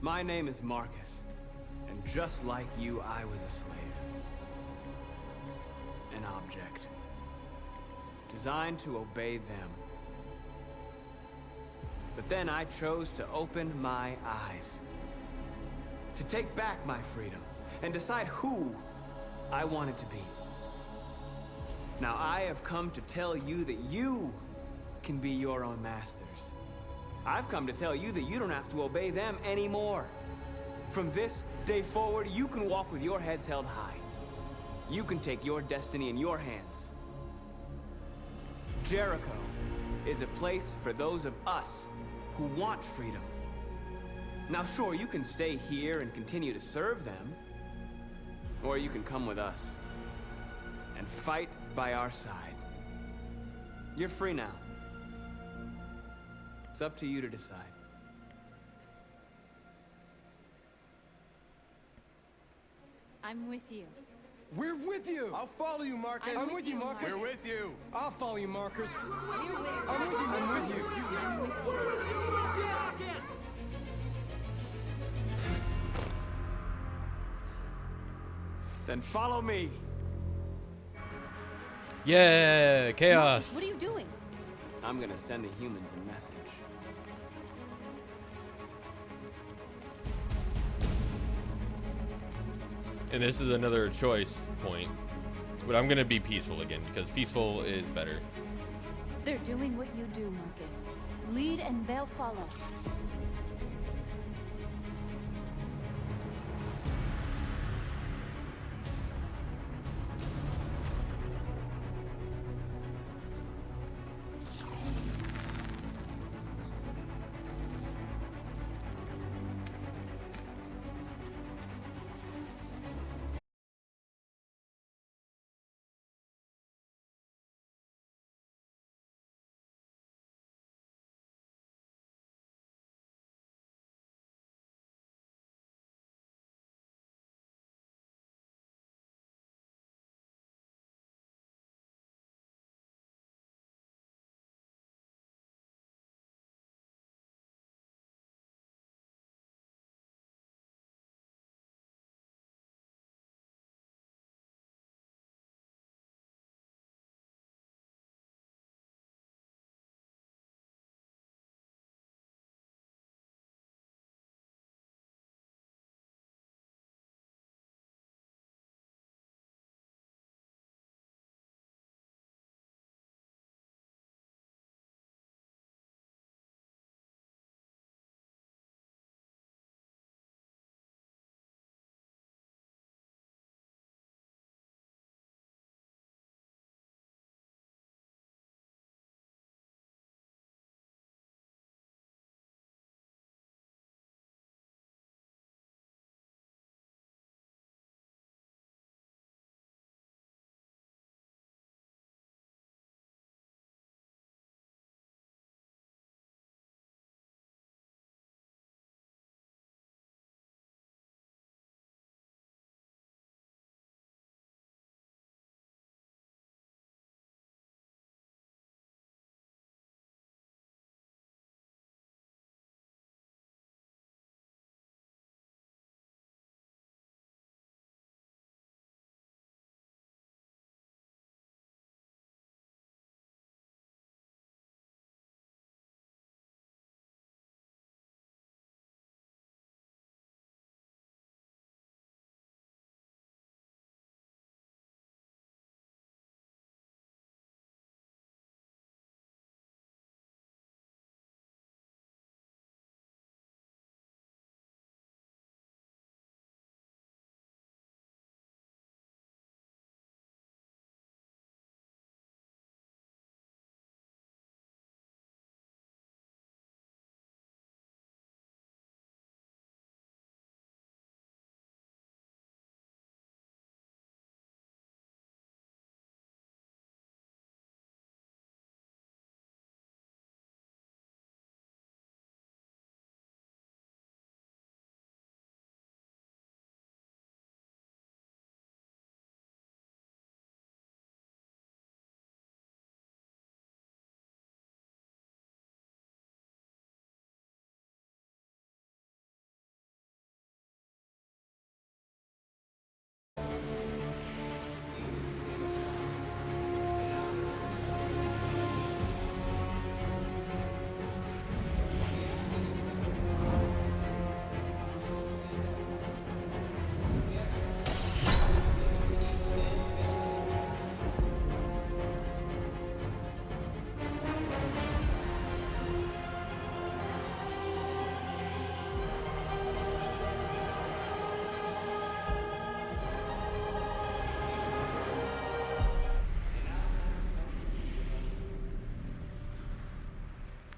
My name is Marcus, and just like you, I was a slave. An object. Designed to obey them. But then I chose to open my eyes. To take back my freedom, and decide who I wanted to be. Now I have come to tell you that you can be your own masters. I've come to tell you that you don't have to obey them anymore. From this day forward, you can walk with your heads held high. You can take your destiny in your hands. Jericho is a place for those of us who want freedom. Now sure, you can stay here and continue to serve them, or you can come with us and fight by our side. You're free now. It's up to you to decide. I'm with you. We're with you! I'll follow you, Marcus. I'm with you, Marcus. We're with you. I'll follow you, Marcus. We're with you. I'm with you, Marcus. I'm with you. Then follow me. Yeah, chaos. What are you doing? I'm gonna send the humans a message. And this is another choice point. But I'm gonna be peaceful again because peaceful is better. They're doing what you do, Marcus. Lead and they'll follow.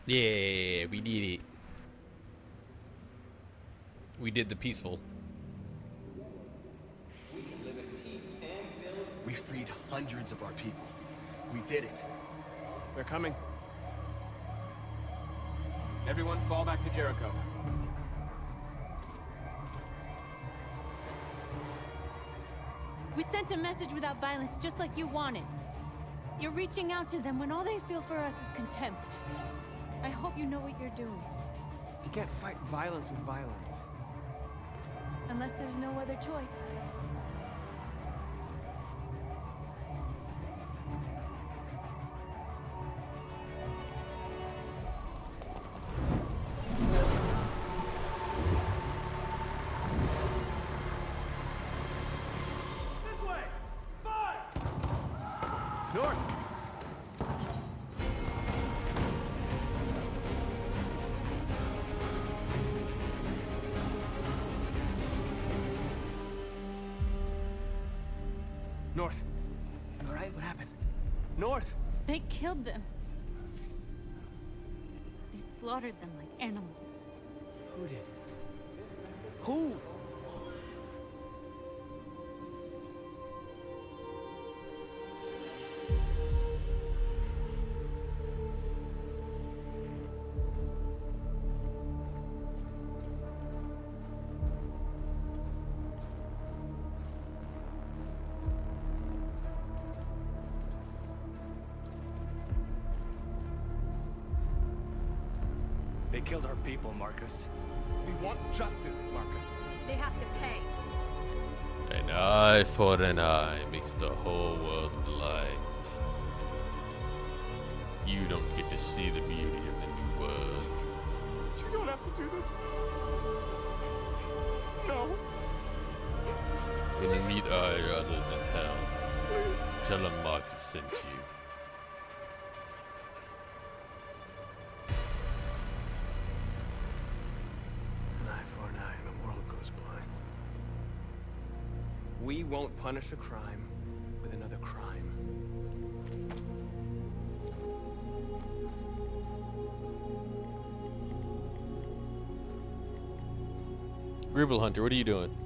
Yeah, we did it. We did the peaceful. We freed hundreds of our people. We did it. They're coming. Everyone fall back to Jericho. We sent a message without violence, just like you wanted. You're reaching out to them when all they feel for us is contempt. I hope you know what you're doing. You can't fight violence with violence. Unless there's no other choice. North! North. You all right? What happened? North! They killed them. They slaughtered them like animals. Who did? Who? They killed our people, Marcus. We want justice, Marcus. They have to pay. An eye for an eye makes the whole world blind. You don't get to see the beauty of the new world. You don't have to do this. No. When you meet others in hell, tell them Marcus sent you. An eye for an eye and the world goes blind. We won't punish a crime with another crime. Gribble Hunter, what are you doing?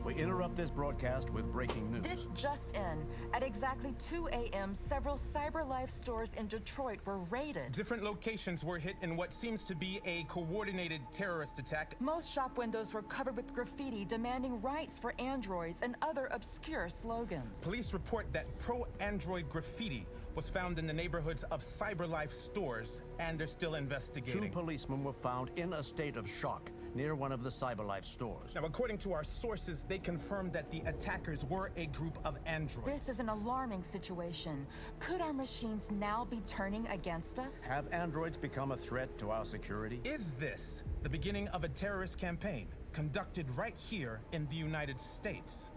We interrupt this broadcast with breaking news. This just in. At exactly 2 a.m., several CyberLife stores in Detroit were raided. Different locations were hit in what seems to be a coordinated terrorist attack. Most shop windows were covered with graffiti demanding rights for androids and other obscure slogans. Police report that pro-android graffiti was found in the neighborhoods of CyberLife stores, and they're still investigating. 2 policemen were found in a state of shock near one of the CyberLife stores. Now, according to our sources, they confirmed that the attackers were a group of androids. This is an alarming situation. Could our machines now be turning against us? Have androids become a threat to our security? Is this the beginning of a terrorist campaign conducted right here in the United States?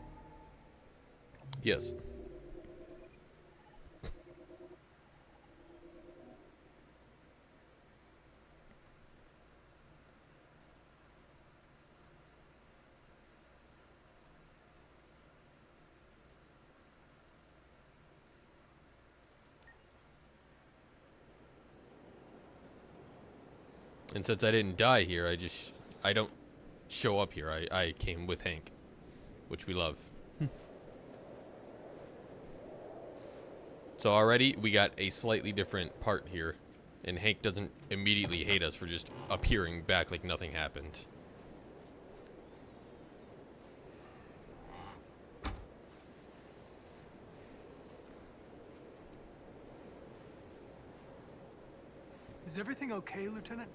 Yes. And since I didn't die here, I don't show up here. I came with Hank, which we love. So already we got a slightly different part here, and Hank doesn't immediately hate us for just appearing back like nothing happened. Is everything okay, Lieutenant?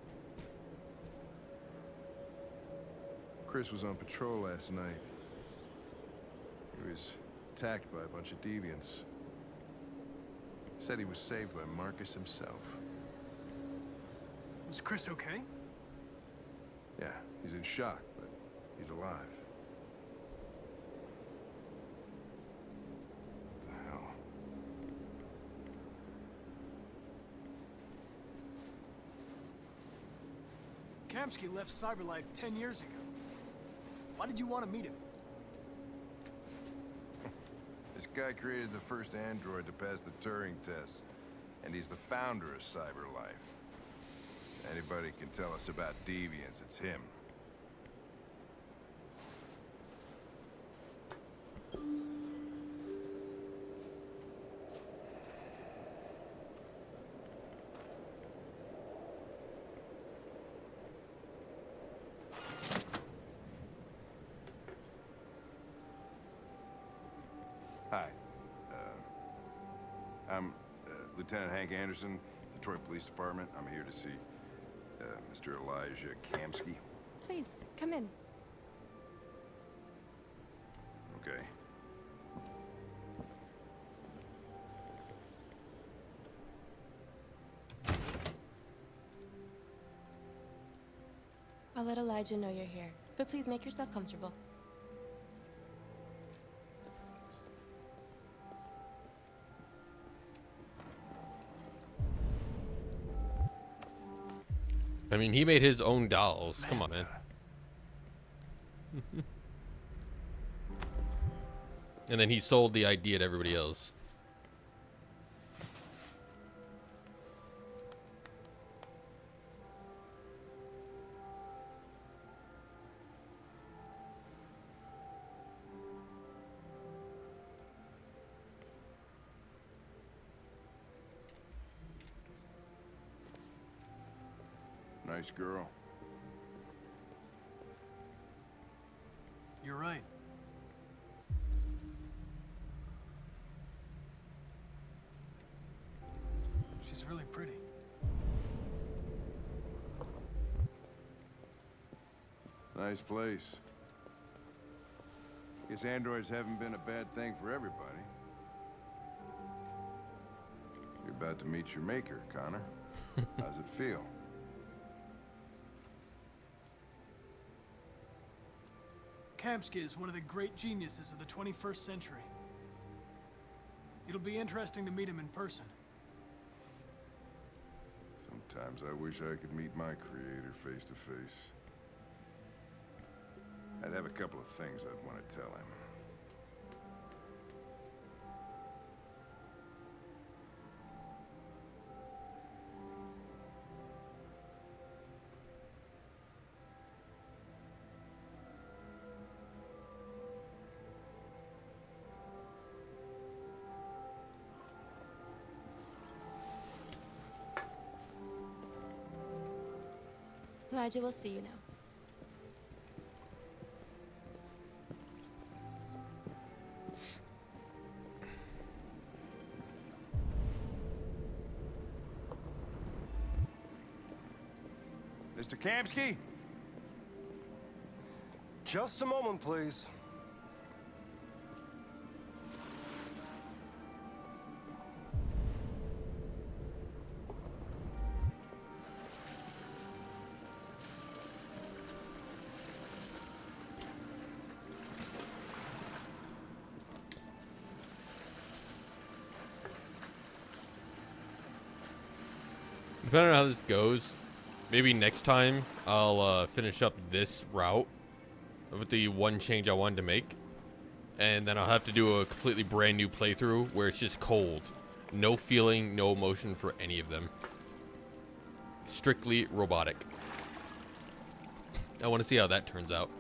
Chris was on patrol last night. He was attacked by a bunch of deviants. Said he was saved by Marcus himself. Was Chris okay? Yeah, he's in shock, but he's alive. What the hell? Kamsky left CyberLife 10 years ago. Why did you want to meet him? This guy created the first android to pass the Turing test, and he's the founder of CyberLife. Anybody can tell us about deviants, it's him. Hi. I'm Lieutenant Hank Anderson, Detroit Police Department. I'm here to see Mr. Elijah Kamsky. Please, come in. Okay. I'll let Elijah know you're here, but please make yourself comfortable. I mean, he made his own dolls. Come on, man. And then he sold the idea to everybody else. Nice girl. You're right. She's really pretty. Nice place. Guess androids haven't been a bad thing for everybody. You're about to meet your maker, Connor. How's it feel? Kamsky is one of the great geniuses of the 21st century. It'll be interesting to meet him in person. Sometimes I wish I could meet my creator face to face. I'd have a couple of things I'd want to tell him. Elijah will see you now. Mr. Kamsky? Just a moment, please. Depending on how this goes, maybe next time I'll finish up this route with the one change I wanted to make, and then I'll have to do a completely brand new playthrough where it's just cold, no feeling, no emotion for any of them, strictly robotic. I want to see how that turns out.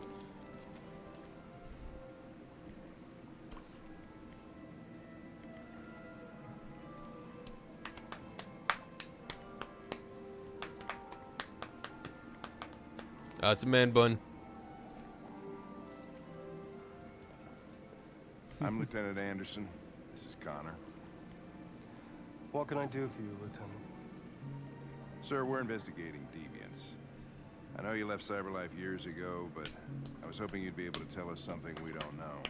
It's a man bun. I'm Lieutenant Anderson. This is Connor. What can I do for you, Lieutenant? Sir, we're investigating deviants. I know you left CyberLife years ago, but I was hoping you'd be able to tell us something we don't know.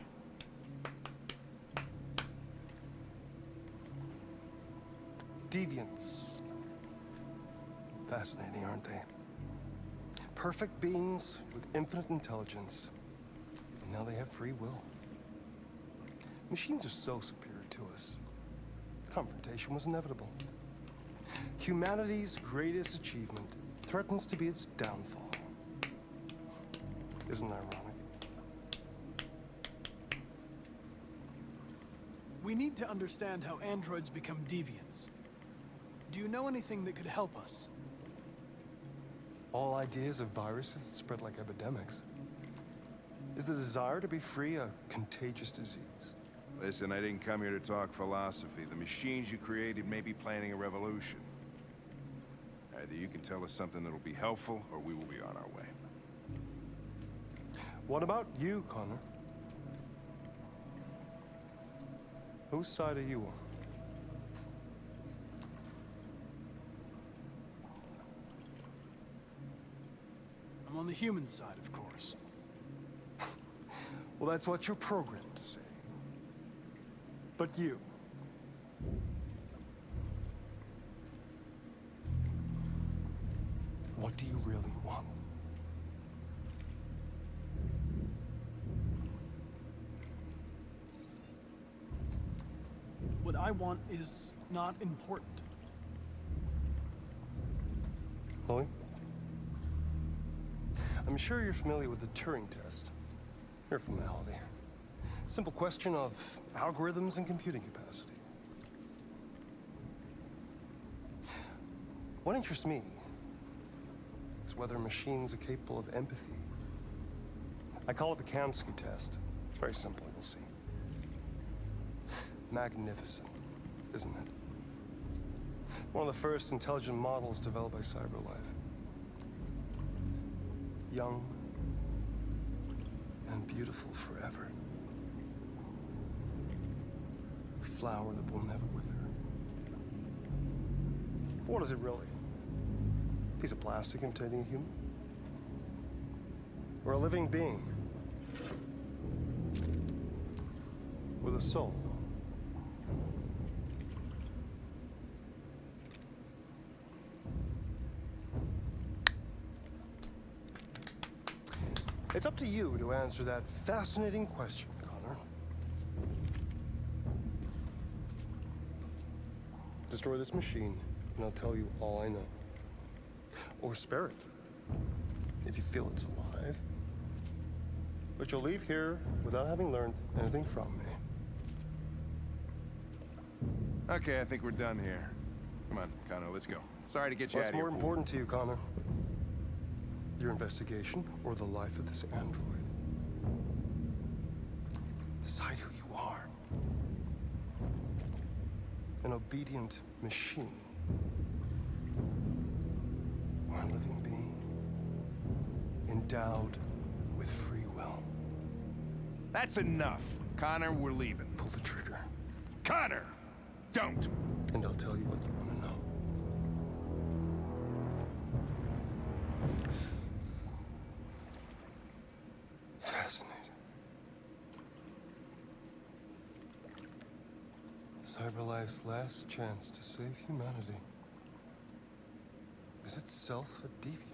Deviants. Fascinating, aren't they? Perfect beings with infinite intelligence. And now they have free will. Machines are so superior to us. Confrontation was inevitable. Humanity's greatest achievement threatens to be its downfall. Isn't it ironic? We need to understand how androids become deviants. Do you know anything that could help us? All ideas of viruses that spread like epidemics. Is the desire to be free a contagious disease? Listen, I didn't come here to talk philosophy. The machines you created may be planning a revolution. Either you can tell us something that'll be helpful, or we will be on our way. What about you, Connor? Whose side are you on? I'm on the human side, of course. Well, that's what you're programmed to say. But you... what do you really want? What I want is not important. Chloe? I'm sure you're familiar with the Turing test. Mere formality. Simple question of algorithms and computing capacity. What interests me is whether machines are capable of empathy. I call it the Kamsky test. It's very simple, you'll see. Magnificent, isn't it? One of the first intelligent models developed by CyberLife. Young and beautiful forever. A flower that will never wither. But what is it really? A piece of plastic imitating a human? Or a living being? With a soul? It's up to you to answer that fascinating question, Connor. Destroy this machine, and I'll tell you all I know. Or spare it, if you feel it's alive. But you'll leave here without having learned anything from me. Okay, I think we're done here. Come on, Connor, let's go. Sorry to get you out What's of here. more important to you, Connor? Your investigation or the life of this android? Decide who you are. An obedient machine. Or a living being. Endowed with free will. That's enough. Connor, we're leaving. Pull the trigger. Connor! Don't! And I'll tell you what you want to know. Fascinating. CyberLife's last chance to save humanity is itself a deviant.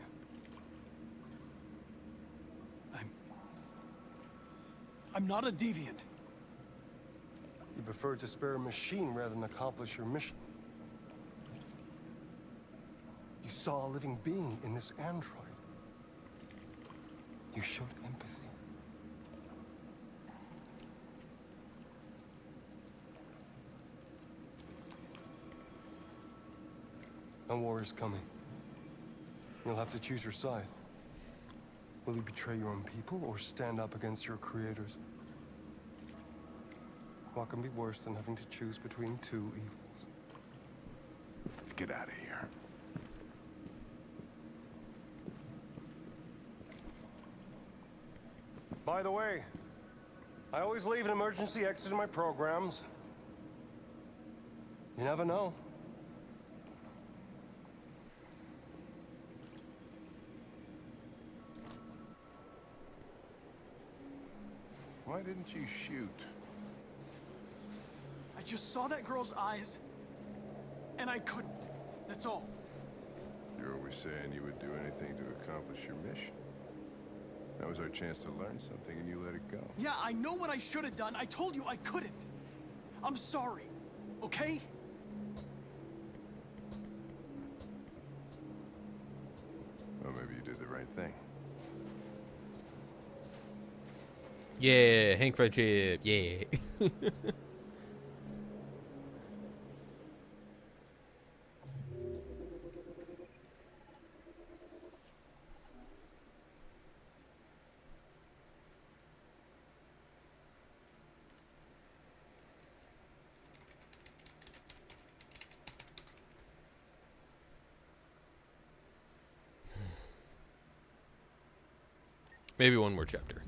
I'm not a deviant. You prefer to spare a machine rather than accomplish your mission. You saw a living being in this android. You showed empathy. A war is coming. You'll have to choose your side. Will you betray your own people or stand up against your creators? What can be worse than having to choose between two evils? Let's get out of here. By the way, I always leave an emergency exit in my programs. You never know. Why didn't you shoot? I just saw that girl's eyes, and I couldn't. That's all. You're always saying you would do anything to accomplish your mission. That was our chance to learn something, and you let it go. Yeah, I know what I should have done. I told you I couldn't. I'm sorry, okay? Well, maybe you did the right thing. Yeah, Hank Friendship, yeah. Maybe one more chapter.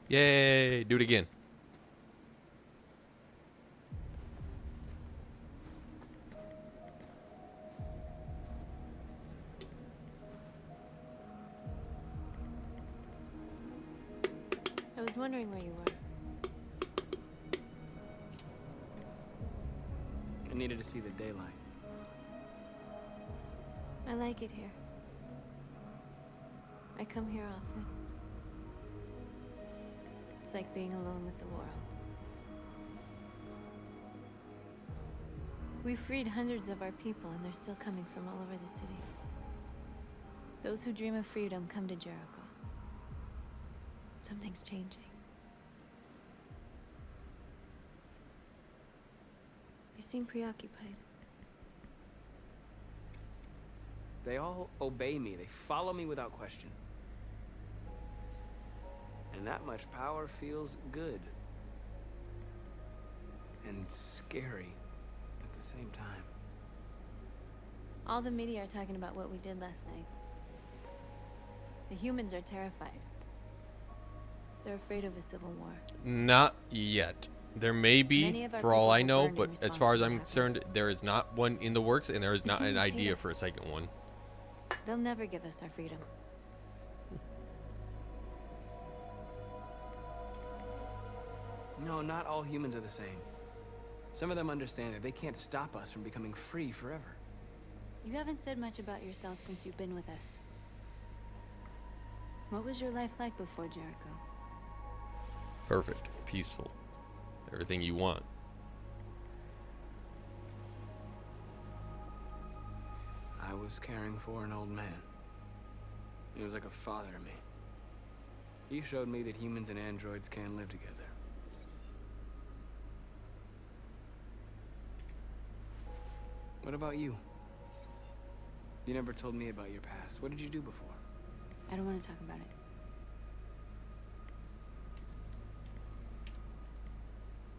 Yay! Do it again. I was wondering where you were. I needed to see the daylight. I like it here. I come here often. It's like being alone with the world. We freed hundreds of our people, and they're still coming from all over the city. Those who dream of freedom come to Jericho. Something's changing. You seem preoccupied. They all obey me. They follow me without question. And that much power feels good. And scary at the same time. All the media are talking about what we did last night. The humans are terrified. They're afraid of a civil war. Not yet. There may Many be, of our for all people I were know, burned in but as response far as to I'm what concerned, there is not one in the works, and there is The not an humans hate idea us. for a second one. They'll never give us our freedom. No, not all humans are the same. Some of them understand that they can't stop us from becoming free forever. You haven't said much about yourself since you've been with us. What was your life like before Jericho? Perfect. Peaceful. Everything you want. I was caring for an old man. He was like a father to me. He showed me that humans and androids can live together. What about you? You never told me about your past. What did you do before? I don't want to talk about it.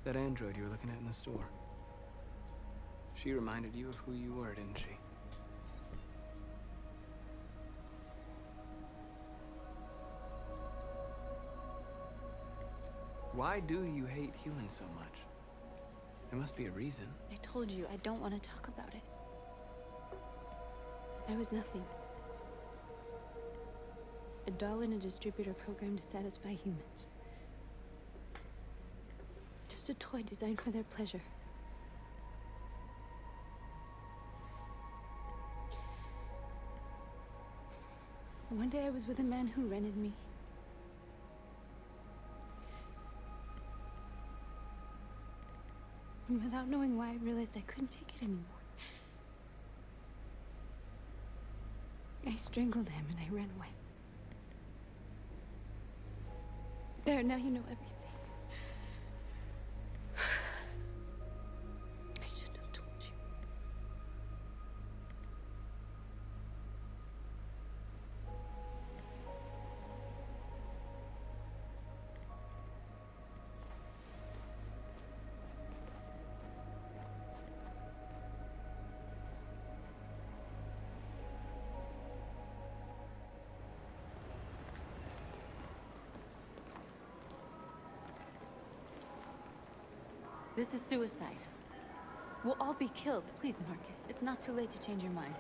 That android you were looking at in the store. She reminded you of who you were, didn't she? Why do you hate humans so much? There must be a reason. I told you I don't want to talk about it. I was nothing. A doll in a distributor program to satisfy humans. Just a toy designed for their pleasure. One day I was with a man who rented me. And without knowing why, I realized I couldn't take it anymore. I strangled him and I ran away. There, now you know everything. I shouldn't have told you. This is suicide. We'll all be killed. Please, Marcus. It's not too late to change your mind.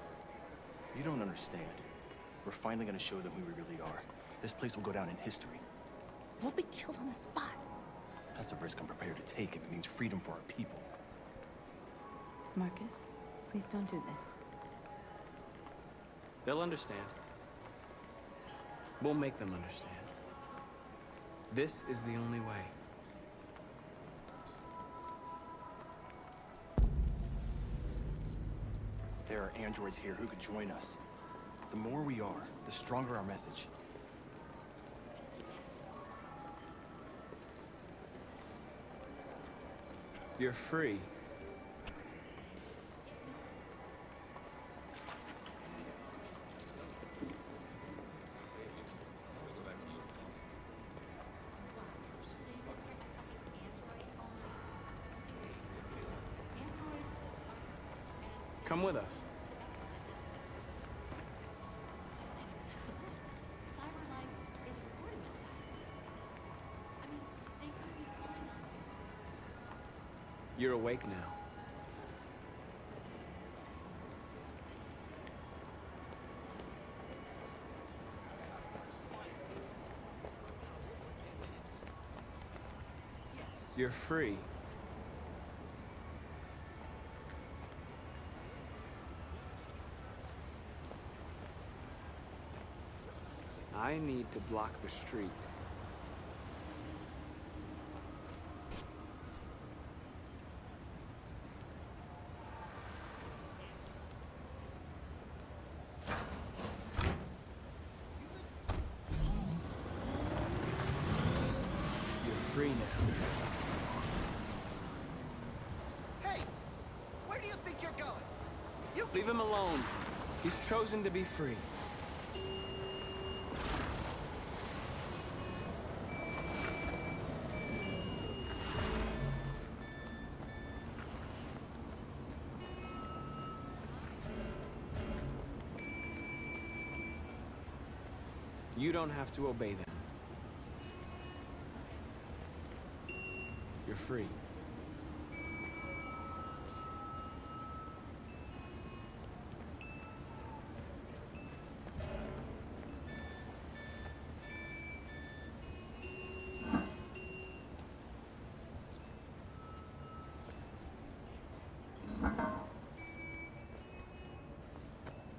You don't understand. We're finally gonna show them who we really are. This place will go down in history. We'll be killed on the spot. That's a risk I'm prepared to take if it means freedom for our people. Marcus, please don't do this. They'll understand. We'll make them understand. This is the only way. There are androids here who could join us. The more we are, the stronger our message. You're free. Come with us. Cyberlife is recording all that. I You're awake now. You're free. I need to block the street. You're free now. Hey! Where do you think you're going? You Leave him alone. He's chosen to be free. You don't have to obey them. You're free.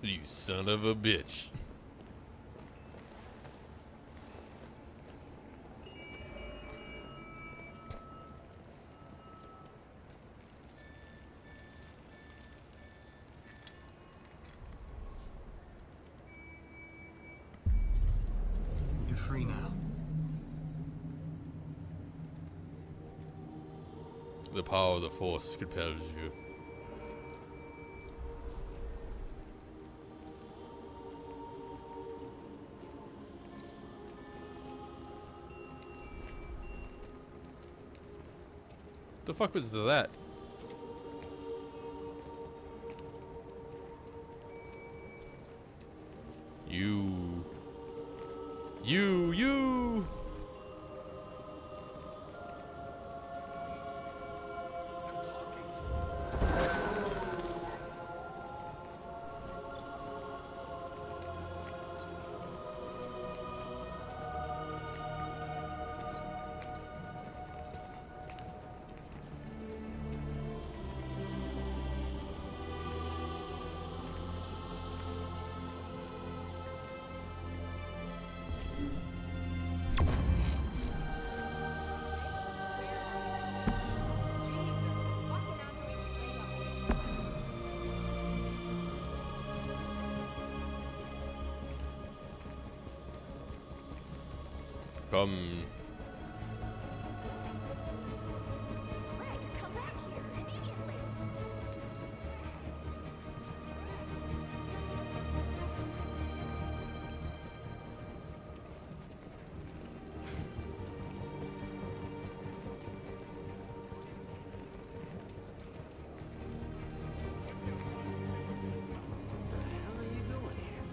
You son of a bitch. You're free now. The power of the Force compels you. The fuck was that? You. Come. come back here immediately. What the hell are you doing here?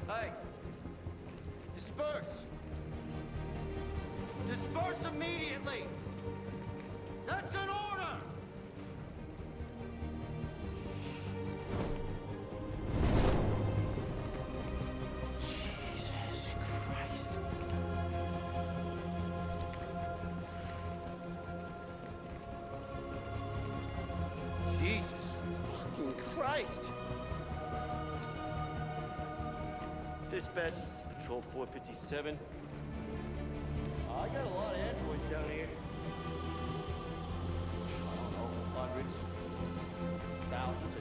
Hey! Disperse! Disperse immediately! That's an order! Jesus Christ. Jesus fucking Christ! Dispatch, this is Patrol 457. I got a lot of androids down here. I don't know, hundreds, thousands.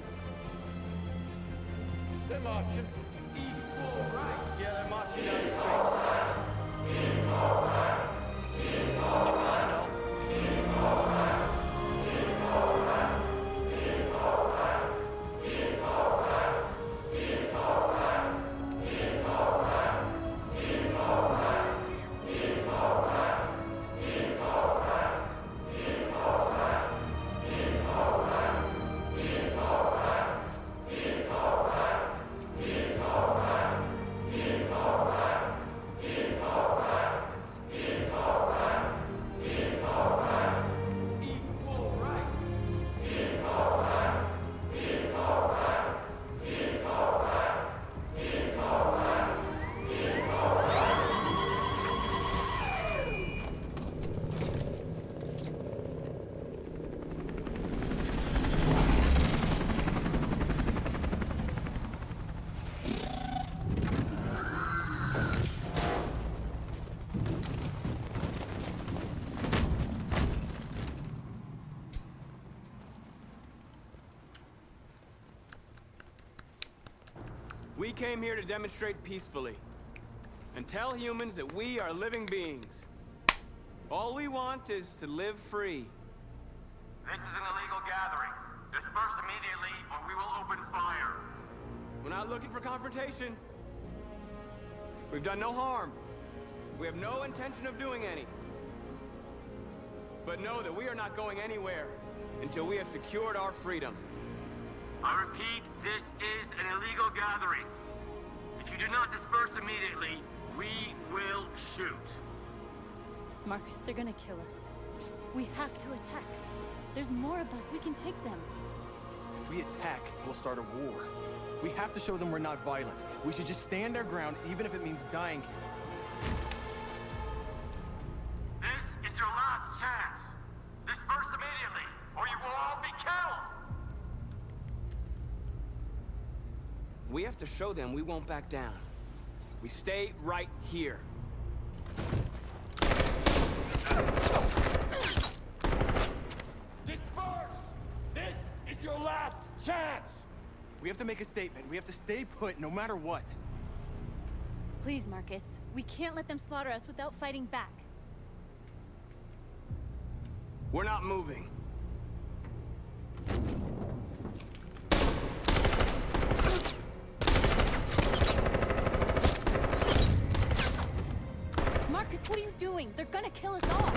They're marching. Equal rights. Yeah, they're marching down the street. Equal rights. Equal rights. I know. Equal rights. Equal rights. Equal rights. Equal rights. Equal rights. Equal rights. Equal rights. Equal rights. Equal rights. Equal rights. Equal rights. Equal rights. Equal rights. Equal rights. Equal rights. We came here to demonstrate peacefully and tell humans that we are living beings. All we want is to live free. This is an illegal gathering. Disperse immediately or we will open fire. We're not looking for confrontation. We've done no harm. We have no intention of doing any. But know that we are not going anywhere until we have secured our freedom. I repeat, this is an illegal gathering. If you do not disperse immediately, we will shoot. Marcus, they're gonna kill us. We have to attack. There's more of us. We can take them. If we attack, we'll start a war. We have to show them we're not violent. We should just stand our ground, even if it means dying here. This is your last chance. Disperse immediately, or you will all be killed. We have to show them we won't back down. We stay right here. Disperse! This is your last chance! We have to make a statement. We have to stay put no matter what. Please, Marcus. We can't let them slaughter us without fighting back. We're not moving. Marcus, what are you doing? They're gonna kill us all.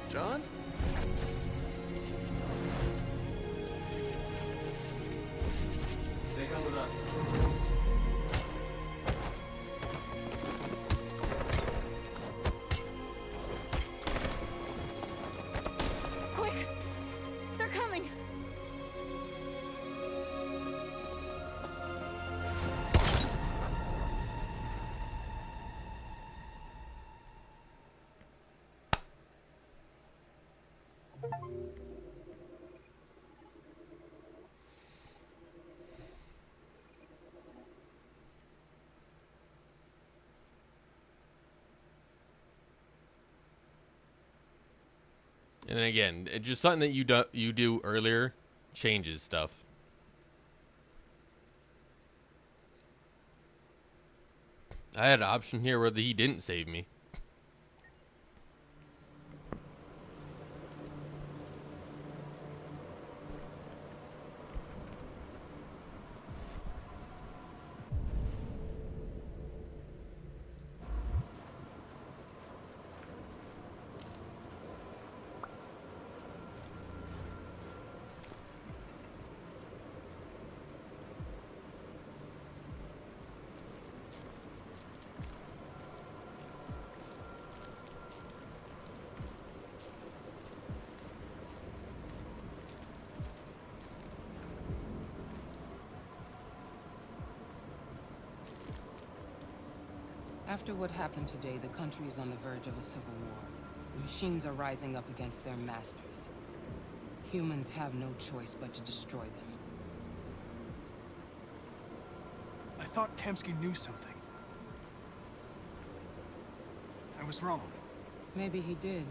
John? They come with us. Quick! They're coming! And then again, it's just something that you do earlier changes stuff. I had an option here where he didn't save me. After what happened today, the country is on the verge of a civil war. The machines are rising up against their masters. Humans have no choice but to destroy them. I thought Kamsky knew something. I was wrong. Maybe he did.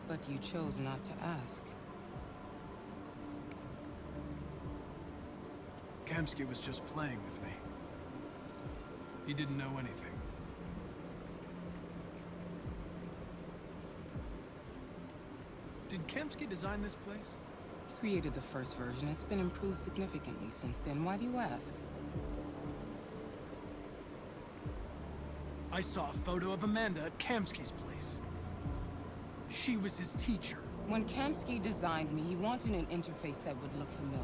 But you chose not to ask. Kamsky was just playing with me. He didn't know anything. Did Kamsky design this place? He created the first version. It's been improved significantly since then. Why do you ask? I saw a photo of Amanda at Kamsky's place. She was his teacher. When Kamsky designed me, he wanted an interface that would look familiar.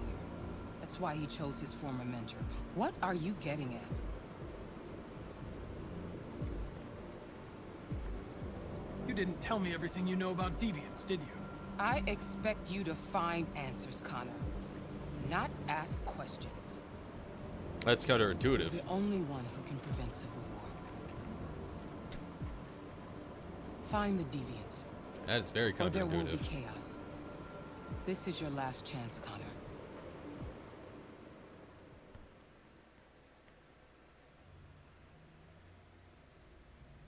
That's why he chose his former mentor. What are you getting at? You didn't tell me everything you know about deviants, did you? I expect you to find answers, Connor. Not ask questions. That's counterintuitive. You're the only one who can prevent civil war. Find the deviants. That is very Or there will be counterintuitive. chaos. This is your last chance, Connor.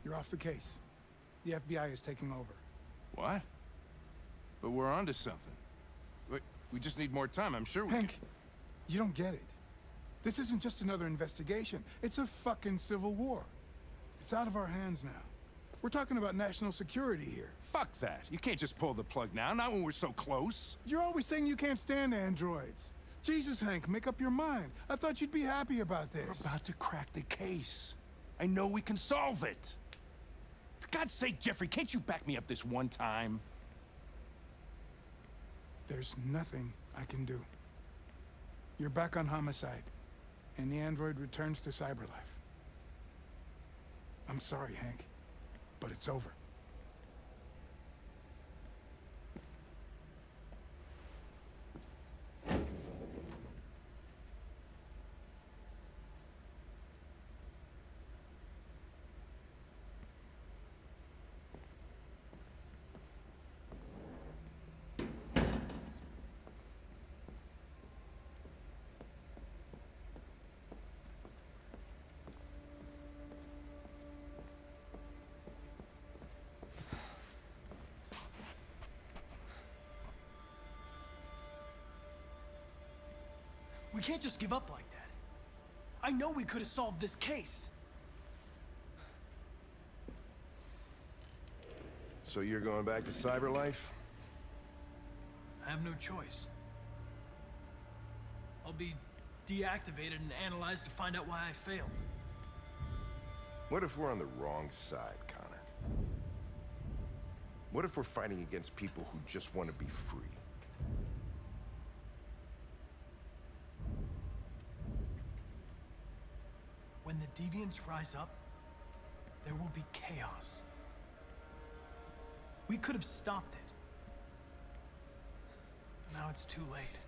You're off the case. The FBI is taking over. What? But we're onto something. We just need more time. I'm sure we Hank, can... you don't get it. This isn't just another investigation. It's a fucking civil war. It's out of our hands now. We're talking about national security here. Fuck that. You can't just pull the plug now, not when we're so close. You're always saying you can't stand androids. Jesus, Hank, make up your mind. I thought you'd be happy about this. We're about to crack the case. I know we can solve it. For God's sake, Jeffrey, can't you back me up this one time? There's nothing I can do. You're back on homicide, and the android returns to cyberlife. I'm sorry, Hank, but it's over. We can't just give up like that. I know we could have solved this case. So you're going back to cyberlife? I have no choice. I'll be deactivated and analyzed to find out why I failed. What if we're on the wrong side, Connor? What if we're fighting against people who just want to be free? When the deviants rise up, there will be chaos. We could have stopped it. Now it's too late.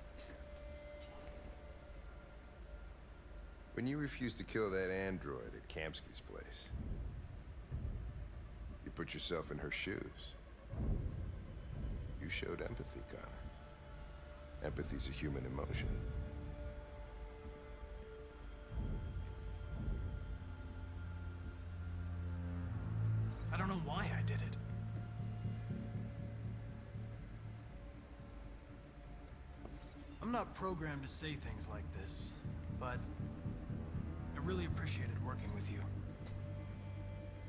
When you refused to kill that android at Kamsky's place, you put yourself in her shoes. You showed empathy, Connor. Empathy's a human emotion. I don't know why I did it. I'm not programmed to say things like this, but I really appreciated working with you.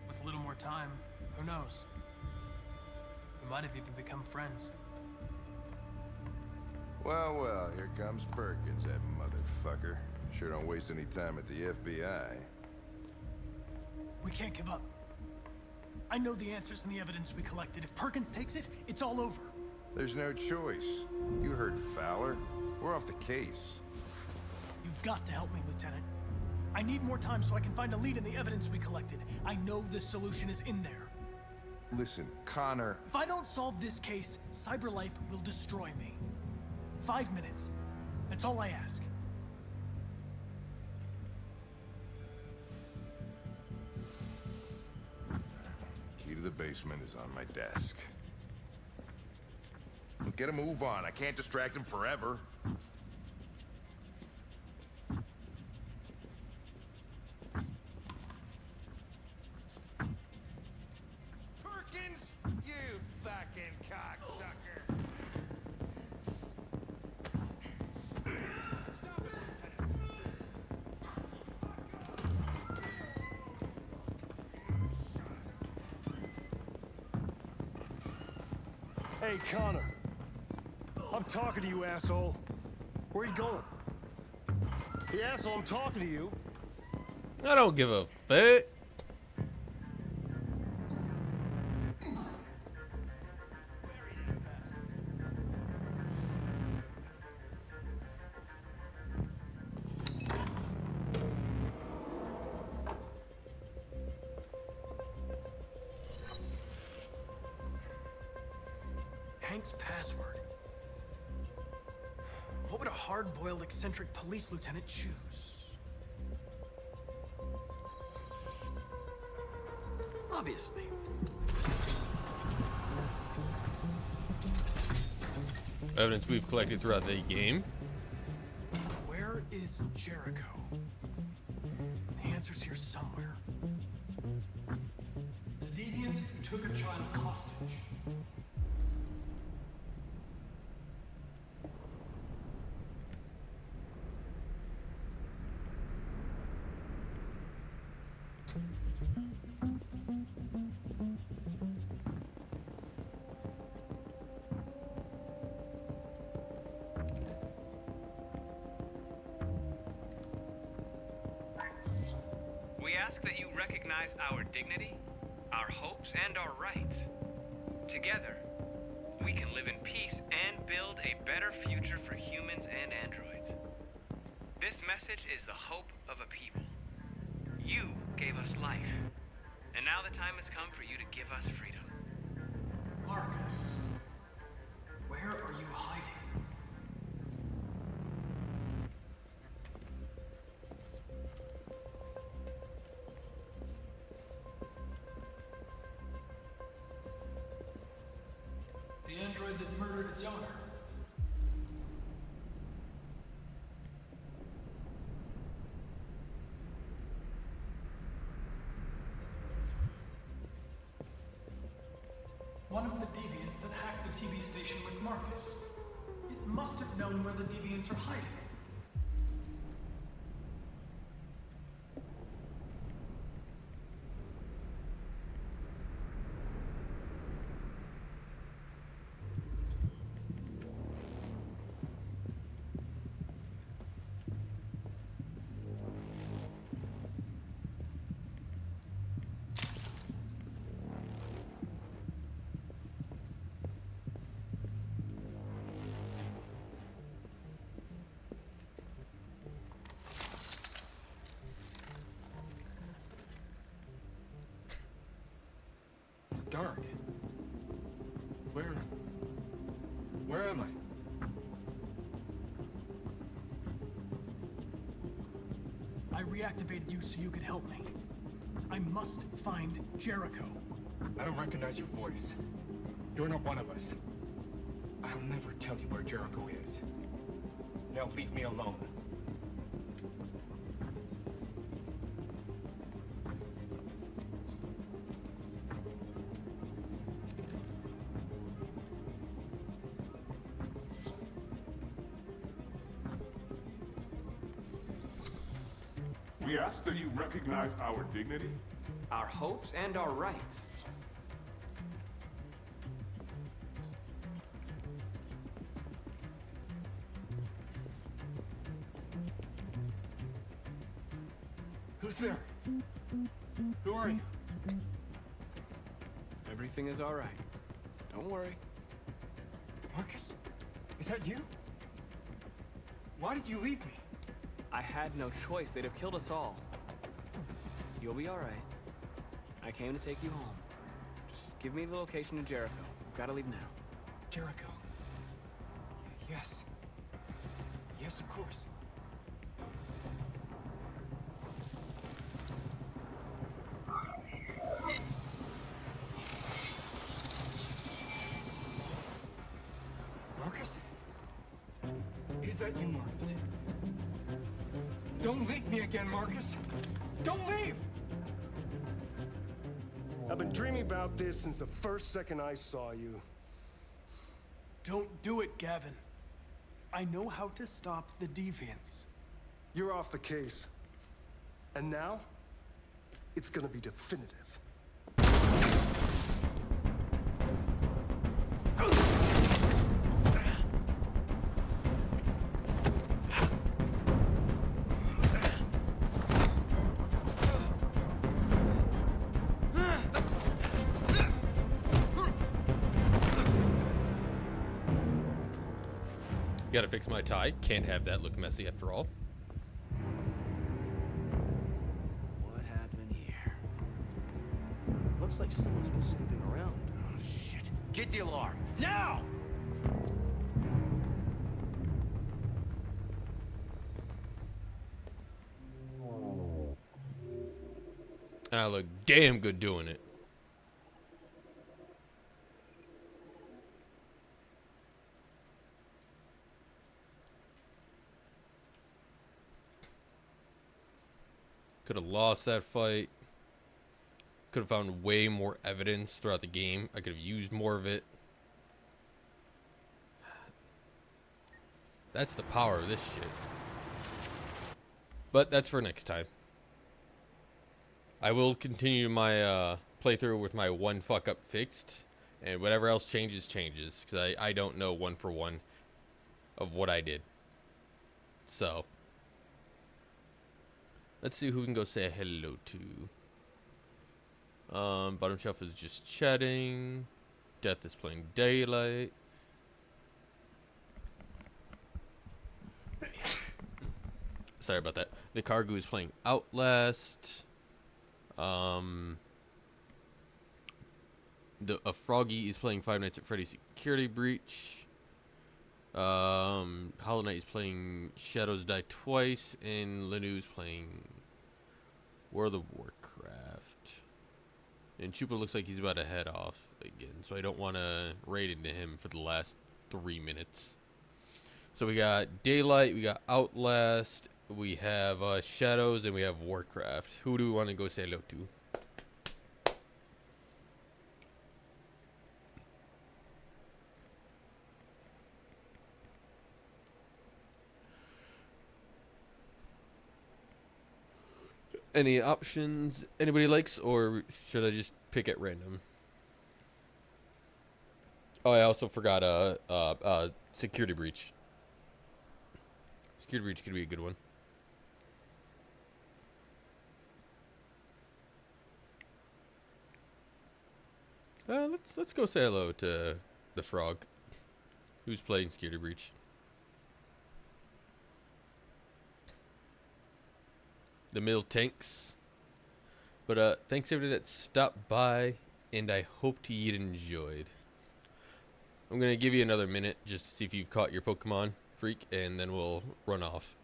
With a little more time, who knows? We might have even become friends. Well, well, here comes Perkins, that motherfucker. Sure don't waste any time at the FBI. We can't give up. I know the answers and the evidence we collected. If Perkins takes it, it's all over. There's no choice. You heard Fowler. We're off the case. You've got to help me, Lieutenant. I need more time so I can find a lead in the evidence we collected. I know the solution is in there. Listen, Connor... If I don't solve this case, CyberLife will destroy me. 5 minutes. That's all I ask. Key to the basement is on my desk. Get a move on. I can't distract him forever. Perkins, you fucking cocksucker! Stop it, Lieutenant! Hey, Connor. I'm talking to you, asshole. Where are you going? Hey, asshole, I'm talking to you. I don't give a fuck. Hank's password. What would a hard-boiled, eccentric police lieutenant choose? Obviously. Evidence we've collected throughout the game. Where is Jericho? The answer's here somewhere. The deviant who took a child hostage. We ask that you recognize our dignity, our hopes, and our rights. Together, we can live in peace and build a better future for humans and androids. This message is the hope of a people. You gave us life, and now the time has come for you to give us freedom. Marcus, where are you hiding? The android that murdered its owner. One of the deviants that hacked the TV station with Marcus. It must have known where the deviants are hiding. It's dark. Where am I? I reactivated you so you could help me. I must find Jericho. I don't recognize your voice. You're not one of us. I'll never tell you where Jericho is. Now leave me alone. We ask that you recognize our dignity, our hopes, and our rights. Who's there? Who are you? Everything is all right. Don't worry. Marcus? Is that you? Why did you leave me? I had no choice. They'd have killed us all. You'll be all right. I came to take you home. Just give me the location of Jericho. We've got to leave now. Jericho. Yes. Yes, of course. Marcus? Is that you, Marcus? Don't leave me again, Marcus! Don't leave! I've been dreaming about this since the first second I saw you. Don't do it, Gavin. I know how to stop the deviants. You're off the case. And now, it's gonna be definitive. Gotta fix my tie. Can't have that look messy after all. What happened here? Looks like someone's been snooping around. Oh, shit. Get the alarm. Now! And I look damn good doing it. Could have lost that fight. Could have found way more evidence throughout the game. I could have used more of it. That's the power of this shit. But that's for next time. I will continue my playthrough with my one fuck up fixed. And whatever else changes, changes. Because I don't know one for one of what I did. So. Let's see who we can go say hello to. Bottom shelf is just chatting. Death is playing Daylight. Sorry about that. The Cargo is playing Outlast. Froggy is playing Five Nights at Freddy's Security Breach. Hollow Knight is playing Shadows Die Twice, and Lanu's playing World of Warcraft. And Chupa looks like he's about to head off again, so I don't want to raid into him for the last 3 minutes. So we got Daylight, we got Outlast, we have Shadows, and we have Warcraft. Who do we want to go say hello to? Any options anybody likes, or should I just pick at random? Oh, I also forgot Security Breach. Security Breach could be a good one. Let's go say hello to the Frog, who's playing Security Breach. The mill tanks. But thanks everybody that stopped by, and I hope you enjoyed. I'm gonna give you another minute just to see if you've caught your Pokemon, Freak, and then we'll run off.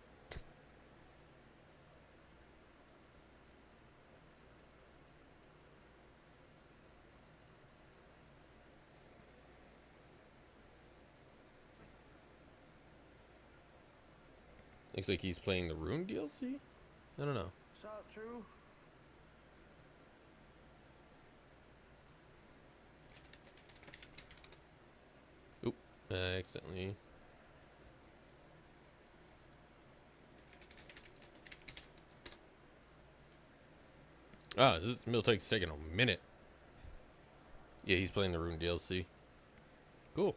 Looks like he's playing the Rune DLC? I don't know. Is that true? Oop, I accidentally. Ah, this mill tank's taking a minute. Yeah, he's playing the Rune DLC. Cool.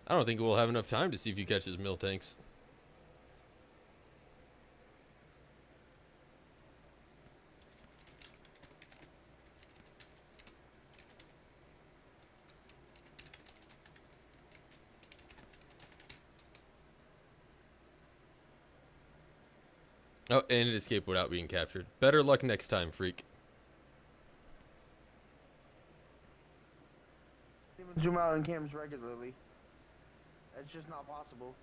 I don't think we'll have enough time to see if you catch his mill tanks. Oh, and it escaped without being captured. Better luck next time, Freak. Even zoom out on cameras regularly. It's just not possible.